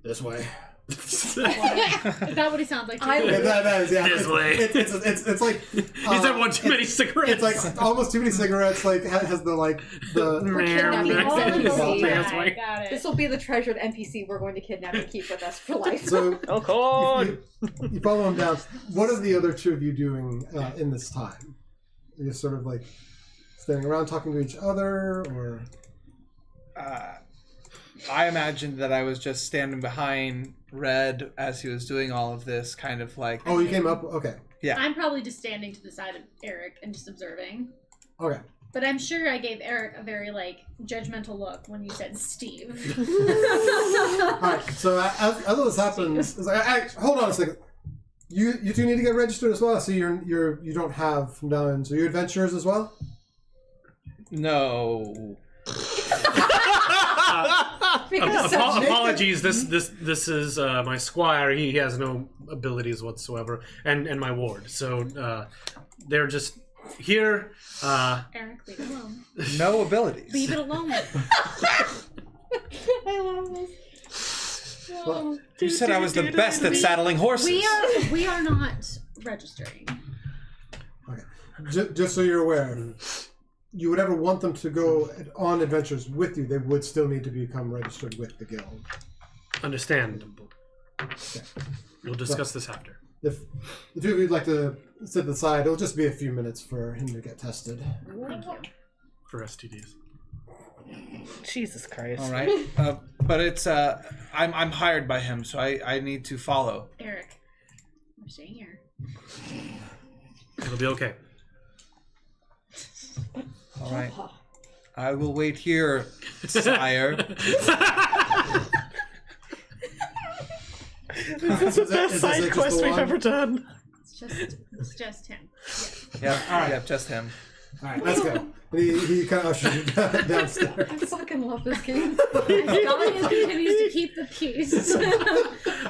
S1: This way.
S5: Is that what he sounds like?
S1: Yeah, that is, yeah.
S3: This way.
S1: It's like
S3: He's had one too many cigarettes.
S1: It's like almost too many cigarettes. Like has the
S10: We're kidnapping
S5: NPC. Got it.
S10: This will be the treasured NPC we're going to kidnap and keep with us for life.
S1: So
S2: Oh, God.
S1: you follow him down. What are the other two of you doing in this time? Are you sort of like standing around talking to each other, or?
S6: I imagined that I was just standing behind Red as he was doing all of this, kind of like.
S1: Oh, you came up. Okay.
S6: Yeah.
S5: I'm probably just standing to the side of Errik and just observing.
S1: Okay.
S5: But I'm sure I gave Errik a very judgmental look when you said Steve.
S1: All right. So as all this happens, it's like, hold on a second. You two need to get registered as well. So you don't have none. So you adventurers as well.
S6: No.
S3: Apologies. This is my squire. He has no abilities whatsoever, and my ward. So they're just here.
S5: Errik, leave it alone.
S6: No abilities.
S5: Leave it alone.
S10: I love this.
S1: Well,
S6: You said I was the best at saddling horses.
S5: We are not registering.
S1: Okay. Just so you're aware, you would ever want them to go on adventures with you, they would still need to become registered with the guild.
S3: Understandable.
S1: Okay.
S3: We'll discuss this after.
S1: If the two of you'd like to sit to the side, it'll just be a few minutes for him to get tested.
S5: Thank you.
S3: For STDs.
S2: Jesus Christ.
S6: All right. But it's I'm hired by him, so I need to follow.
S5: Errik, I'm staying here.
S3: It'll be okay.
S6: All right. I will wait here, sire.
S2: This is the best side quest we've ever done.
S5: It's just him.
S6: Yeah.
S1: All right.
S6: Yep. Just him.
S1: All right, let's go. And he kind of ushers you downstairs.
S10: I fucking love this game.
S5: Dolly continues to keep the peace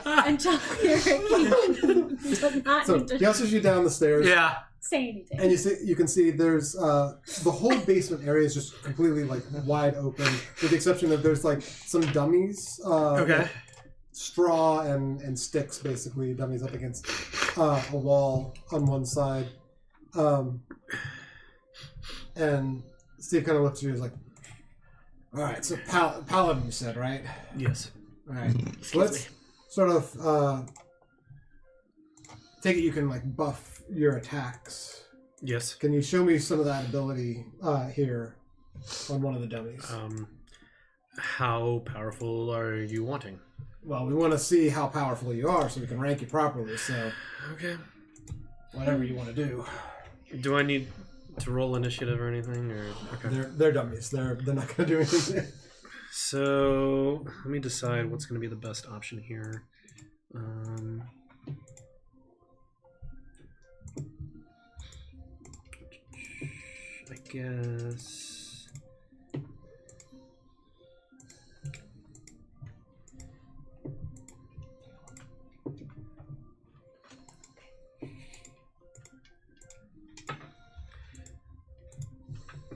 S5: until Errik does not
S1: So
S5: need to
S1: he ushers you down the stairs.
S3: Yeah.
S5: say anything.
S1: And you can see there's the whole basement area is just completely wide open, with the exception of there's some dummies.
S3: Okay.
S1: Like straw and sticks, basically dummies up against a wall on one side. And Steve kind of looks at you and is like, all right, so paladin you said, right?
S3: Yes.
S1: All right. So let's sort of take it you can buff your attacks.
S3: Yes.
S1: Can you show me some of that ability here on one of the dummies?
S3: How powerful are you wanting?
S1: Well, we want to see how powerful you are so we can rank you properly, so
S3: Okay.
S1: whatever you want to do.
S3: Do I need to roll initiative or anything? Or okay.
S1: They're dummies. They're not going to do anything.
S3: So let me decide what's going to be the best option here. I guess.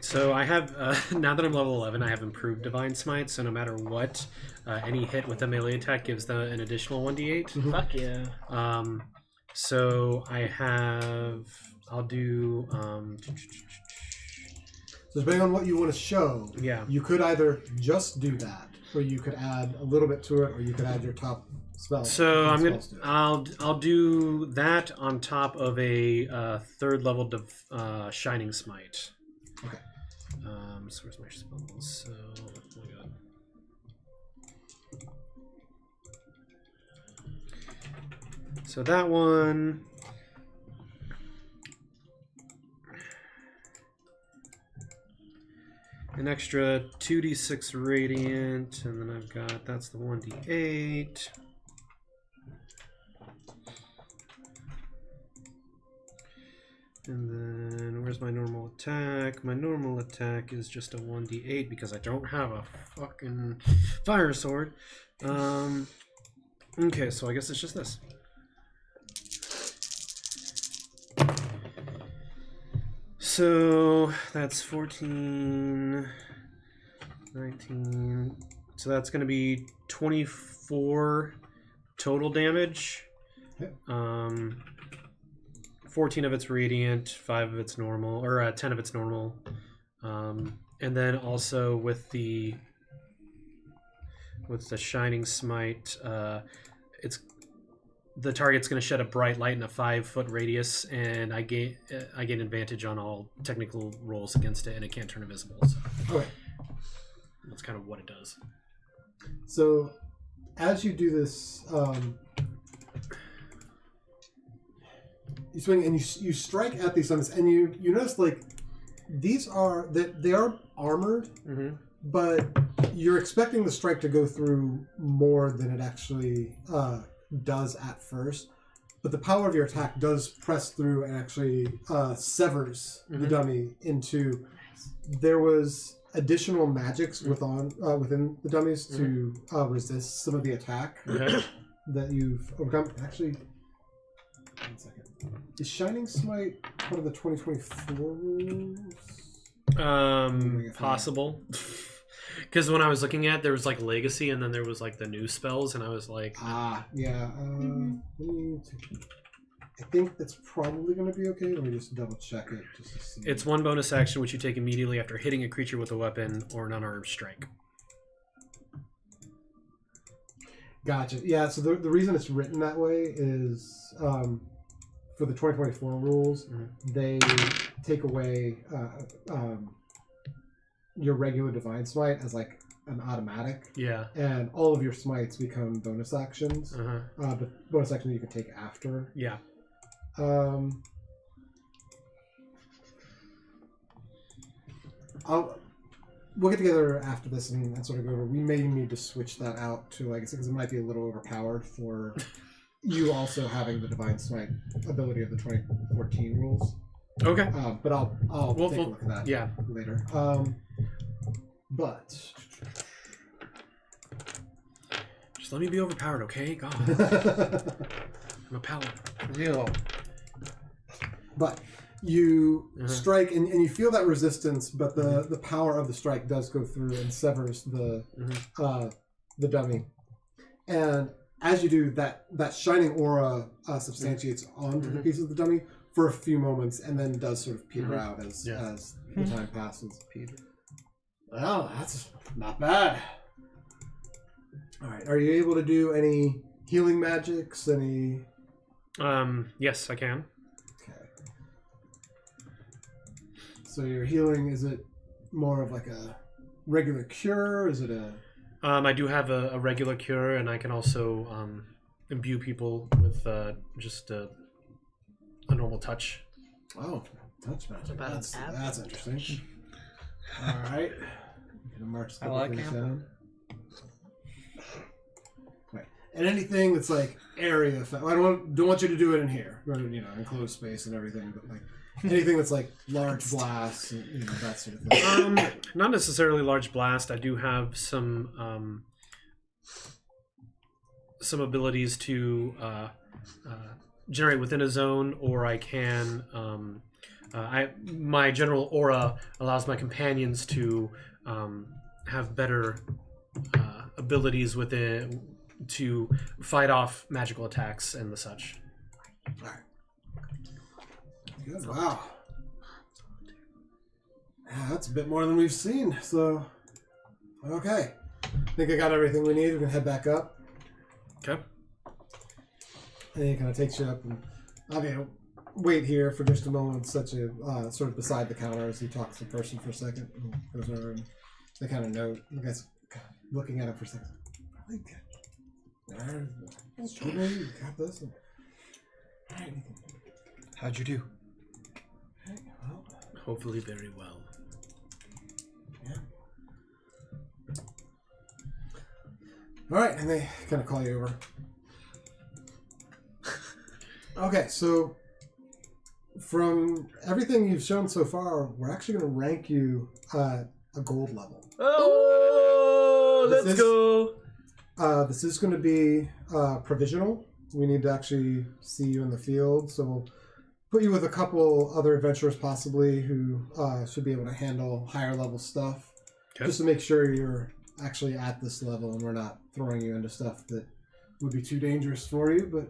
S3: So I have, now that I'm level 11, I have improved Divine Smite, so no matter what, any hit with a melee attack gives them an additional 1d8.
S2: Fuck yeah.
S3: So I have, I'll do,
S1: So depending on what you want to show,
S3: yeah.
S1: you could either just do that, or you could add a little bit to it, or you could add your top spell.
S3: So I'm gonna,
S1: spells to it.
S3: I'll do that on top of a third level Shining Smite.
S1: Okay.
S3: So where's my spells? So, oh my god. So that one. An extra 2d6 radiant, and then I've got, that's the 1d8. And then where's my normal attack? My normal attack is just a 1d8 because I don't have a fucking fire sword. Okay, so I guess it's just this. So that's 14, 19. So that's going to be 24 total damage.
S1: Yep.
S3: 14 of it's radiant, 5 of it's normal, or 10 of it's normal. And then also with the Shining Smite, it's the target's going to shed a bright light in a 5-foot radius, and I gain advantage on all technical rolls against it, and it can't turn invisible. So
S1: Okay.
S3: that's kind of what it does.
S1: So as you do this, you swing and you strike at these summons, and you notice like these are that they are armored, but you're expecting the strike to go through more than it actually does at first. But the power of your attack does press through and actually severs the dummy into. There was additional magics within the dummies to resist some of the attack that you've overcome. Actually, 1 second. Is Shining Smite part of the 2024 rules?
S3: Possible. Because when I was looking at, there was like Legacy, and then there was like the new spells, and I was like,
S1: yeah. I think that's probably going to be okay. Let me just double check it just to see.
S3: it's one bonus action which you take immediately after hitting a creature with a weapon or an unarmed strike.
S1: Gotcha. Yeah, so the reason it's written that way is for the 2024 rules, they take away your regular Divine Smite as like an automatic.
S3: Yeah.
S1: And all of your smites become bonus actions. The bonus action you can take after.
S3: Yeah.
S1: We'll get together after this and sort of go over. We may need to switch that out to, like, because it might be a little overpowered for you also having the Divine Smite ability of the 2014 rules.
S3: Okay.
S1: But I'll take a look at that later. But
S3: just let me be overpowered, okay? God. I'm a paladin.
S6: Yeah.
S1: But you strike and you feel that resistance, but the power of the strike does go through and severs the dummy. And as you do, that shining aura substantiates onto the piece of the dummy for a few moments, and then does sort of peter out as the time passes. Well, that's not bad. All right, are you able to do any healing magics? Any?
S3: Yes, I can.
S1: Okay. So your healing, is it more of like a regular cure? Is it a?
S3: I do have a regular cure, and I can also imbue people with just a normal touch.
S1: Oh, touch magic.
S2: About
S1: That's interesting. All right. I'm gonna mark a couple
S6: like
S1: things
S6: him.
S1: down. Right. And anything that's like area effect. I don't want you to do it in here. Enclosed space and everything, but like anything that's like large blasts, and, that sort of thing.
S3: Not necessarily large blast. I do have some abilities to generate within a zone, or I can my general aura allows my companions to have better abilities within to fight off magical attacks and the such.
S1: All right. Good. Wow. Yeah, that's a bit more than we've seen. So, okay. I think I got everything we need. We can head back up.
S3: Okay.
S1: And he kind of takes you up, and I'll wait here for just a moment, such a sort of beside the counter as he talks to the person for a second. And goes over and they kind of note. You guys looking at him for a second. Probably good. You got this. And, all right.
S6: How'd you do?
S1: Okay, well,
S3: Hopefully very well.
S1: yeah. All right, and they kind of call you over. Okay, so from everything you've shown so far, we're actually going to rank you a gold level.
S3: Oh,
S1: This
S3: let's
S1: is-
S3: go.
S1: This is going to be provisional. We need to actually see you in the field, so we'll put you with a couple other adventurers possibly who should be able to handle higher level stuff.
S3: Okay.
S1: Just to make sure you're actually at this level and we're not throwing you into stuff that would be too dangerous for you. But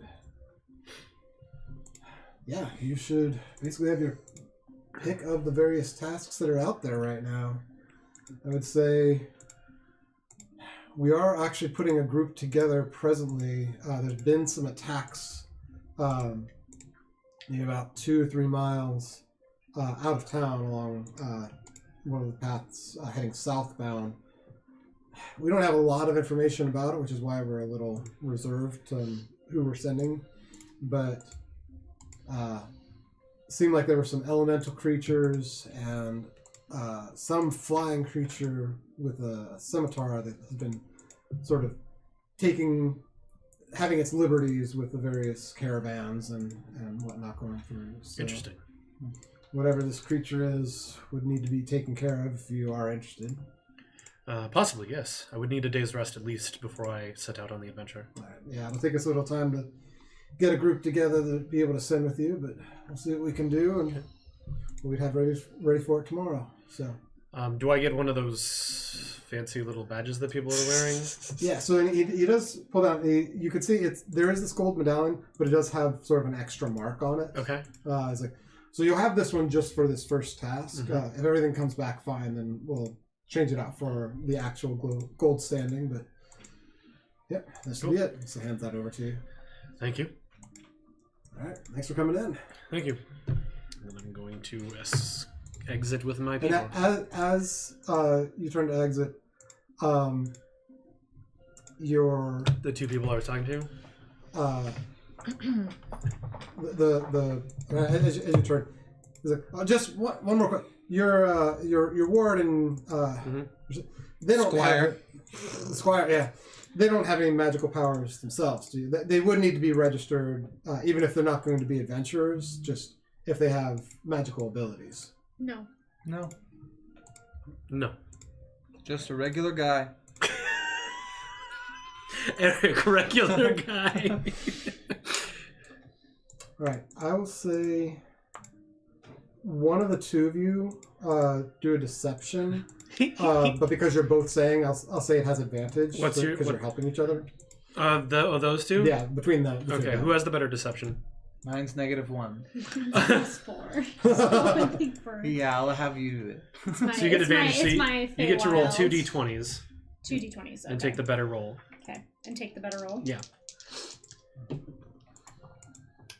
S1: yeah, you should basically have your pick of the various tasks that are out there right now. I would say we are actually putting a group together presently. There's been some attacks about 2 or 3 miles out of town along one of the paths heading southbound. We don't have a lot of information about it, which is why we're a little reserved on who we're sending. But seemed like there were some elemental creatures and some flying creature with a scimitar that has been sort of having its liberties with the various caravans and whatnot going through. So
S3: Interesting.
S1: whatever this creature is would need to be taken care of if you are interested.
S3: Possibly, yes. I would need a day's rest at least before I set out on the adventure.
S1: All right. Yeah, it'll take us a little time to get a group together to be able to send with you, but we'll see what we can do, and we'd have ready for it tomorrow. So.
S3: Do I get one of those fancy little badges that people are wearing?
S1: Yeah, so he does pull down. You can see there is this gold medallion, but it does have sort of an extra mark on it.
S3: Okay.
S1: It's like, so you'll have this one just for this first task. If everything comes back fine, then we'll change it out for the actual gold standing. But yep, this will be it. So hand that over to you.
S3: Thank you.
S1: All right, thanks for coming in.
S3: Thank you. And I'm going to exit with my
S1: And
S3: people.
S1: as you turn to exit, your
S3: The 2 people I was talking to?
S1: as you turn, he's like, just one more quick. Your ward and they don't
S6: Squire.
S1: have Squire. Yeah, they don't have any magical powers themselves. Do you? They would need to be registered, even if they're not going to be adventurers. Just if they have magical abilities.
S5: No.
S6: No,
S3: No.
S6: just a regular guy.
S3: Errik, regular guy.
S1: All right, I will say one of the 2 of you do a deception, but because you're both saying, I'll say it has advantage.
S3: What's your-
S1: because you're helping each other.
S3: Those 2?
S1: Yeah, between the two
S3: Okay,
S1: of
S3: who has the better deception?
S6: Mine's -1.
S5: Plus 4. So I think for
S6: Yeah, I'll have you do it.
S5: it's my,
S3: So you get
S5: it's
S3: advantage.
S5: My,
S3: So
S5: it's
S3: you,
S5: my
S3: you get to roll
S5: Feywild.
S3: 2 d20s
S5: 2 d20s. Okay.
S3: and take the better roll.
S5: Okay, and take the better roll.
S3: Yeah.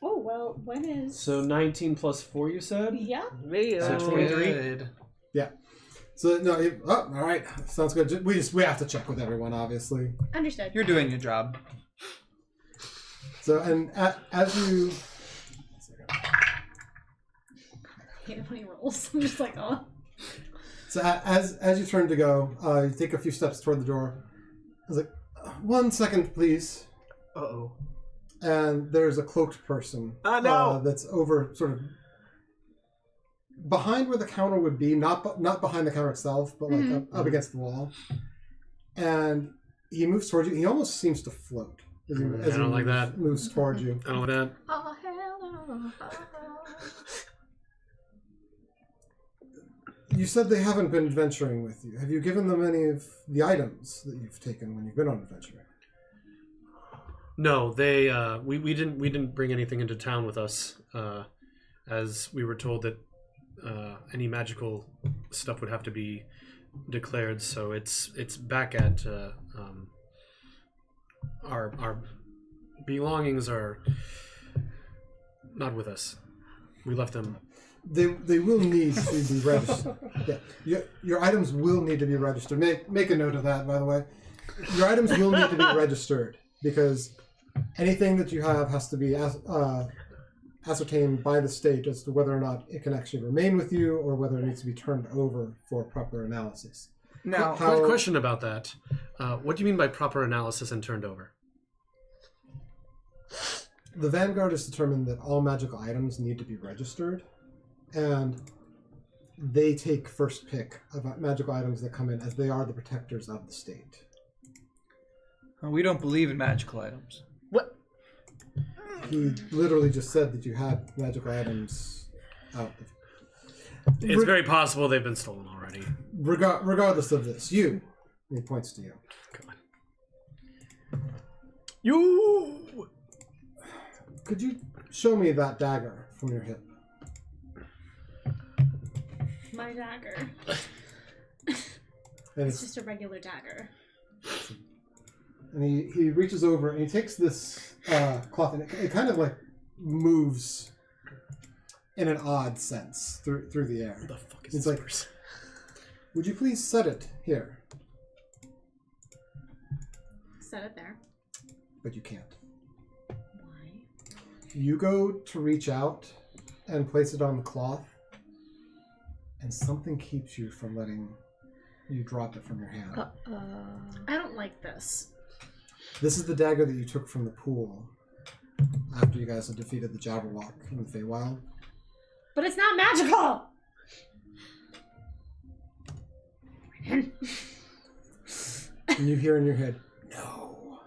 S5: Oh well, when is?
S3: So 19 plus 4, you said?
S5: Yeah.
S3: So 23?
S6: Good.
S1: So no, all right, sounds good. We have to check with everyone, obviously.
S5: Understood.
S6: You're doing your job.
S1: So and as you,
S5: I hate it when he rolls. I'm just like, oh.
S1: so as you turn to go, you take a few steps toward the door. I was like, 1 second, please.
S2: Uh-oh.
S1: And there's a cloaked person.
S2: Oh, no!
S1: That's over sort of behind where the counter would be, not behind the counter itself, but like up against the wall. And he moves towards you. He almost seems to float as
S3: I don't like that.
S1: Moves towards you.
S3: I don't like that.
S10: Oh, hell no.
S1: You said they haven't been adventuring with you. Have you given them any of the items that you've taken when you've been on adventure?
S3: No, they we didn't bring anything into town with us, as we were told that any magical stuff would have to be declared. So it's back at our belongings are not with us. We left them.
S1: They will need to be registered. Yeah, your items will need to be registered. Make a note of that, by the way. Your items will need to be registered because anything that you have has to be ascertained by the state as to whether or not it can actually remain with you or whether it needs to be turned over for proper analysis.
S6: Now,
S3: Quick question about that. What do you mean by proper analysis and turned over?
S1: The Vanguard has determined that all magical items need to be registered, and they take first pick of magical items that come in as they are the protectors of the state.
S6: we don't believe in magical items.
S2: What?
S1: He literally just said that you had magical items out.
S3: It's very possible they've been stolen already.
S1: Regardless of this, he points to you.
S3: Come on. You!
S1: Could you show me that dagger from your hip?
S5: My dagger.
S1: And
S5: It's just a regular dagger.
S1: And he reaches over and he takes this cloth and it kind of like moves in an odd sense through the air.
S3: What the fuck is
S1: It's
S3: this
S1: like,
S3: person?
S1: would you please set it here?
S5: Set it there.
S1: But you can't.
S5: Why?
S1: You go to reach out and place it on the cloth, and something keeps you from letting you drop it from your hand.
S5: I don't like this.
S1: This is the dagger that you took from the pool after you guys had defeated the Jabberwock in the Feywild.
S5: But it's not magical!
S1: And you hear in your head, no.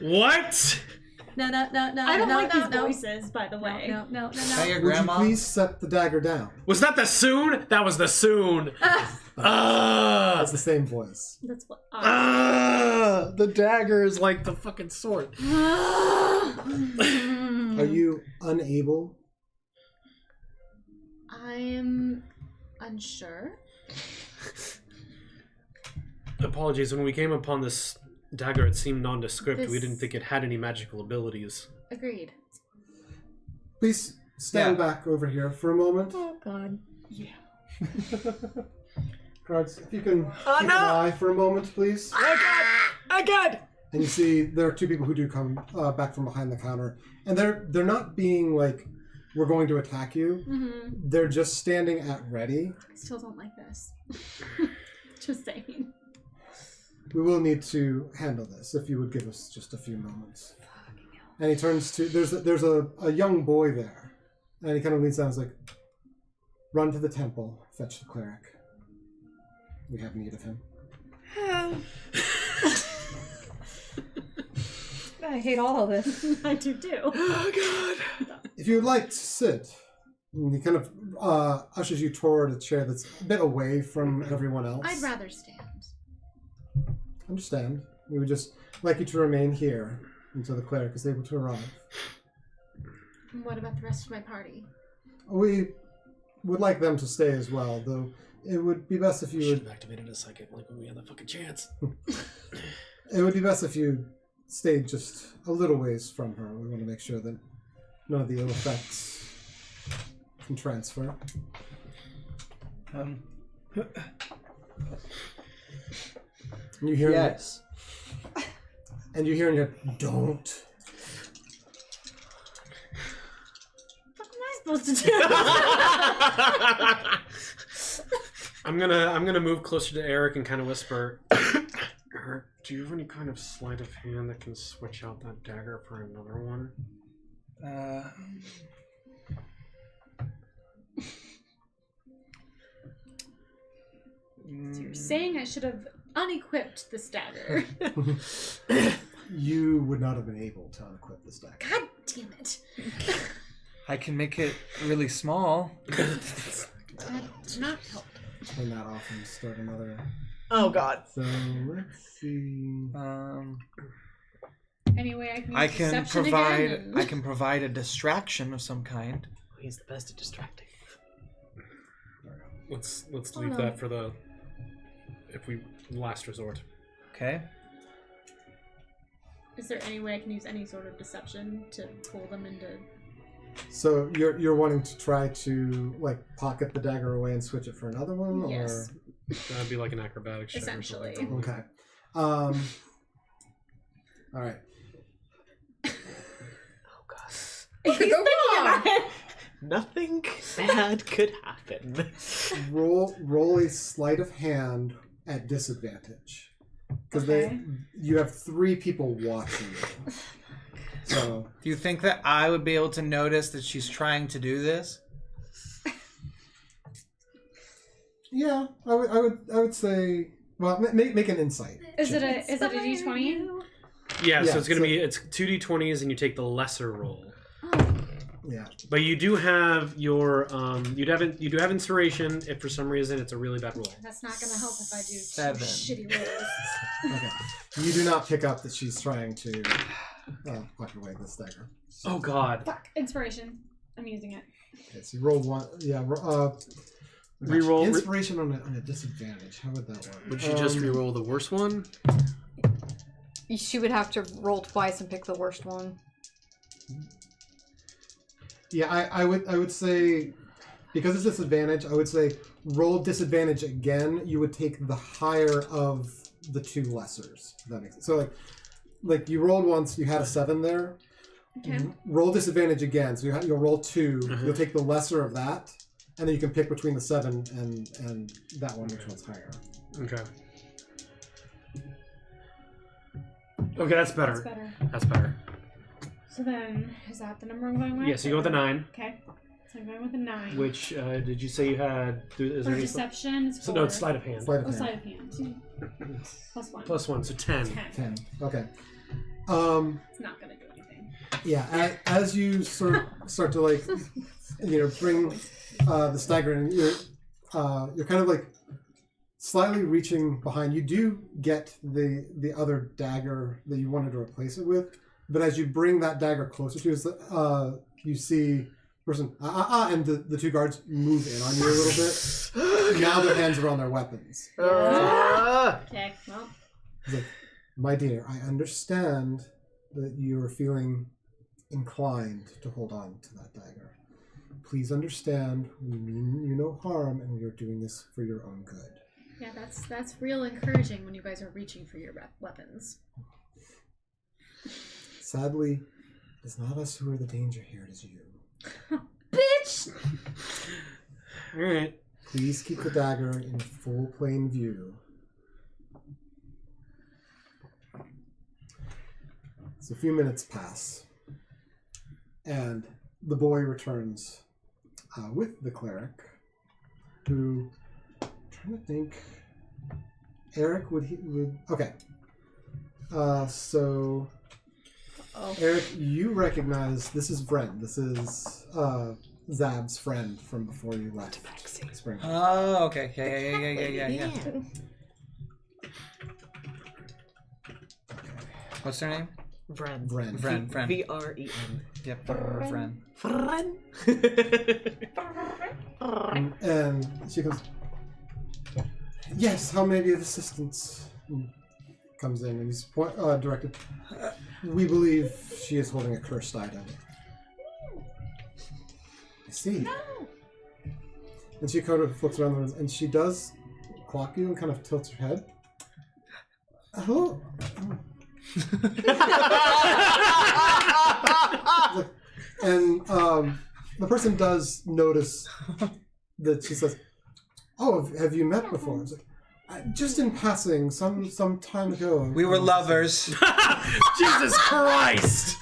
S3: What?
S10: No.
S5: I don't like these voices, by the way.
S10: No.
S6: Is that your
S1: Would you
S6: grandma?
S1: please set the dagger down?
S3: Was that the soon? That was the soon.
S1: That's the same voice.
S5: That's what
S3: The dagger is like the fucking sword.
S1: Are you unable?
S5: I'm unsure.
S3: Apologies, when we came upon this dagger, it seemed nondescript. We
S5: This-
S3: didn't think it had any magical abilities.
S5: Agreed.
S1: Please stand back over here for a moment.
S10: Oh God.
S1: Cards, if you can keep an eye for a moment, please.
S2: Oh God!
S1: And you see there are two people who do come back from behind the counter, and they're not being like, we're going to attack you.
S5: Mm-hmm.
S1: They're just standing at ready.
S5: I still don't like this. Just saying.
S1: We will need to handle this if you would give us just a few moments. And he turns to there's a young boy there, and he kind of leans down and is like, run to the temple, fetch the cleric. We have need of him.
S10: I hate all of this.
S5: I do too.
S3: Oh God!
S1: If you would like to sit, and he kind of ushers you toward a chair that's a bit away from everyone else.
S5: I'd rather stand.
S1: Understand. We would just like you to remain here until the cleric is able to arrive.
S5: And what about the rest of my party?
S1: We would like them to stay as well, though it would be best if you
S3: Should
S1: would.
S3: have activated a psychic like when we had the fucking chance.
S1: It would be best if you stayed just a little ways from her. We want to make sure that none of the ill effects can transfer. You hear
S6: Yes.
S1: and you hear in your don't.
S5: What am I supposed to do?
S3: I'm gonna move closer to Errik and kind of whisper, Errik, do you have any kind of sleight of hand that can switch out that dagger for another one?
S5: So you're saying I should have unequipped this dagger.
S1: You would not have been able to unequip this dagger.
S5: God damn it.
S6: I can make it really small.
S5: That's not help.
S1: Turn that off and start another.
S2: Oh God.
S1: So let's see.
S5: Anyway, I can use
S6: I can
S5: deception
S6: provide.
S5: again.
S6: I can provide a distraction of some kind.
S2: He's the best at distracting.
S3: Let's leave that for the last resort.
S6: Okay.
S5: Is there any way I can use any sort of deception to pull them into?
S1: So you're wanting to try to like pocket the dagger away and switch it for another one,
S5: Yes.
S3: That'd be like an acrobatics check.
S5: Essentially.
S3: Or something.
S1: Okay. All right.
S2: Oh God.
S5: He's thinking about it.
S2: Nothing bad could happen.
S1: Roll a sleight of hand at disadvantage because you have 3 people watching you. So
S6: Do you think that I would be able to notice that she's trying to do this?
S1: yeah, I would say. Well, make an insight.
S5: Is it a D20?
S3: Yeah,
S1: Yeah,
S3: so it's gonna
S1: so-
S3: be 2d20s and you take the lesser roll.
S1: Yeah.
S3: But you do have your you do have inspiration if for some reason it's a really bad roll.
S5: That's not gonna help if I do
S6: 7.
S5: shitty rolls.
S1: Okay. You do not pick up that she's trying to pluck away this dagger.
S3: Oh God.
S5: Fuck. Inspiration. I'm using it.
S1: Okay, so you roll 1. Yeah.
S3: Reroll.
S1: Inspiration on a disadvantage. How would that work?
S3: Would she just re-roll the worst one?
S10: She would have to roll twice and pick the worst one.
S1: Yeah, I would say because it's disadvantage, I would say roll disadvantage again. You would take the higher of the 2 lessers. If that makes sense. So like you rolled once, you had a 7 there.
S5: Okay.
S1: Roll disadvantage again. So you'll roll 2.
S3: Uh-huh.
S1: You'll take the lesser of that, and then you can pick between the 7 and that one, which one's higher.
S3: Okay. Okay, that's better.
S5: That's better.
S3: That's better.
S5: So then, is that the number I'm going with?
S3: Yeah, so you go with the 9.
S5: Okay. So I'm going with the 9.
S3: Which did you say you had? Is
S5: For
S3: there any
S5: deception, it's 4.
S3: So no, it's sleight of hand.
S1: Sleight of
S5: Oh,
S1: hand.
S5: sleight of hand. Plus 1.
S3: Plus 1, so 10.
S5: 10.
S1: 10. Okay.
S5: It's not gonna do anything.
S1: Yeah, as you start to like, bring the stagger in, you're kind of like slightly reaching behind. You do get the other dagger that you wanted to replace it with, but as you bring that dagger closer to you, you see person and the 2 guards move in on you a little bit. Now their hands are on their weapons.
S5: Okay, well.
S1: He's like, my dear, I understand that you are feeling inclined to hold on to that dagger. Please understand, we mean you no harm, and we are doing this for your own good.
S5: Yeah, that's real encouraging when you guys are reaching for your weapons.
S1: Sadly, it's not us who are the danger here, it is you.
S5: Bitch!
S3: Alright.
S1: Please keep the dagger in full plain view. So a few minutes pass, and the boy returns with the cleric, who, I'm trying to think, Errik, would okay. So, Errik, you recognize, this is Brent, this is Zab's friend from before you left Springbrook.
S6: Oh, okay. Yeah. What's their name?
S2: Vren.
S1: Vren.
S2: V-R-E-N.
S6: Yep, Vren.
S1: And she goes, yes, how may I be of assistance? And comes in and he's directed. We believe she is holding a cursed item. I see. And she kind of looks around the room and she does clock you and kind of tilts her head. Hello? And the person does notice that she says, "Oh, have you met before?" I was like, just in passing, some time ago.
S6: We were lovers.
S3: Jesus Christ!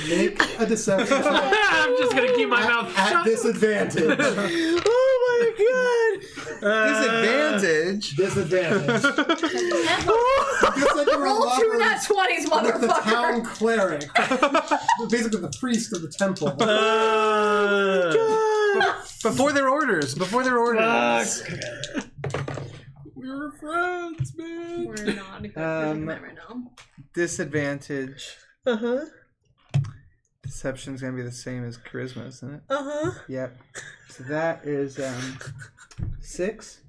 S1: Make a deception check
S3: I'm just gonna keep my mouth
S1: at
S3: shut.
S1: disadvantage.
S6: Oh my god! Disadvantage.
S1: Disadvantage. Just like you were
S10: Roll 2 nat 20s,
S1: with the
S10: motherfucker.
S1: town cleric. Basically the priest of the temple.
S6: Before their orders.
S3: We're friends, man.
S5: We're not a good predicament right now.
S6: Disadvantage.
S2: Uh-huh.
S6: Deception's gonna be the same as charisma, isn't it?
S2: Uh-huh.
S6: Yep. So that is 6.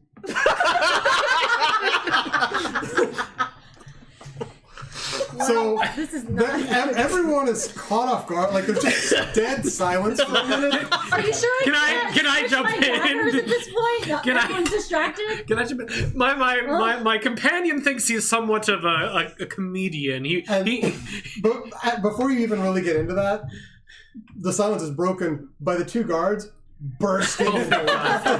S1: So
S5: This is not.
S1: everyone is caught off guard. Like there's just dead silence for a minute.
S5: Are you sure?
S3: Can I jump
S5: my daggers
S3: in?
S5: at this point?
S3: Can I-
S5: Everyone's distracted.
S3: Can I jump in? My companion thinks he's somewhat of a comedian.
S1: But before you even really get into that, the silence is broken by the 2 guards bursting into laughter.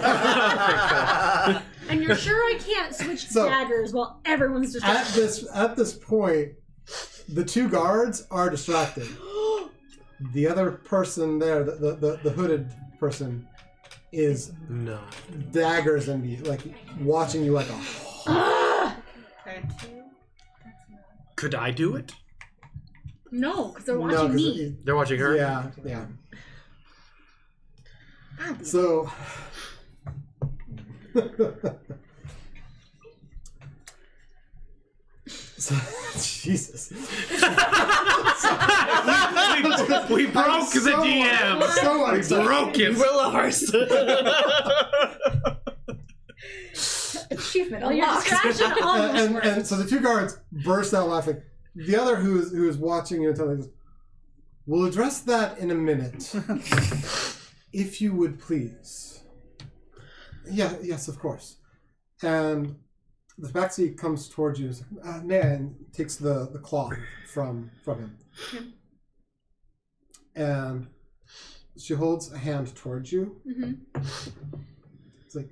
S5: And you're sure I can't switch
S1: So,
S5: daggers while everyone's distracted?
S1: At this point, the 2 guards are distracted. The other person there, the hooded person, is
S3: No.
S1: daggers and like watching you like a.
S5: Okay.
S3: Could I do it?
S5: No, because they're
S1: No,
S5: watching
S1: 'cause
S5: me.
S3: They're watching her?
S1: Yeah. So. Jesus.
S3: we broke the DM.
S1: So
S3: We
S1: unexcited.
S3: broke it.
S10: Achievement
S5: Well, your
S10: unlocked.
S5: distraction almost
S1: and
S5: worked.
S1: so the 2 guards burst out laughing. The other who is watching you and telling us, "We'll address that in a minute, if you would please." Yeah, yes, of course. And the backseat comes towards you, and takes the cloth from him, and she holds a hand towards you. It's like,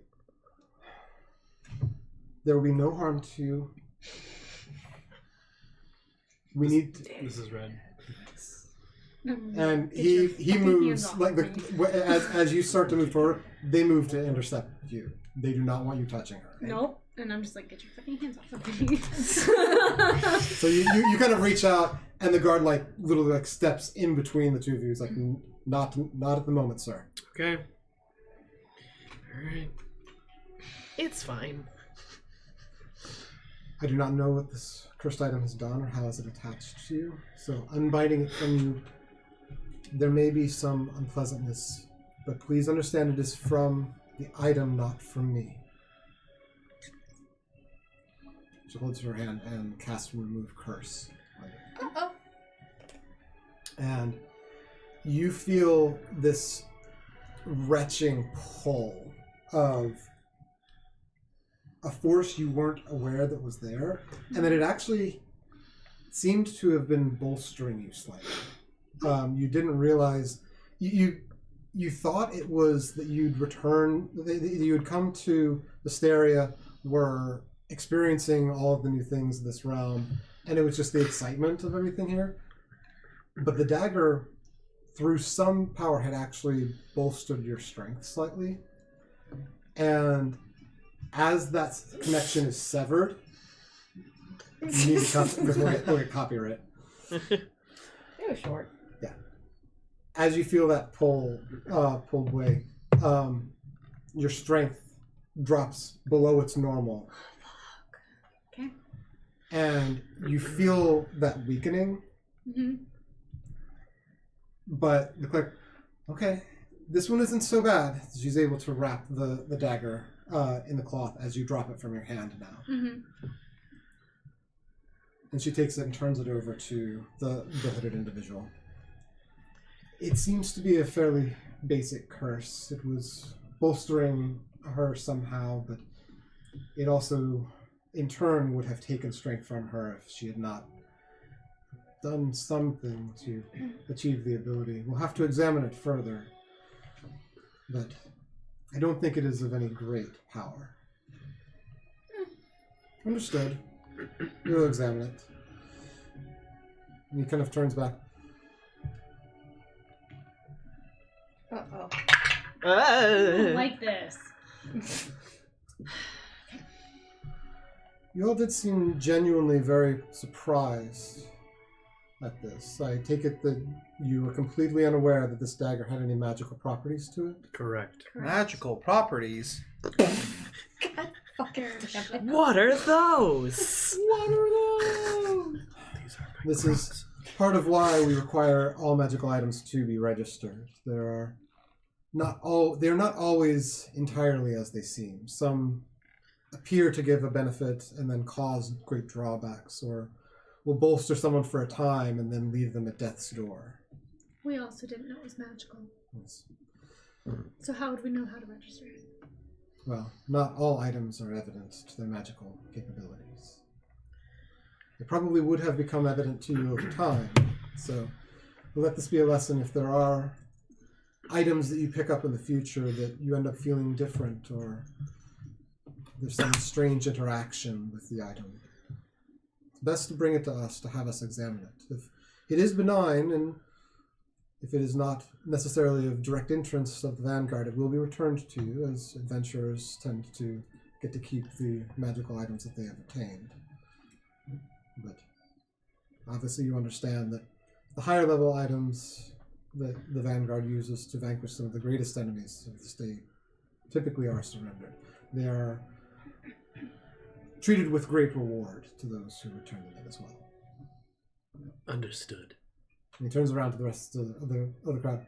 S1: there will be no harm to you. We need.
S3: This is red.
S1: And
S5: Get your
S1: he
S5: fucking
S1: moves
S5: hands off
S1: like
S5: me.
S1: as you start to move forward, they move to intercept you. They do not want you touching her.
S5: Nope. And I'm just like, get your fucking hands off of me.
S1: So you kind of reach out, and the guard like literally like steps in between the 2 of you. He's like, not at the moment, sir.
S3: Okay. Alright.
S2: It's fine.
S1: I do not know what this cursed item has done or how is it attached to you. So unbinding it from you, there may be some unpleasantness, but please understand it is from the item, not from me. She holds her hand and casts Remove Curse.
S10: Uh-oh.
S1: And you feel this retching pull of a force you weren't aware that was there, and that it actually seemed to have been bolstering you slightly. You didn't realize you thought it was that you'd return, that you had come to Asteria, were experiencing all of the new things in this realm, and it was just the excitement of everything here. But the dagger, through some power, had actually bolstered your strength slightly, and as that connection is severed, you need to cut because we'll get copyright.
S10: It was short.
S1: Yeah. As you feel that pulled away, your strength drops below its normal.
S5: Okay.
S1: And you feel that weakening. But the clerk, okay, this one isn't so bad. She's able to wrap the dagger in the cloth as you drop it from your hand now. And she takes it and turns it over to the hooded individual. It seems to be a fairly basic curse. It was bolstering her somehow, but it also, in turn, would have taken strength from her if she had not done something to achieve the ability. We'll have to examine it further, but I don't think it is of any great power. Understood. We'll examine it. And he kind of turns back.
S5: I don't like this.
S1: You all did seem genuinely very surprised at this. I take it that you were completely unaware that this dagger had any magical properties to it?
S3: Correct.
S6: Magical properties.
S2: What are those?
S6: What are those?
S3: These are my
S1: This is part of why we require all magical items to be registered. They're not always entirely as they seem. Some appear to give a benefit and then cause great drawbacks, or will bolster someone for a time and then leave them at death's door.
S5: We also didn't know it was magical.
S1: Yes.
S5: So how would we know how to register it?
S1: Well, not all items are evident to their magical capabilities. They probably would have become evident to you over time, so let this be a lesson if there are items that you pick up in the future that you end up feeling different, or there's some strange interaction with the item. It's best to bring it to us to have us examine it. If it is benign, and if it is not necessarily of direct interest of the Vanguard, it will be returned to you, as adventurers tend to get to keep the magical items that they have obtained. But obviously you understand that the higher level items that the Vanguard uses to vanquish some of the greatest enemies of the state typically are surrendered. They are treated with great reward to those who return them in as well.
S3: Understood.
S1: And he turns around to the rest of the crowd.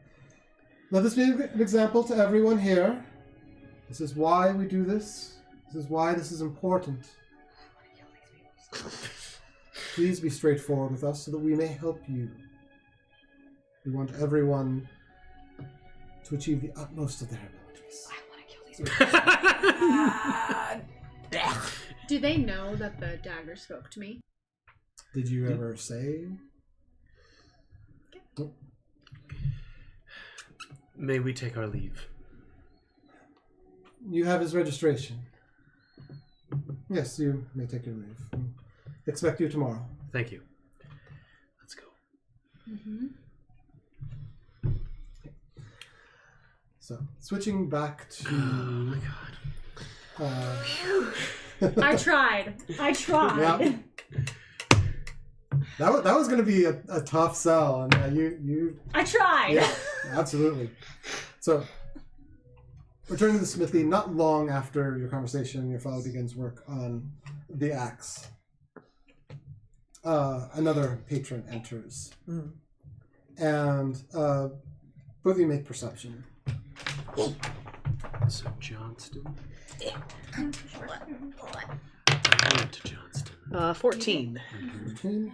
S1: Let this be an example to everyone here. This is why we do this. This is why this is important. Please be straightforward with us so that we may help you. We want everyone to achieve the utmost of their abilities.
S10: I want to kill these people.
S5: Do they know that the dagger spoke to me?
S1: Did you ever say? Nope.
S3: May we take our leave?
S1: You have his registration. Yes, you may take your leave. Expect you tomorrow.
S3: Thank you. Let's go.
S5: Mm-hmm.
S1: So, switching back to...
S3: Oh my god.
S5: I tried.
S1: Yeah. That was going to be a tough sell, and you.
S5: I tried.
S1: Yeah, absolutely. So, returning to the smithy, not long after your conversation, your fellow begins work on the axe. Another patron enters, and both of you make perception.
S3: So Johnston. I went to Johnston.
S2: 14.
S1: 14?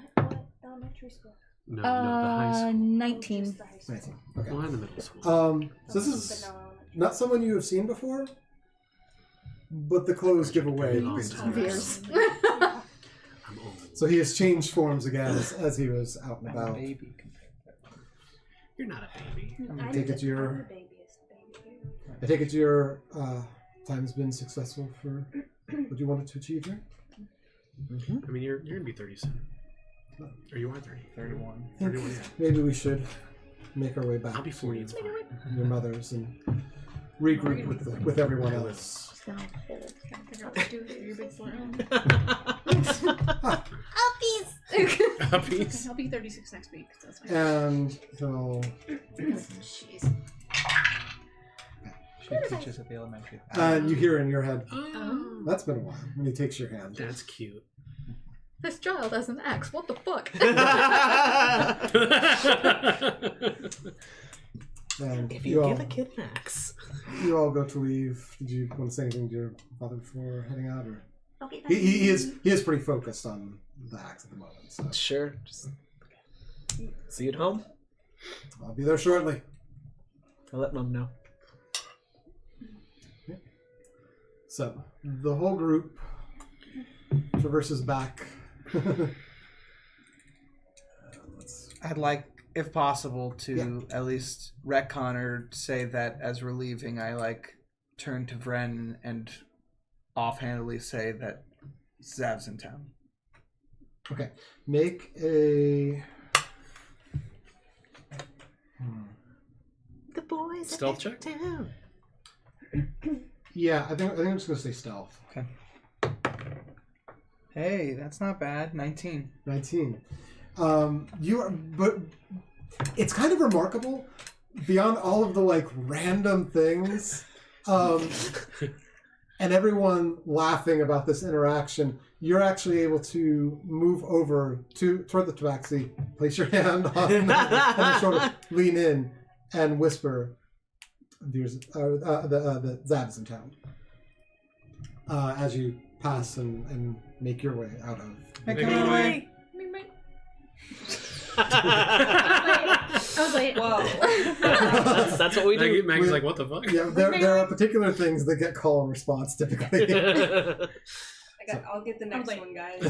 S9: Elementary school.
S3: No, the high school.
S10: 19.
S1: 19. Okay.
S3: Well, in the middle school.
S1: So this is not someone you have seen before, but the clothes give away.
S10: Veers.
S3: I'm old.
S1: So he has changed forms again as he was out and about.
S6: Baby.
S3: You're not a baby.
S1: I take it your time's been successful for what you wanted to achieve here?
S3: I mean, you're going to be 30 soon. Or you are 30.
S6: 31.
S3: 31, yeah.
S1: Maybe we should make our way back
S3: I'll be 40. It's fine.
S1: to your mother's and regroup with everyone else.
S10: Just gonna hold.
S5: Trying to figure out what to do with your big forearm.
S3: Puppies.
S5: I'll be 36 next week. So that's fine.
S1: And so
S10: Jeez.
S6: She teaches at the elementary.
S1: you hear in your head,
S5: Oh.
S1: that's been a while. And he takes your hand.
S3: That's cute.
S10: This child has an axe. What the fuck?
S1: And
S2: If
S1: you
S2: you
S1: all,
S2: give a kid an axe.
S1: you all go to leave. Did you want to say anything to your father before heading out? Or
S9: Okay,
S1: he is pretty focused on the axe at the moment. So
S2: Sure. Just see you at home.
S1: I'll be there shortly.
S2: I'll let Mom know.
S1: So the whole group traverses back.
S6: I'd like, if possible, to at least retcon or say that as we're leaving, I turn to Vren and offhandedly say that Zav's in town.
S1: Okay, make a.
S2: The boys
S3: Stealth check?
S2: town.
S1: Yeah, I think I'm just gonna say stealth.
S6: Okay. Hey, that's not bad. 19.
S1: 19. You are, but it's kind of remarkable. Beyond all of the like random things, and everyone laughing about this interaction, you're actually able to move over toward the tabaxi, place your hand on the shoulder, lean in, and whisper, "There's the Zab is in town." As you pass and make your way out of.
S6: Make your way.
S5: I was like,
S4: Whoa.
S2: That's what we do.
S3: Maggie's like, what the fuck?
S1: Yeah, there are particular things that get call and response typically.
S4: I'll get the next
S5: like-
S4: one, guys.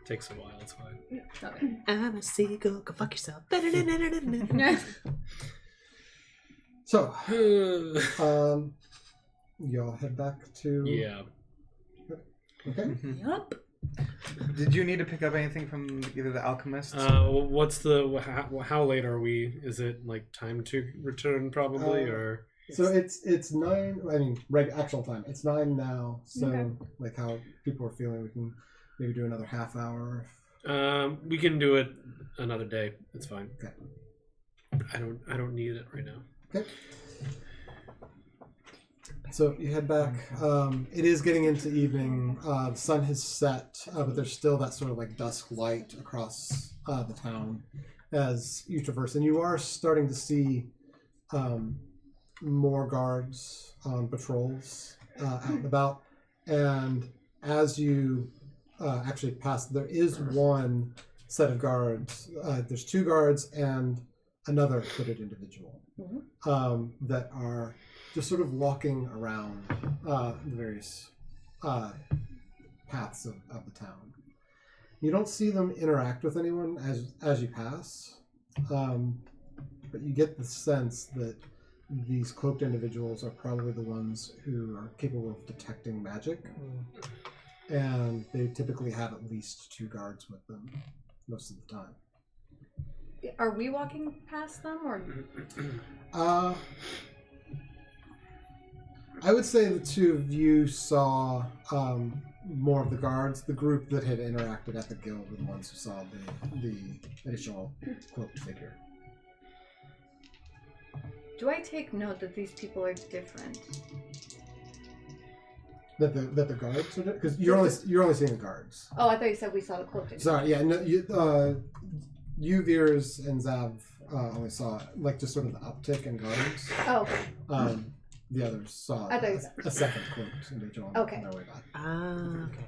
S3: Takes a while, it's fine.
S4: Okay.
S2: I'm a seagull. Go fuck yourself.
S1: So, y'all head back to.
S3: Yeah.
S1: Okay.
S5: yup.
S6: Did you need to pick up anything from either the alchemists?
S3: What's the how late are we? Is it like time to return probably or?
S1: So it's 9. I mean, actual time. It's 9 now. So
S5: Okay.
S1: like how people are feeling, we can maybe do another half hour.
S3: We can do it another day. It's fine.
S1: Okay.
S3: I don't need it right now.
S1: Okay. So you head back. It is getting into evening. The sun has set, but there's still that sort of like dusk light across the town as you traverse, and you are starting to see more guards on patrols out and about. And as you actually pass, there is one set of guards. There's 2 guards and another hooded individual that are just sort of walking around the various paths of the town. You don't see them interact with anyone as you pass, but you get the sense that these cloaked individuals are probably the ones who are capable of detecting magic, and they typically have at least 2 guards with them most of the time.
S10: Are we walking past them, or?
S1: I would say the 2 of you saw more of the guards. The group that had interacted at the guild were the ones who saw the additional cloaked figure.
S10: Do I take note that these people are different?
S1: That the guards are because you're only seeing the guards.
S10: Oh, I thought you said we saw the cloaked.
S1: Sorry, yeah, no, you Veers and Zav only saw like just sort of the uptick in guards.
S10: Oh, okay.
S1: The others saw
S10: I thought you
S1: a second cloaked individual on
S10: Okay.
S1: their way back.
S2: Okay.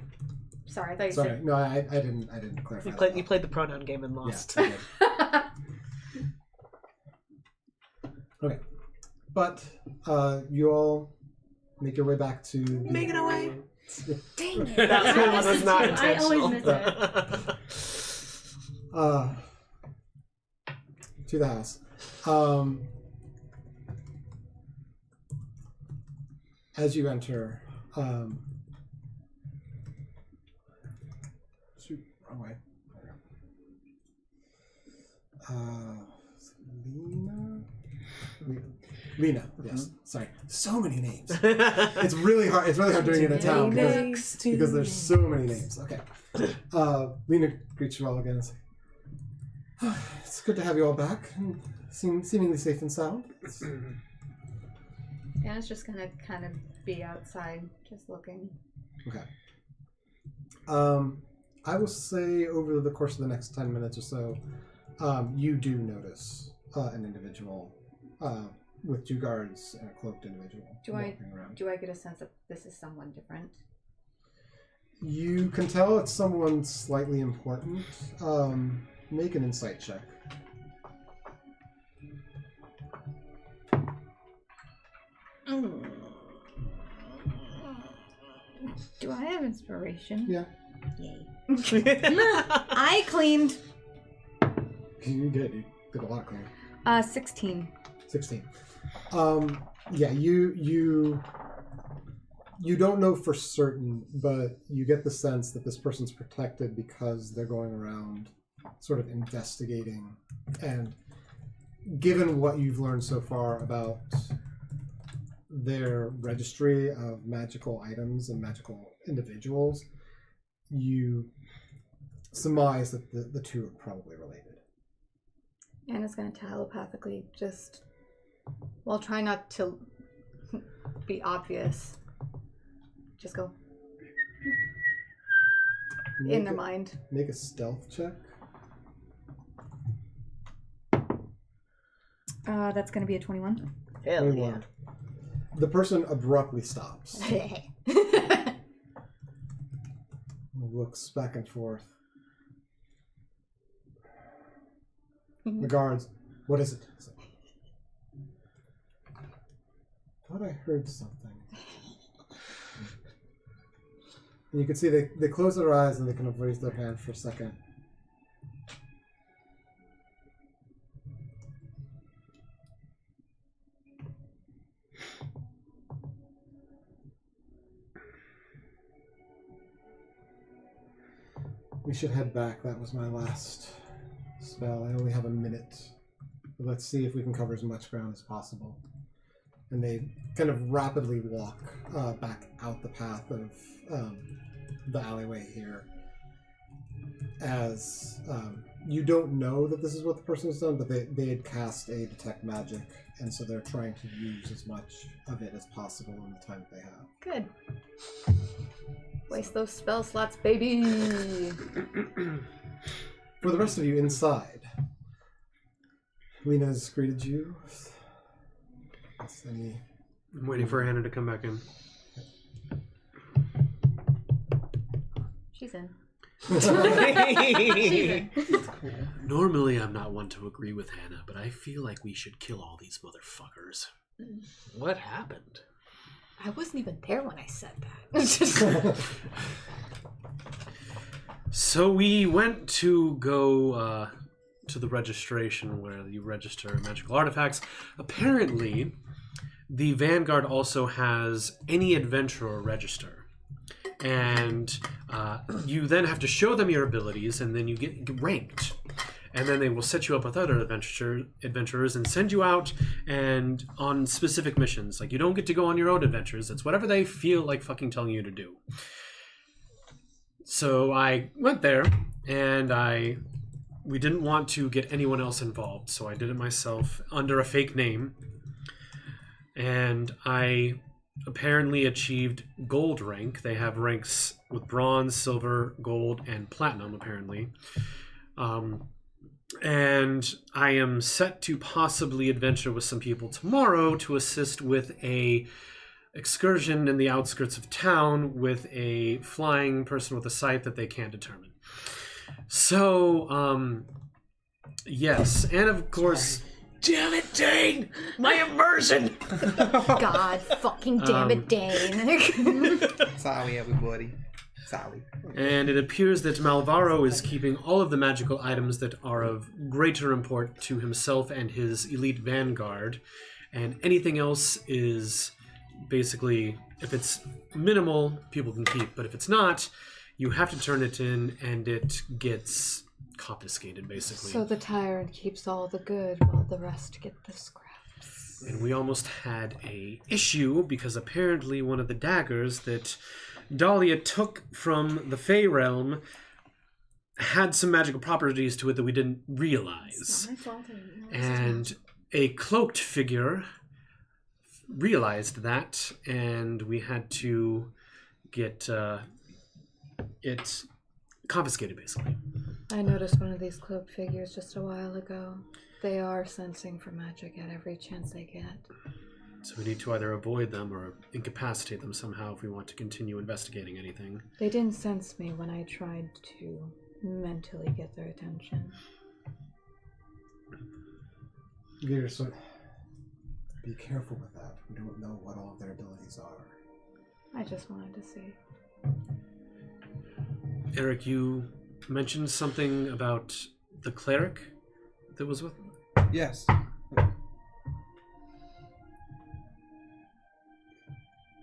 S10: Sorry, I thought you
S1: Sorry,
S10: said.
S1: no, I didn't clarify.
S2: You played the pronoun game and lost.
S1: Yeah, I did. Okay, but you all make your way back to
S2: Making our way.
S10: Dang it!
S2: That one was not
S5: I
S2: intentional.
S5: always miss it.
S1: To the house. As you enter, shoot, wrong way. Lena, yes. Sorry, so many names. It's really hard. It's really hard doing it in a town because there's so many names. Okay. Lena greets you all again. It's good to have you all back and seemingly safe and sound.
S10: Yeah, it's just gonna kind of be outside, just looking.
S1: Okay. I will say over the course of the next 10 minutes or so, you do notice an individual with 2 guards and a cloaked individual walking around.
S10: Do I get a sense that this is someone different?
S1: You can tell it's someone slightly important. Make an insight check.
S10: Do I have inspiration?
S1: Yeah.
S10: Yay. I cleaned.
S1: You did. You did a lot of cleaning.
S10: 16.
S1: 16. Yeah, you don't know for certain, but you get the sense that this person's protected because they're going around sort of investigating. And given what you've learned so far about their registry of magical items and magical individuals, you surmise that the two are probably related.
S10: Anna's gonna telepathically just, well, try not to be obvious. Just go in their mind.
S1: Make a stealth check.
S10: That's gonna be a 21.
S2: Hell
S1: 21.
S2: yeah.
S1: The person abruptly stops. Looks back and forth. The guards, what is it? Thought I heard something. And you can see they close their eyes and they kind of raise their hand for a second. We should head back. That was my last spell. I only have a minute. But let's see if we can cover as much ground as possible. And they kind of rapidly walk back out the path of the alleyway here. As you don't know that this is what the person has done, but they had cast a detect magic, and so they're trying to use as much of it as possible in the time that they have.
S10: Good. Waste those spell slots, baby.
S1: For the rest of you inside, Lena's greeted you.
S3: I'm waiting for Hannah to come back in.
S10: She's in.
S3: Normally, I'm not one to agree with Hannah, but I feel like we should kill all these motherfuckers.
S2: What happened?
S10: I wasn't even there when I said that.
S3: So we went to go to the registration where you register magical artifacts. Apparently, the Vanguard also has any adventurer register. And you then have to show them your abilities, and then you get ranked. And then they will set you up with other adventurers and send you out and on specific missions. Like, you don't get to go on your own adventures. It's whatever they feel like fucking telling you to do. So I went there, and we didn't want to get anyone else involved, so I did it myself under a fake name. And I apparently achieved gold rank. They have ranks with bronze, silver, gold, and platinum, apparently. And I am set to possibly adventure with some people tomorrow to assist with a excursion in the outskirts of town with a flying person with a sight that they can't determine. So, yes, and of course...
S2: Damn it, Dane! My immersion!
S10: God fucking damn it, Dane.
S6: Sorry, everybody. Sorry.
S3: And it appears that Malvarro is keeping all of the magical items that are of greater import to himself and his elite Vanguard. And anything else is basically, if it's minimal, people can keep. But if it's not, you have to turn it in and it gets confiscated, basically.
S10: So the tyrant keeps all the good while the rest get the scraps.
S3: And we almost had a issue because apparently one of the daggers that Dahlia took from the Fey realm had some magical properties to it that we didn't realize.
S5: It's not my fault. I didn't know.
S3: And a cloaked figure realized that, and we had to get it confiscated, basically.
S10: I noticed one of these cloaked figures just a while ago. They are sensing for magic at every chance they get.
S3: So we need to either avoid them or incapacitate them somehow if we want to continue investigating anything.
S10: They didn't sense me when I tried to mentally get their attention.
S1: Gears, be careful with that. We don't know what all of their abilities are.
S10: I just wanted to see.
S3: Errik, you mentioned something about the cleric that was with them?
S6: Yes.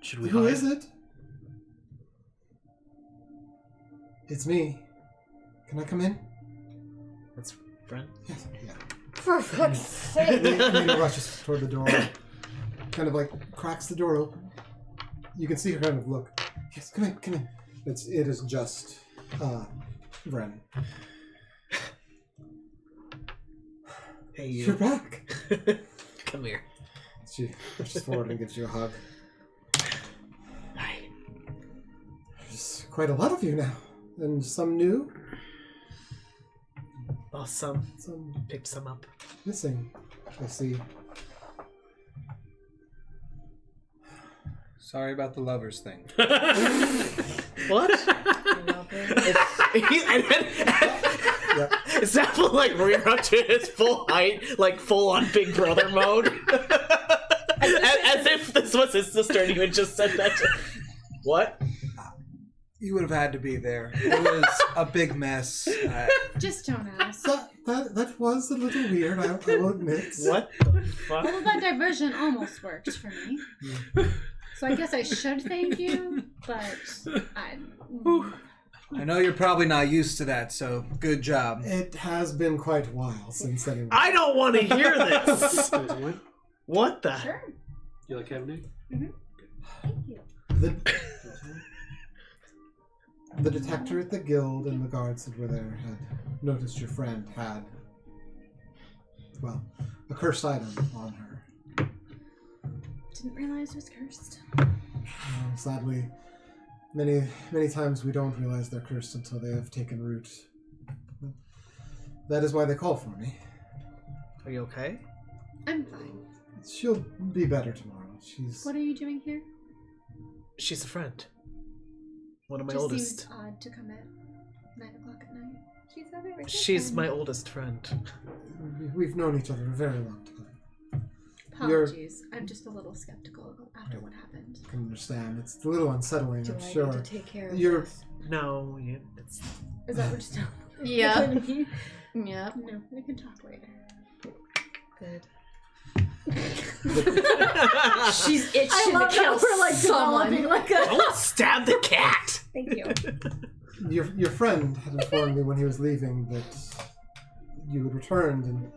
S3: Should we
S1: Who
S3: hide?
S1: is it? It's me. Can I come in?
S2: That's Brent.
S1: Yes. Yeah.
S10: For fuck's sake!
S1: Lena rushes toward the door. kind of like cracks the door open. You can see her kind of look. Yes, come in. It is just Vren.
S2: Hey, you.
S1: You're back.
S2: Come here.
S1: She pushes forward and gives you a hug.
S2: Hi.
S1: There's quite a lot of you now, and some new,
S2: Lost some.
S1: some
S2: Picked some up.
S1: missing. I see.
S6: Sorry about the lovers thing.
S2: What?
S10: Love it.
S1: Yep.
S2: Is that like rerun to his full height, like full on Big Brother mode? as if this was his sister and he had just said that to... What?
S6: You would have had to be there. It was a big mess.
S5: Just don't ask.
S1: That was a little weird, I will admit.
S2: What the fuck?
S5: Well, that diversion almost worked for me. So I guess I should thank you, but
S6: I know you're probably not used to that, so good job.
S1: It has been quite a while since anyone.
S2: I don't want to hear this! What the?
S5: sure.
S3: You like having it?
S5: Thank you.
S1: The detector at the guild and the guards that were there had noticed your friend had, well, a cursed item on her.
S5: Didn't realize it was cursed.
S1: Sadly, many times we don't realize they're cursed until they have taken root. That is why they call for me.
S2: Are you okay?
S5: I'm fine.
S1: She'll be better tomorrow. She's...
S5: What are you doing here?
S2: She's a friend. One of my
S5: Just
S2: oldest.
S5: seems odd to come at 9 o'clock at night. She's a very good
S2: She's
S5: friend.
S2: my oldest friend.
S1: We've known each other a very long time.
S5: Apologies. I'm just a little skeptical after what happened.
S1: I can understand. It's a little unsettling,
S10: Do
S1: I'm
S10: I
S1: sure.
S10: need to take care of
S1: You're...
S10: this?
S2: No, it's...
S5: Is that what you're still?
S10: Yeah.
S5: Me?
S10: Yep.
S5: No, we can talk later.
S10: Good.
S5: She's itching
S10: I love
S5: to kill
S10: that we're like
S5: someone.
S10: developing like a.
S2: Don't stab the cat!
S5: Thank you.
S1: Your friend had informed me when he was leaving that you had returned, and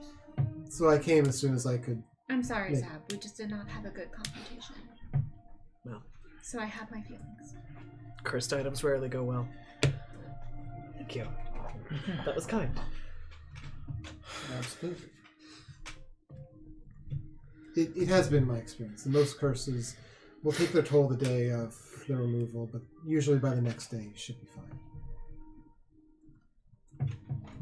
S1: so I came as soon as I could.
S5: I'm sorry,
S1: Yeah.
S5: Zab. We just did not have a good confrontation.
S2: Well,
S5: So I have my feelings.
S2: cursed items rarely go well. Thank you. That was kind.
S1: Absolutely. It has been my experience. And most curses will take their toll the day of their removal, but usually by the next day you should be fine.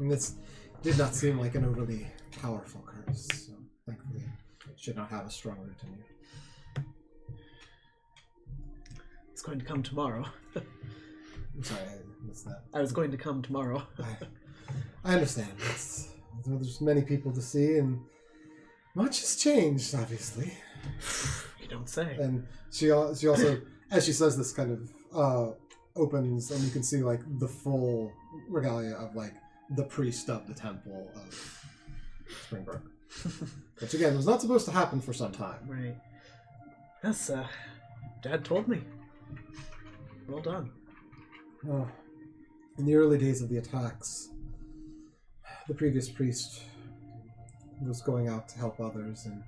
S1: And this did not seem like an overly powerful curse, so thankfully it should not have a strong root in you.
S2: It's going to come tomorrow.
S1: I'm sorry, I missed that.
S2: I was going to come tomorrow.
S1: I understand. There's many people to see, and much has changed, obviously.
S2: You don't say.
S1: And she also, as she says this, kind of opens, and you can see like the full regalia of like the priest of the temple of Springbrook, which again was not supposed to happen for some time.
S2: Right. Yes, Dad told me. Well done.
S1: In the early days of the attacks, the previous priest was going out to help others and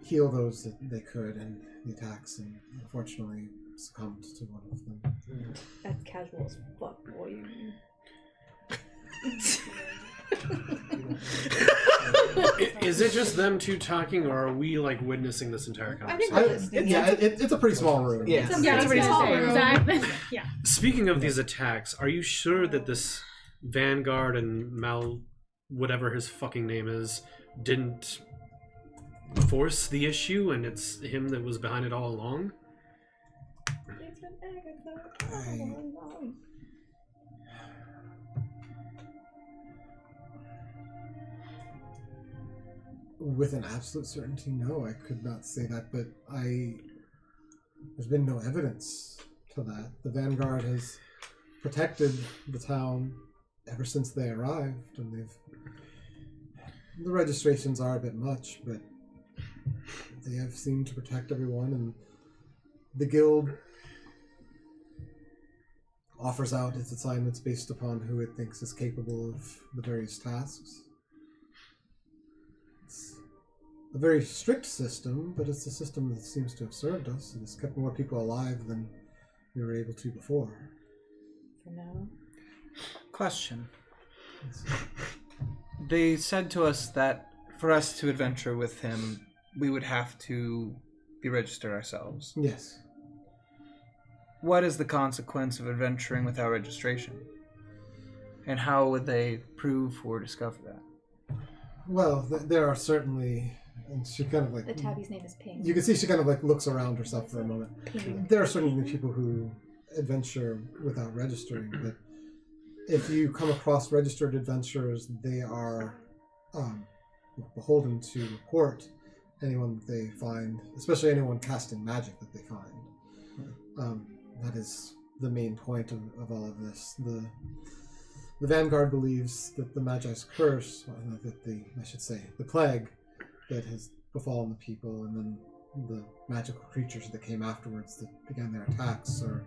S1: heal those that they could in the attacks, and unfortunately succumbed to one of them.
S4: That's casual as fuck, boy.
S3: Is it just them two talking, or are we like witnessing this entire
S4: I think
S3: conversation?
S4: we're listening.
S1: It's a pretty small room.
S2: Yeah.
S5: Yeah,
S2: It's
S5: it's
S2: pretty
S5: pretty
S2: small.
S5: Exactly. Yeah.
S3: Speaking of these attacks, are you sure that this Vanguard and whatever his fucking name is, didn't force the issue, and it's him that was behind it all along?
S1: With an absolute certainty, no, I could not say that, but there's been no evidence to that. The Vanguard has protected the town ever since they arrived, and the registrations are a bit much, but they have seemed to protect everyone, and the guild offers out its assignments based upon who it thinks is capable of the various tasks. It's a very strict system, but it's a system that seems to have served us and has kept more people alive than we were able to before.
S4: For now.
S6: Question. They said to us that for us to adventure with him, we would have to be registered ourselves.
S1: Yes.
S6: What is the consequence of adventuring without registration? And how would they prove or discover that?
S1: Well, there are certainly, and she kind of like...
S4: The tabby's name is Ping.
S1: You can see she kind of like looks around herself for a moment.
S4: Ping.
S1: There are certainly people who adventure without registering, but if you come across registered adventurers, they are beholden to report anyone that they find, especially anyone casting magic that they find. That is the main point of all of this. The Vanguard believes that the Magi's curse, the plague that has befallen the people, and then the magical creatures that came afterwards that began their attacks are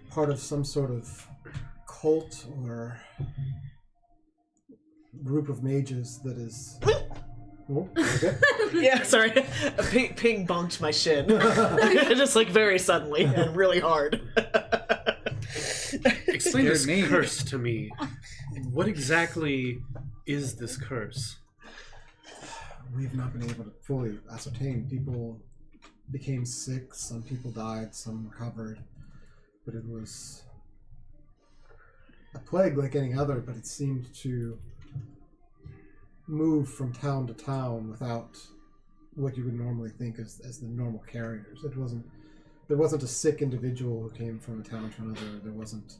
S1: part of some sort of cult or group of mages that is... Oh, okay.
S2: Yeah, sorry. Ping bonked my shin. Just like very suddenly and really hard.
S3: Explain this curse to me. What exactly is this curse?
S1: We've not been able to fully ascertain. People became sick, some people died, some recovered, but it was a plague like any other, but it seemed to move from town to town without what you would normally think as the normal carriers. There wasn't a sick individual who came from a town to another. There wasn't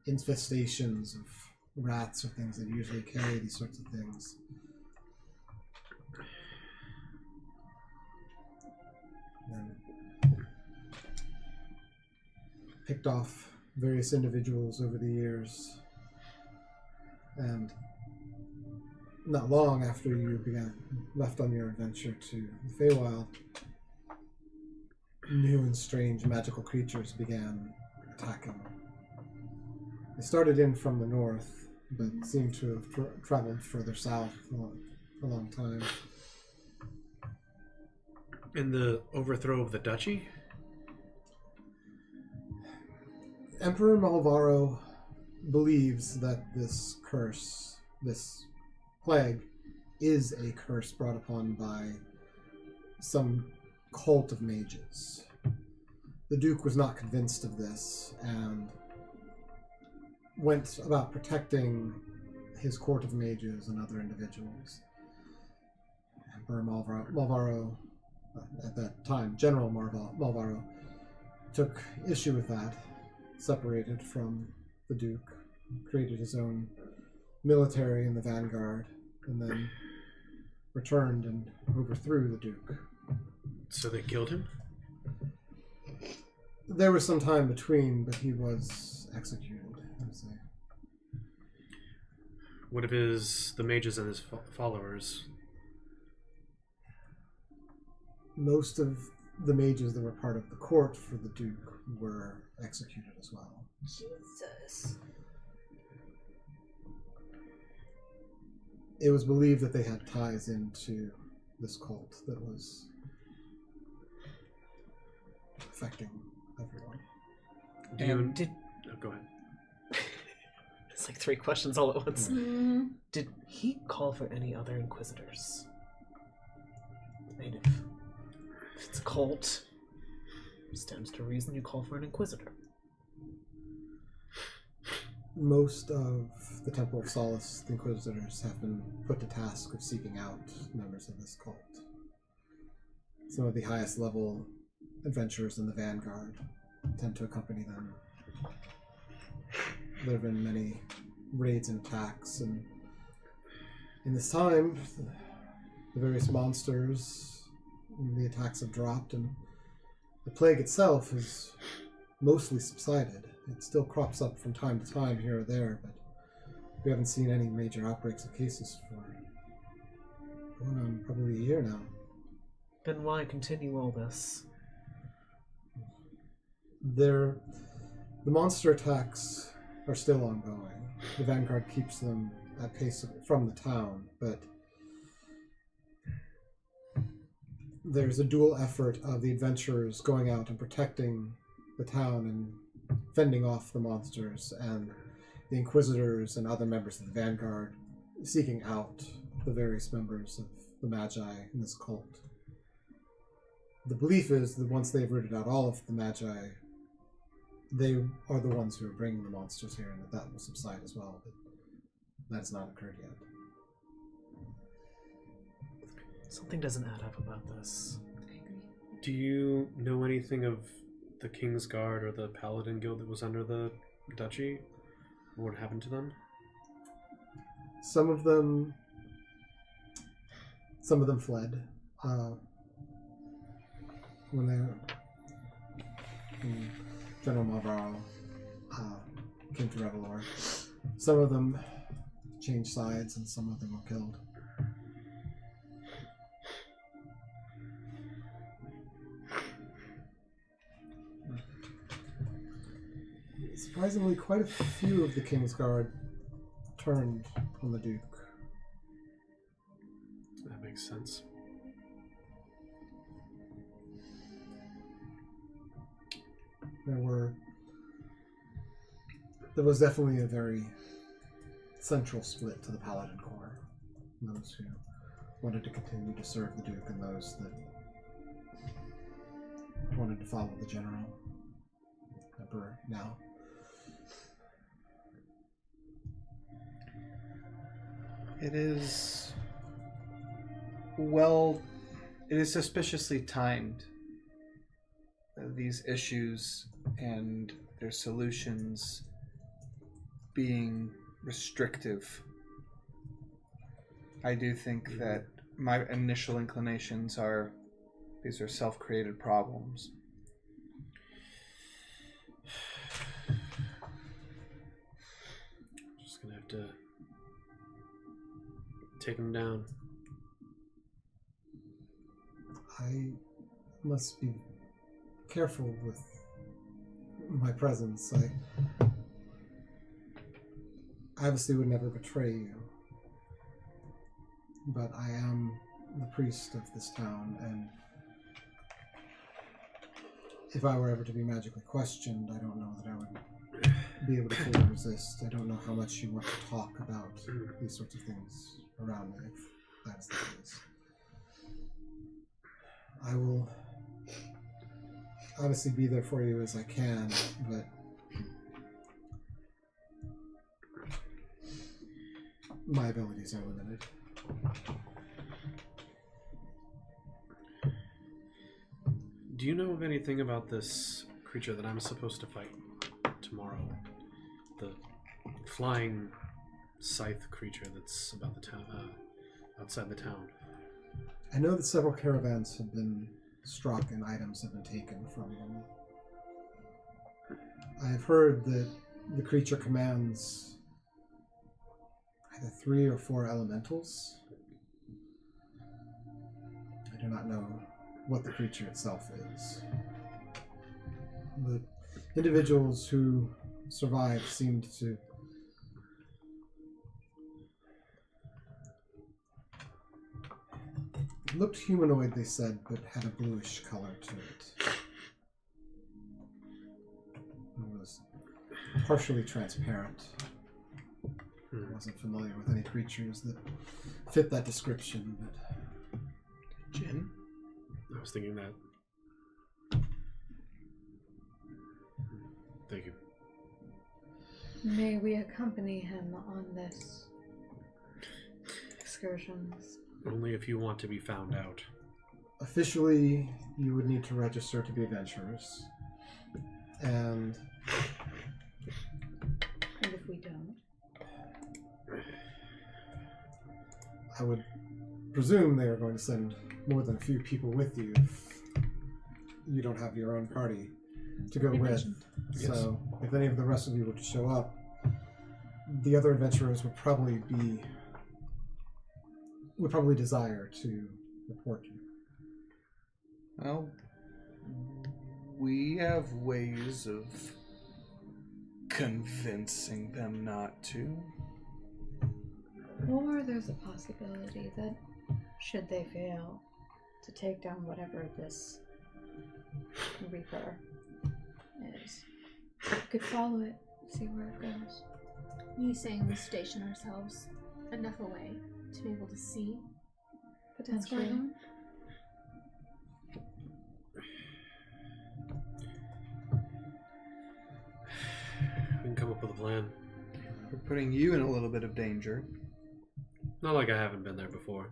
S1: infestations of rats or things that usually carry these sorts of things. And picked off various individuals over the years, and not long after you left on your adventure to the Feywild, new and strange magical creatures began attacking. They started in from the north, but seemed to have traveled further south a long time.
S3: In the overthrow of the Duchy?
S1: Emperor Malvarro believes that this curse, this plague, is a curse brought upon by some cult of mages. The Duke was not convinced of this and went about protecting his court of mages and other individuals. Emperor Malvarro, at that time, General Malvarro, took issue with that, separated from the Duke, created his own military in the Vanguard, and then returned and overthrew the Duke.
S3: So they killed him?
S1: There was some time between, but he was executed, I would say.
S3: What of the mages and his followers?
S1: Most of the mages that were part of the court for the Duke were executed as well.
S4: Jesus.
S1: It was believed that they had ties into this cult that was affecting everyone.
S3: Go ahead.
S2: It's like 3 questions all at once. Did he call for any other inquisitors? I mean, if it's a cult, stands to reason you call for an inquisitor.
S1: Most of the Temple of Solace, the Inquisitors, have been put to task of seeking out members of this cult. Some of the highest level adventurers in the Vanguard tend to accompany them. There have been many raids and attacks, and in this time, the various monsters, the attacks have dropped, and the plague itself has mostly subsided. It still crops up from time to time here or there, but we haven't seen any major outbreaks of cases for going on probably a year now.
S2: Then why continue all this?
S1: The monster attacks are still ongoing. The Vanguard keeps them at pace from the town, but there's a dual effort of the adventurers going out and protecting the town and fending off the monsters, and the Inquisitors and other members of the Vanguard seeking out the various members of the Magi in this cult. The belief is that once they've rooted out all of the Magi, they are the ones who are bringing the monsters here, and that will subside as well, but that has not occurred yet.
S2: Something doesn't add up about this.
S3: Do you know anything of the King's Guard or the Paladin Guild that was under the Duchy? What happened to them?
S1: Some of them fled. When General Malvarro came to Revelor, some of them changed sides and some of them were killed. Surprisingly, quite a few of the King's Guard turned on the Duke.
S3: That makes sense.
S1: There was definitely a very central split to the Paladin Corps. Those who wanted to continue to serve the Duke and those that wanted to follow the General, Emperor now.
S6: It is suspiciously timed. These issues and their solutions being restrictive. I do think that my initial inclinations are these are self-created problems.
S3: Just gonna have to take them down.
S1: I must be careful with my presence. I obviously would never betray you, but I am the priest of this town, and if I were ever to be magically questioned, I don't know that I would be able to fully resist. I don't know how much you want to talk about these sorts of things around me, if that's the case. I will obviously be there for you as I can, but my abilities are limited.
S3: Do you know of anything about this creature that I'm supposed to fight tomorrow? The flying scythe creature that's about the town, outside the town.
S1: I know that several caravans have been struck and items have been taken from them. I have heard that the creature commands either 3 or 4 elementals. I do not know what the creature itself is. The individuals who survived seemed to looked humanoid, they said, but had a bluish color to it. It was partially transparent. I wasn't familiar with any creatures that fit that description, but...
S6: Jin?
S3: I was thinking that. Thank you.
S10: May we accompany him on this excursions?
S3: Only if you want to be found out.
S1: Officially, you would need to register to be adventurers. And
S10: if we don't?
S1: I would presume they are going to send more than a few people with you if you don't have your own party to go with.
S3: Yes.
S1: So if any of the rest of you were to show up, the other adventurers would probably desire to report you.
S6: Well, we have ways of convincing them not to.
S10: Or there's a possibility that, should they fail, to take down whatever this Reaper is. We could follow it, see where it goes.
S5: Are you saying we station ourselves enough away to be able to see what's going
S10: Potentially.
S5: on?
S3: We can come up with a plan.
S6: We're putting you in a little bit of danger.
S3: Not like I haven't been there before.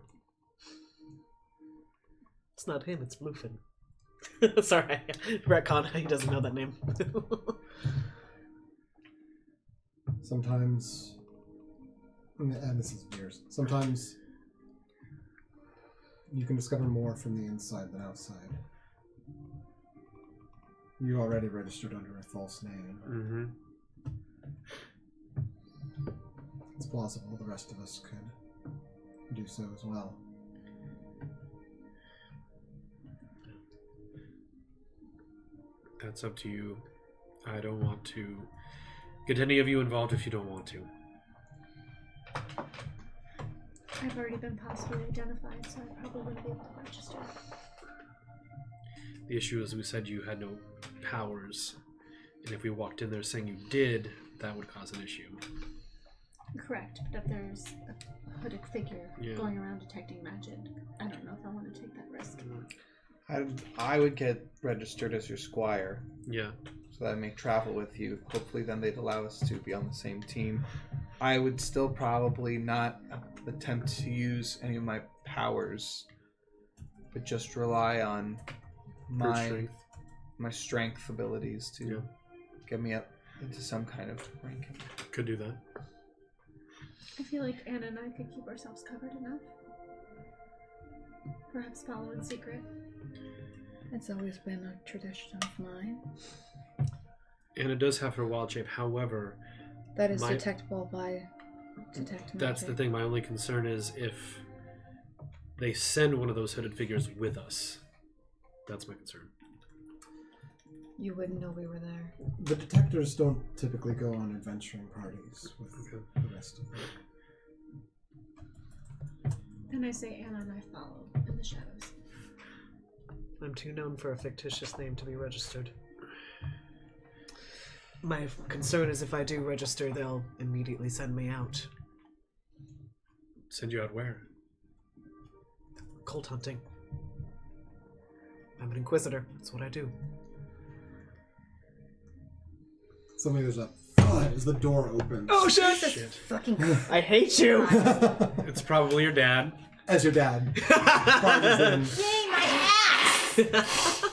S2: It's not him, it's Bluefin. Sorry, retcon, he doesn't know that name.
S1: Sometimes, and this is yours, sometimes you can discover more from the inside than outside. You already registered under a false name.
S3: Mm-hmm.
S1: It's plausible the rest of us could do so as well.
S3: That's up to you. I don't want to get any of you involved if you don't want to.
S5: I've already been possibly identified, so I probably wouldn't be able to register.
S3: The issue is we said you had no powers, and if we walked in there saying you did, that would cause an issue.
S5: Correct, but if there's a hooded figure going around detecting magic, I don't know if I want to take that risk.
S6: I would get registered as your squire.
S3: Yeah.
S6: So that I may travel with you. Hopefully then they'd allow us to be on the same team. I would still probably not attempt to use any of my powers, but just rely on my strength abilities to get me up into some kind of ranking.
S3: Could do that.
S5: I feel like Anna and I could keep ourselves covered enough. Perhaps follow in secret.
S10: It's always been a tradition of mine.
S3: And it does have her wild shape, however...
S10: That is detectable by detect magic.
S3: That's the thing. My only concern is if they send one of those hooded figures with us. That's my concern.
S10: You wouldn't know we were there.
S1: The detectors don't typically go on adventuring parties with the rest of them.
S5: Then I say Anna and I follow in the shadows.
S2: I'm too known for a fictitious name to be registered. My concern is if I do register, they'll immediately send me out.
S3: Send you out where?
S2: Cult hunting. I'm an inquisitor. That's what I do.
S1: Suddenly there's a thud as the door opens.
S2: Oh shit!
S10: Fucking
S2: I hate you!
S3: It's probably your dad.
S1: As your dad.
S9: Yay, my ass!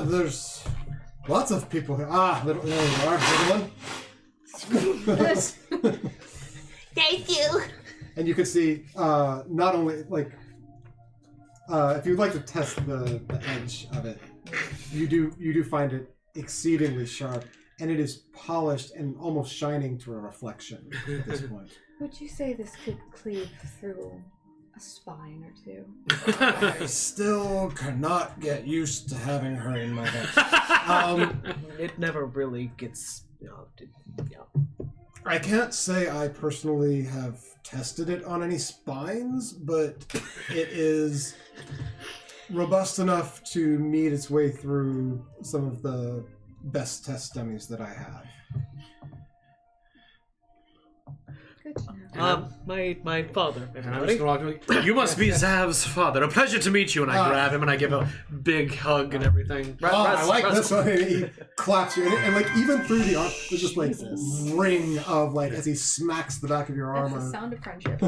S1: There's lots of people here. There you are, little one.
S9: Thank you.
S1: And you can see, not only, like, if you'd like to test the edge of it, you do find it exceedingly sharp, and it is polished and almost shining to a reflection at this point.
S10: Would you say this could cleave through a spine or two?
S1: I still cannot get used to having her in my head.
S2: It never really gets,
S1: I can't say I personally have tested it on any spines, but it is robust enough to meet its way through some of the best test dummies that I have.
S10: Good to know.
S2: My father,
S3: And I'm just gonna walk away. You must be Zav's father. A pleasure to meet you. And I grab him and I give a big hug and everything.
S1: I like this one. And he claps you, and like even through the arm, there's just like ring of like as he smacks the back of your
S4: That's
S1: armor.
S4: the sound of friendship.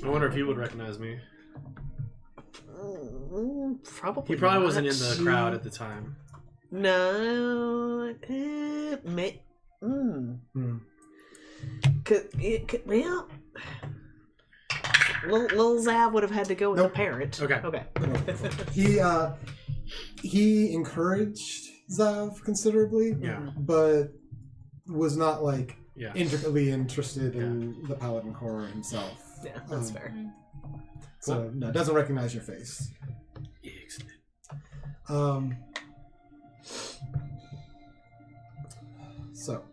S3: I wonder if he would recognize me.
S2: Probably.
S3: He probably
S2: not.
S3: wasn't in the crowd at the time.
S2: No. Well, Lil Zav would have had to go with the parent.
S3: Okay.
S1: He encouraged Zav considerably, but was not like intricately interested in the Paladin Corps himself.
S2: Yeah, that's fair.
S1: So no, doesn't recognize your face.
S3: Excellent.
S1: So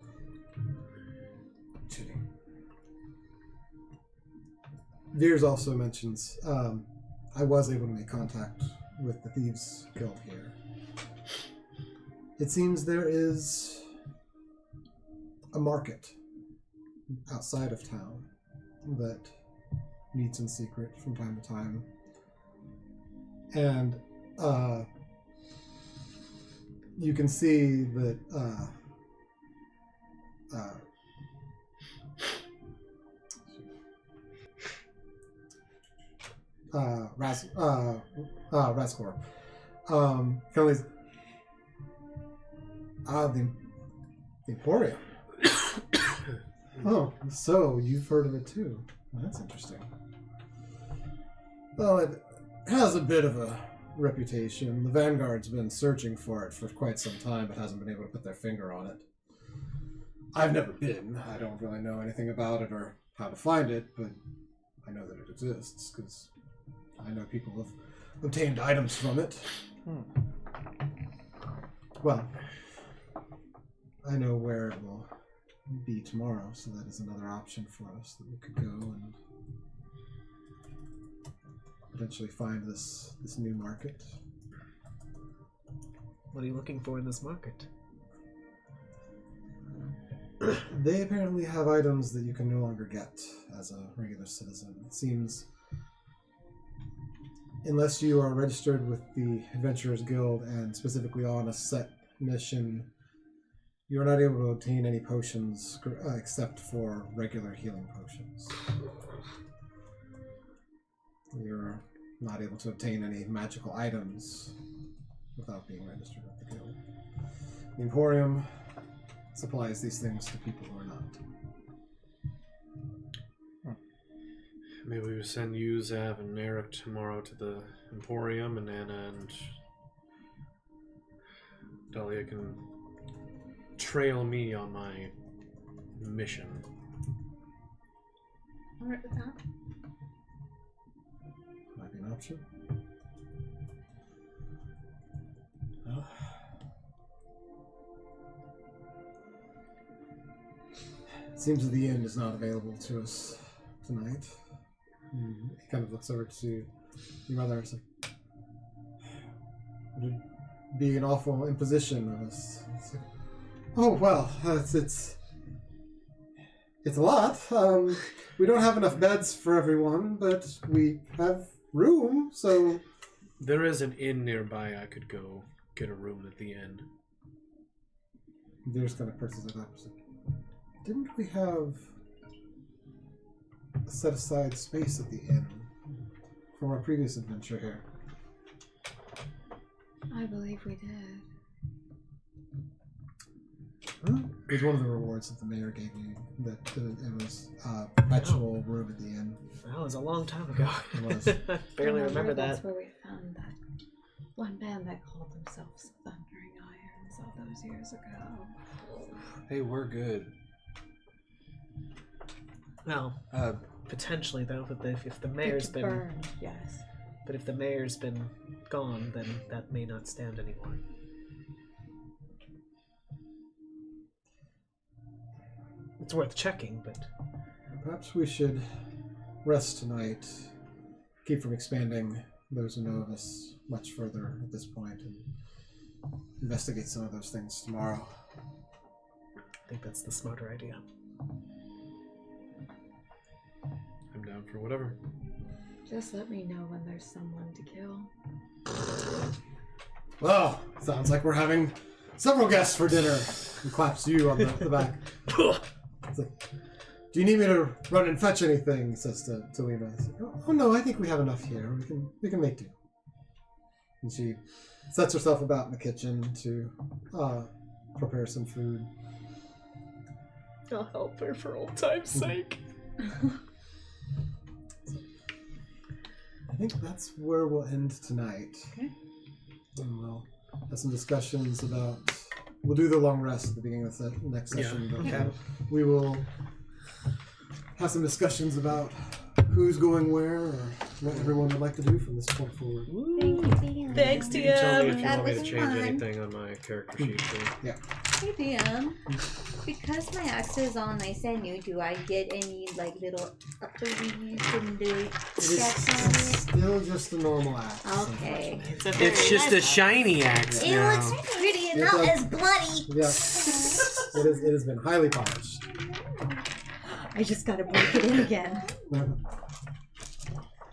S1: Veers also mentions, I was able to make contact with the Thieves Guild here. It seems there is a market outside of town that meets in secret from time to time. And you can see that Raskor the Emporium. Oh, so you've heard of it too. Well, that's interesting. Well, it has a bit of a reputation. The Vanguard's been searching for it for quite some time, but hasn't been able to put their finger on it. I've never been. I don't really know anything about it or how to find it, but I know that it exists because I know people have obtained items from it. Well, I know where it will be tomorrow, so that is another option for us that we could go and potentially find this new market.
S2: What are you looking for in this market?
S1: They apparently have items that you can no longer get as a regular citizen. It seems, unless you are registered with the Adventurers Guild and specifically on a set mission, you are not able to obtain any potions except for regular healing potions. You're not able to obtain any magical items without being registered with the guild. The Emporium supplies these things to people who are not.
S3: Maybe we send you, Zav, and Errik tomorrow to the Emporium, and Anna and Dahlia can trail me on my mission.
S5: Alright with that.
S1: Might be an option. Well, it seems that the inn is not available to us tonight. He kind of looks over to your mother and says, "It would be an awful imposition of us." It's like, oh well, it's a lot. We don't have enough beds for everyone, but we have room, so...
S3: There is an inn nearby. I could go get a room at the inn.
S1: There's kind of purses it up. So, didn't we have a set aside space at the inn from our previous adventure here?
S10: I believe we did.
S1: It was one of the rewards that the mayor gave you, that it was perpetual room at the inn.
S2: That was a long time ago.
S1: It was.
S2: I barely remember
S10: That's
S2: that.
S10: where we found that one band that called themselves Thundering Irons all those years ago.
S7: Hey, we're good.
S2: Well, potentially though, but if the mayor's been
S10: burned, yes.
S2: But if the mayor's been gone, then that may not stand anymore. It's worth checking, but
S1: Perhaps we should rest tonight, keep from expanding those who know of us much further at this point, and investigate some of those things tomorrow.
S2: I think that's the smarter idea.
S3: I'm down for whatever.
S10: Just let me know when there's someone to kill.
S1: Well, sounds like we're having several guests for dinner. And claps you on the back. It's like, do you need me to run and fetch anything? He says to Lena. Like, oh no, I think we have enough here. We can make do. And she sets herself about in the kitchen to prepare some food.
S2: I'll help her for old time's sake.
S1: I think that's where we'll end tonight.
S5: Okay.
S1: And we'll have some discussions about... We'll do the long rest at the beginning of the next session. But
S6: Okay.
S1: we will have some discussions about who's going where or what everyone would like to do from this point forward.
S9: Thank you,
S2: Thanks,
S3: You can tell me
S2: TM.
S3: if you
S9: That
S3: want me to
S9: was
S3: change
S9: fun.
S3: anything on my character sheet. Too.
S1: Yeah.
S4: Hey DM, because my axe is all nice and new, do I get any like little upgrades from the stats on it?
S1: Still just a normal axe.
S4: Okay.
S3: It's just a shiny axe
S9: It
S3: now.
S9: looks pretty and
S1: It
S9: not
S1: does-
S9: as bloody.
S1: Yeah. It has been highly polished.
S4: I just gotta break it in again.